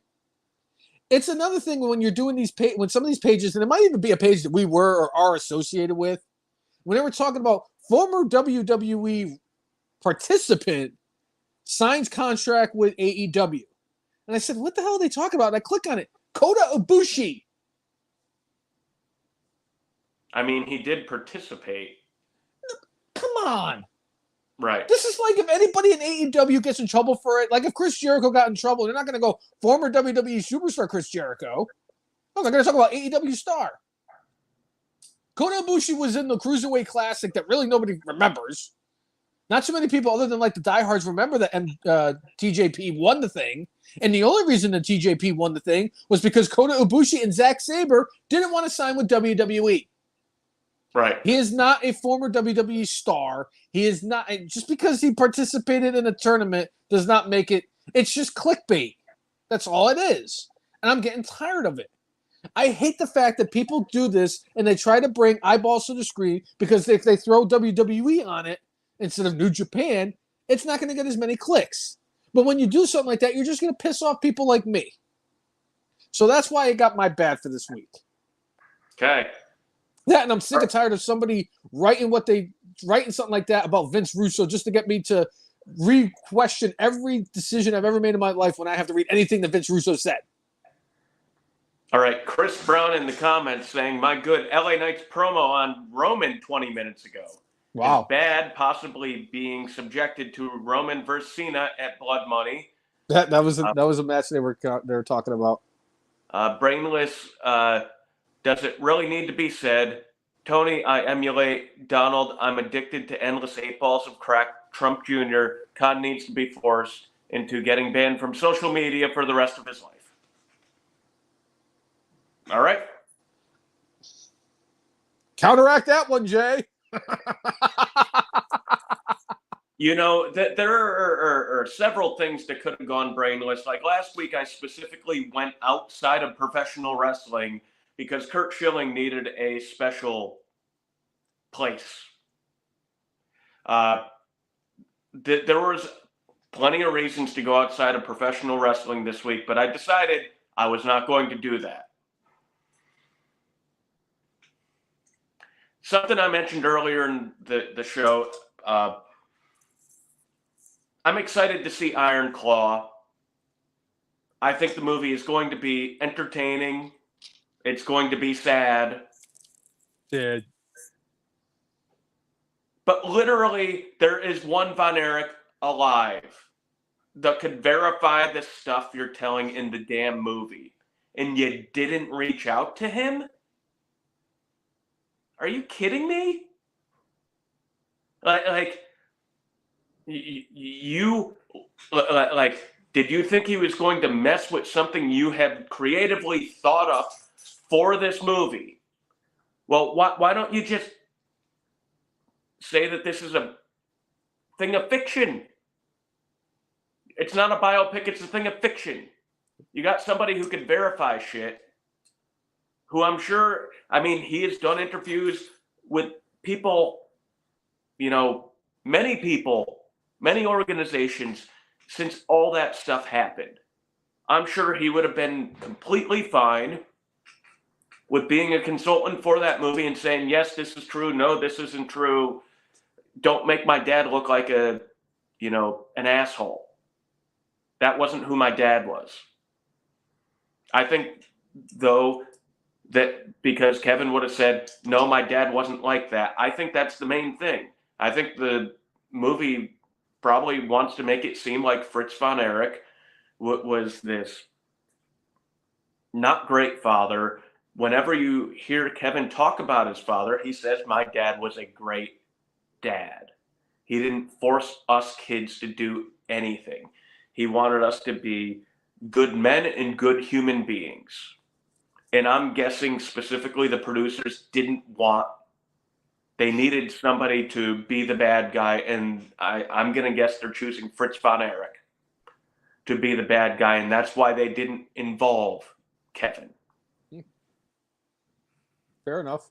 [SPEAKER 1] It's another thing when you're doing these when some of these pages, and it might even be a page that we were or are associated with, when they were talking about former WWE participant signs contract with AEW. And I said, what the hell are they talking about? And I click on it. Kota Ibushi.
[SPEAKER 2] I mean, he did participate.
[SPEAKER 1] Come on.
[SPEAKER 2] Right.
[SPEAKER 1] This is like if anybody in AEW gets in trouble for it, like if Chris Jericho got in trouble, they're not going to go former WWE superstar Chris Jericho. No, they're going to talk about AEW star. Kota Ibushi was in the Cruiserweight Classic that really nobody remembers. Not too many people other than like the diehards remember that TJP won the thing. And the only reason that TJP won the thing was because Kota Ibushi and Zack Sabre didn't want to sign with WWE.
[SPEAKER 2] Right.
[SPEAKER 1] He is not a former WWE star. He is not, just because he participated in a tournament does not make it, it's just clickbait. That's all it is. And I'm getting tired of it. I hate the fact that people do this and they try to bring eyeballs to the screen because if they throw WWE on it instead of New Japan, it's not going to get as many clicks. But when you do something like that, you're just going to piss off people like me. So that's why I got my bad for this week.
[SPEAKER 2] Okay.
[SPEAKER 1] Yeah, and I'm sick and tired of somebody writing something like that about Vince Russo just to get me to re-question every decision I've ever made in my life when I have to read anything that Vince Russo said.
[SPEAKER 2] All right, Chris Brown in the comments saying, my good LA Knights promo on Roman 20 minutes ago.
[SPEAKER 1] Wow.
[SPEAKER 2] Is bad, possibly being subjected to Roman versus Cena at Blood Money.
[SPEAKER 1] That was a match they were talking about.
[SPEAKER 2] Brainless, does it really need to be said? Tony, I emulate. Donald, I'm addicted to endless 8 balls of crack. Trump Jr., Khan needs to be forced into getting banned from social media for the rest of his life. All right.
[SPEAKER 1] Counteract that one, Jay.
[SPEAKER 2] You know, there are several things that could have gone brainless. Like last week, I specifically went outside of professional wrestling because Kurt Schilling needed a special place. There was plenty of reasons to go outside of professional wrestling this week, but I decided I was not going to do that. Something I mentioned earlier in the show, I'm excited to see Iron Claw. I think the movie is going to be entertaining. It's going to be sad.
[SPEAKER 1] Yeah.
[SPEAKER 2] But literally, there is one Von Erich alive that could verify the stuff you're telling in the damn movie. And you didn't reach out to him? Are you kidding me? Like you did you think he was going to mess with something you had creatively thought up for this movie? Well, why don't you just say that this is a thing of fiction? It's not a biopic, it's a thing of fiction. You got somebody who can verify shit, who I'm sure, I mean, he has done interviews with people, you know, many people, many organizations since all that stuff happened. I'm sure he would have been completely fine with being a consultant for that movie and saying, yes, this is true. No, this isn't true. Don't make my dad look like an asshole. That wasn't who my dad was. I think, though, that because Kevin would have said, no, my dad wasn't like that. I think that's the main thing. I think the movie probably wants to make it seem like Fritz von Erich was this not great father. Whenever you hear Kevin talk about his father, he says, my dad was a great dad. He didn't force us kids to do anything. He wanted us to be good men and good human beings. And I'm guessing specifically the producers they needed somebody to be the bad guy. And I'm going to guess they're choosing Fritz von Erich to be the bad guy. And that's why they didn't involve Kevin.
[SPEAKER 1] Fair enough.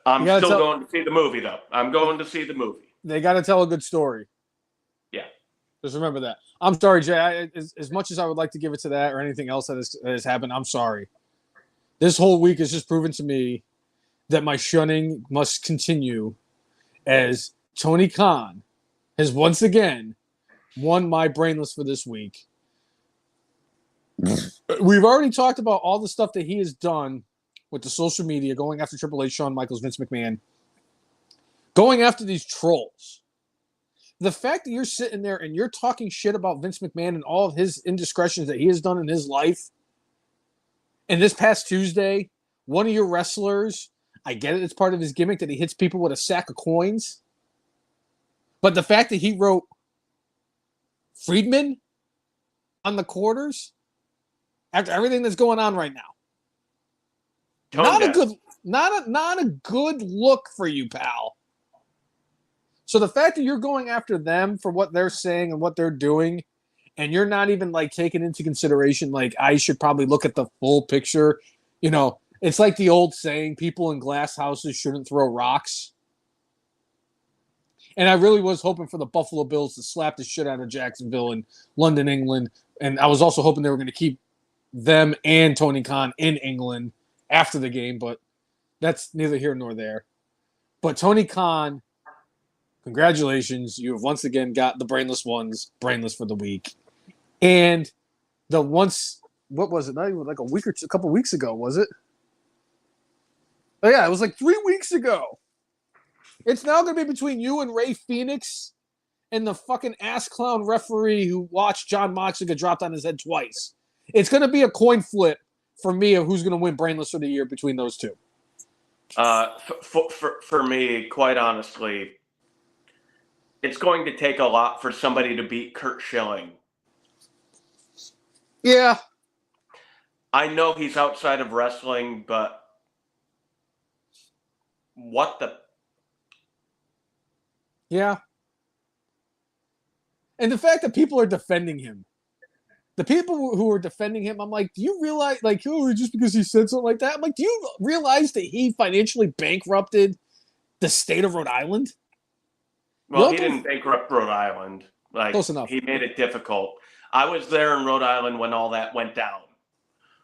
[SPEAKER 2] I'm still going to see the movie, though. I'm going to see the movie.
[SPEAKER 1] They got to tell a good story.
[SPEAKER 2] Yeah.
[SPEAKER 1] Just remember that. I'm sorry, Jay. As much as I would like to give it to that or anything else that has happened, I'm sorry. This whole week has just proven to me that my shunning must continue as Tony Khan has once again won my Brainless for this week. We've already talked about all the stuff that he has done with the social media, going after Triple H, Shawn Michaels, Vince McMahon, going after these trolls. The fact that you're sitting there and you're talking shit about Vince McMahon and all of his indiscretions that he has done in his life, and this past Tuesday, one of your wrestlers, I get it, it's part of his gimmick that he hits people with a sack of coins, but the fact that he wrote Friedman on the quarters after everything that's going on right now, not a good look for you, pal. So the fact that you're going after them for what they're saying and what they're doing, and you're not even like taking into consideration, like, I should probably look at the full picture. You know, it's like the old saying, people in glass houses shouldn't throw rocks. And I really was hoping for the Buffalo Bills to slap the shit out of Jacksonville and London, England. And I was also hoping they were going to keep them and Tony Khan in England after the game, but that's neither here nor there. But Tony Khan, congratulations. You have once again got the Brainless ones, Brainless for the week. And what was it? Not even like a couple weeks ago, was it? Oh, yeah, it was like 3 weeks ago. It's now going to be between you and Ray Phoenix and the fucking ass clown referee who watched John Moxley get dropped on his head twice. It's going to be a coin flip for me of who's going to win Brainless of the year between those two.
[SPEAKER 2] For me, quite honestly, it's going to take a lot for somebody to beat Kurt Schilling.
[SPEAKER 1] Yeah.
[SPEAKER 2] I know he's outside of wrestling, but what the...
[SPEAKER 1] Yeah. And the fact that people are defending him. The people who are defending him, I'm like, do you realize, like, oh, just because he said something like that? I'm like, do you realize that he financially bankrupted the state of Rhode Island?
[SPEAKER 2] Well, he didn't bankrupt Rhode Island. Like,
[SPEAKER 1] close enough.
[SPEAKER 2] He made it difficult. I was there in Rhode Island when all that went down.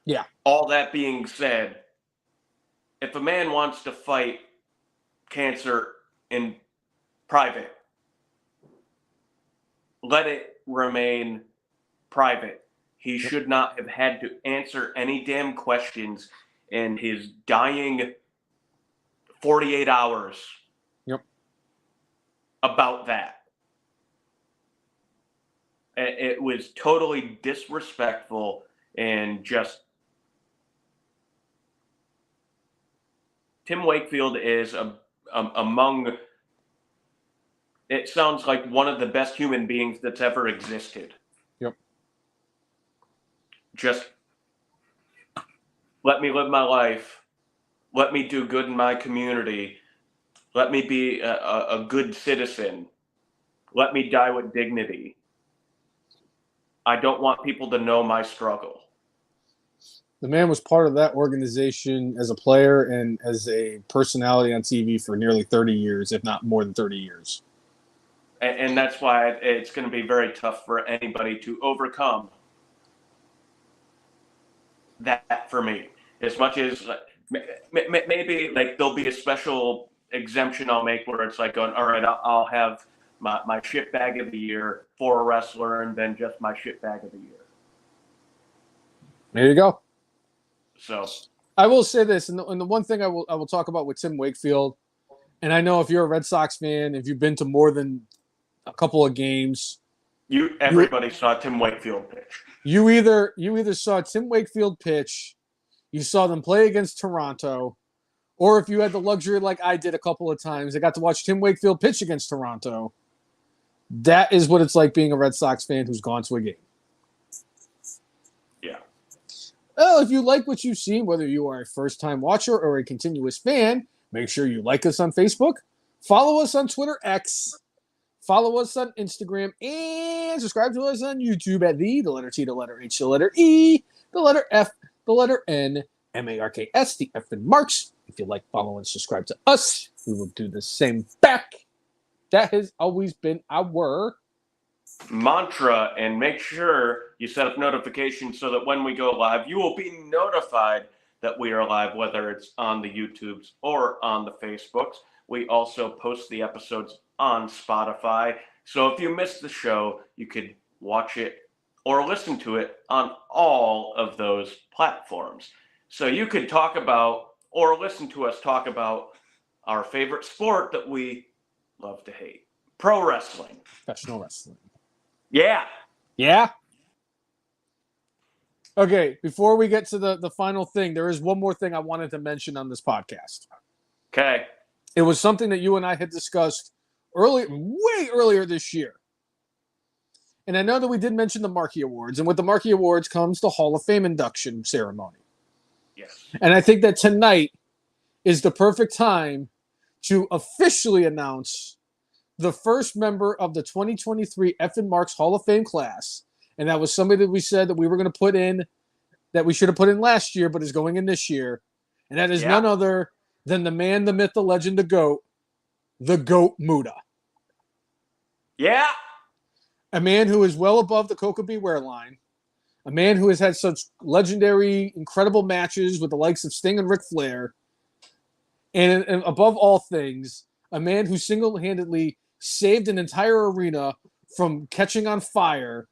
[SPEAKER 1] Yeah.
[SPEAKER 2] All that being said, if a man wants to fight cancer in private, let it remain private. He should not have had to answer any damn questions in his dying 48 hours.
[SPEAKER 1] Yep.
[SPEAKER 2] About that. It was totally disrespectful and just... Tim Wakefield is among... It sounds like one of the best human beings that's ever existed.
[SPEAKER 1] Yep.
[SPEAKER 2] Just let me live my life. Let me do good in my community. Let me be a good citizen. Let me die with dignity. I don't want people to know my struggle.
[SPEAKER 1] The man was part of that organization as a player and as a personality on TV for nearly 30 years, if not more than 30 years.
[SPEAKER 2] And that's why it's going to be very tough for anybody to overcome that for me. As much as maybe like there'll be a special exemption I'll make where it's like going, all right, I'll have my shit bag of the year for a wrestler and then just my shit bag of the year.
[SPEAKER 1] There you go.
[SPEAKER 2] So
[SPEAKER 1] I will say this, and the one thing I will talk about with Tim Wakefield, and I know if you're a Red Sox fan, if you've been to more than a couple of games,
[SPEAKER 2] everybody saw Tim Wakefield pitch.
[SPEAKER 1] You either saw Tim Wakefield pitch, you saw them play against Toronto, or if you had the luxury like I did a couple of times, I got to watch Tim Wakefield pitch against Toronto. That is what it's like being a Red Sox fan who's gone to a game.
[SPEAKER 2] Yeah.
[SPEAKER 1] Well, if you like what you've seen, whether you are a first-time watcher or a continuous fan, make sure you like us on Facebook, follow us on Twitter X, follow us on Instagram, and subscribe to us on YouTube at the letter T, the letter H, the letter E, the letter F, the letter N, MARKS, the F and Marks. If you like, follow and subscribe to us. We will do the same back. That has always been our
[SPEAKER 2] mantra, and make sure you set up notifications so that when we go live, you will be notified that we are live, whether it's on the YouTubes or on the Facebooks. We also post the episodes on Spotify. So if you missed the show, you could watch it or listen to it on all of those platforms. So you could talk about or listen to us talk about our favorite sport that we love to hate. Pro wrestling.
[SPEAKER 1] professional wrestling.
[SPEAKER 2] Yeah.
[SPEAKER 1] Yeah? Okay, before we get to the final thing, there is one more thing I wanted to mention on this podcast.
[SPEAKER 2] Okay.
[SPEAKER 1] It was something that you and I had discussed way earlier this year. And I know that we did mention the Marquee Awards, and with the Marquee Awards comes the Hall of Fame induction ceremony.
[SPEAKER 2] Yes.
[SPEAKER 1] And I think that tonight is the perfect time to officially announce the first member of the 2023 F and Marks Hall of Fame class. And that was somebody that we said that we were going to put in, that we should have put in last year, but is going in this year. And that is none other than the man, the myth, the legend, the GOAT Muda.
[SPEAKER 2] Yeah.
[SPEAKER 1] A man who is well above the Coca Beware line. A man who has had such legendary, incredible matches with the likes of Sting and Ric Flair. And above all things, a man who single-handedly saved an entire arena from catching on fire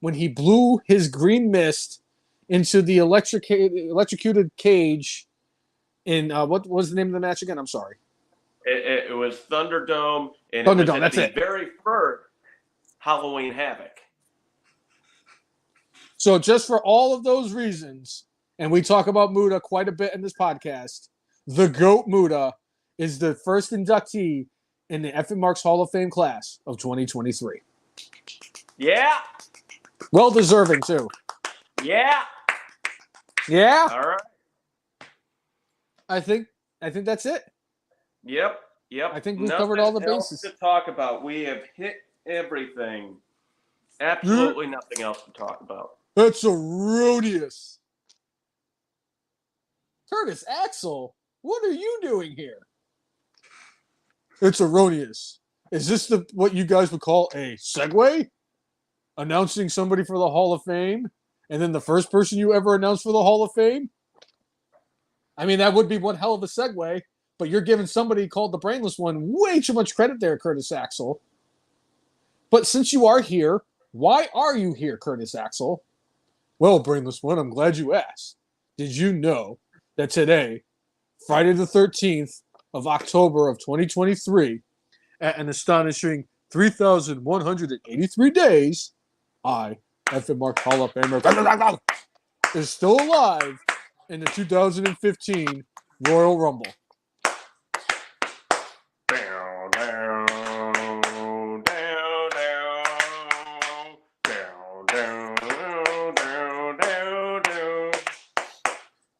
[SPEAKER 1] when he blew his green mist into the electrocuted cage in what was the name of the match again? I'm sorry.
[SPEAKER 2] It was Thunderdome, and
[SPEAKER 1] Thunderdome,
[SPEAKER 2] it was
[SPEAKER 1] that's
[SPEAKER 2] the
[SPEAKER 1] it.
[SPEAKER 2] very first Halloween Havoc.
[SPEAKER 1] So just for all of those reasons, and we talk about Muda quite a bit in this podcast, the GOAT Muda is the first inductee in the F and Marks Hall of Fame class of 2023.
[SPEAKER 2] Yeah.
[SPEAKER 1] Well deserving too.
[SPEAKER 2] Yeah.
[SPEAKER 1] Yeah.
[SPEAKER 2] All right.
[SPEAKER 1] I think that's it.
[SPEAKER 2] Yep.
[SPEAKER 1] I think we've covered all the bases
[SPEAKER 2] to talk about. We have hit everything. Absolutely nothing else to talk about.
[SPEAKER 1] That's erroneous. Curtis Axel, what are you doing here? It's erroneous. Is this what you guys would call a segue? Announcing somebody for the Hall of Fame, and then the first person you ever announced for the Hall of Fame? I mean, that would be one hell of a segue, but you're giving somebody called the Brainless one way too much credit there, Curtis Axel. But since you are here, why are you here, Curtis Axel? Well, Brainless one, I'm glad you asked. Did you know that today, Friday the 13th of October of 2023, at an astonishing 3,183 days, I, F and Mark Hall of Famer, is still alive in the 2015 Royal Rumble.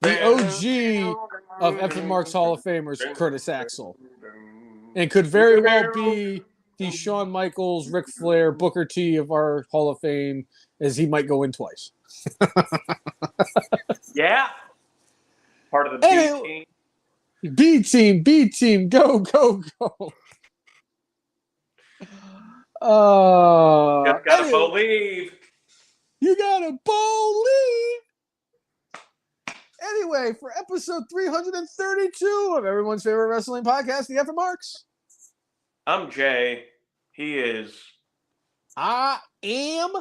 [SPEAKER 1] The OG of F and Mark's Hall of Famers, Curtis Axel. And could very well be the Shawn Michaels, Ric Flair, Booker T of our Hall of Fame, as he might go in twice.
[SPEAKER 2] Yeah. Part of the B team.
[SPEAKER 1] B team, go.
[SPEAKER 2] You gotta believe.
[SPEAKER 1] You gotta believe. Anyway, for episode 332 of everyone's favorite wrestling podcast, the F and Marks.
[SPEAKER 2] I'm Jay. He is.
[SPEAKER 1] I am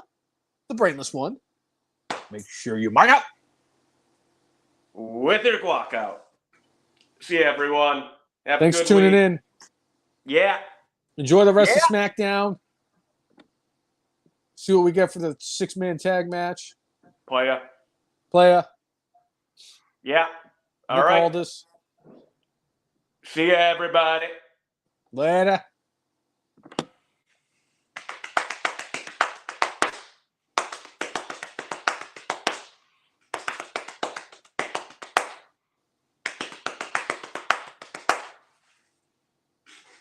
[SPEAKER 1] the Brainless one. Make sure you mark out.
[SPEAKER 2] With your guac out. See you, everyone. Have
[SPEAKER 1] Thanks
[SPEAKER 2] a
[SPEAKER 1] for
[SPEAKER 2] good
[SPEAKER 1] tuning
[SPEAKER 2] week.
[SPEAKER 1] in.
[SPEAKER 2] Yeah.
[SPEAKER 1] Enjoy the rest of SmackDown. See what we get for the 6-man tag match.
[SPEAKER 2] Playa. Yeah. All
[SPEAKER 1] Nick
[SPEAKER 2] right.
[SPEAKER 1] Aldis.
[SPEAKER 2] See ya, everybody.
[SPEAKER 1] Later.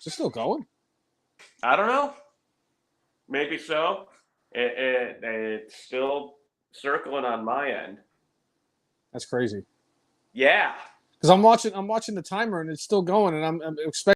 [SPEAKER 1] Is it still going?
[SPEAKER 2] I don't know. Maybe so. It's still circling on my end.
[SPEAKER 1] That's crazy.
[SPEAKER 2] Yeah.
[SPEAKER 1] Because I'm watching the timer and it's still going, and I'm expecting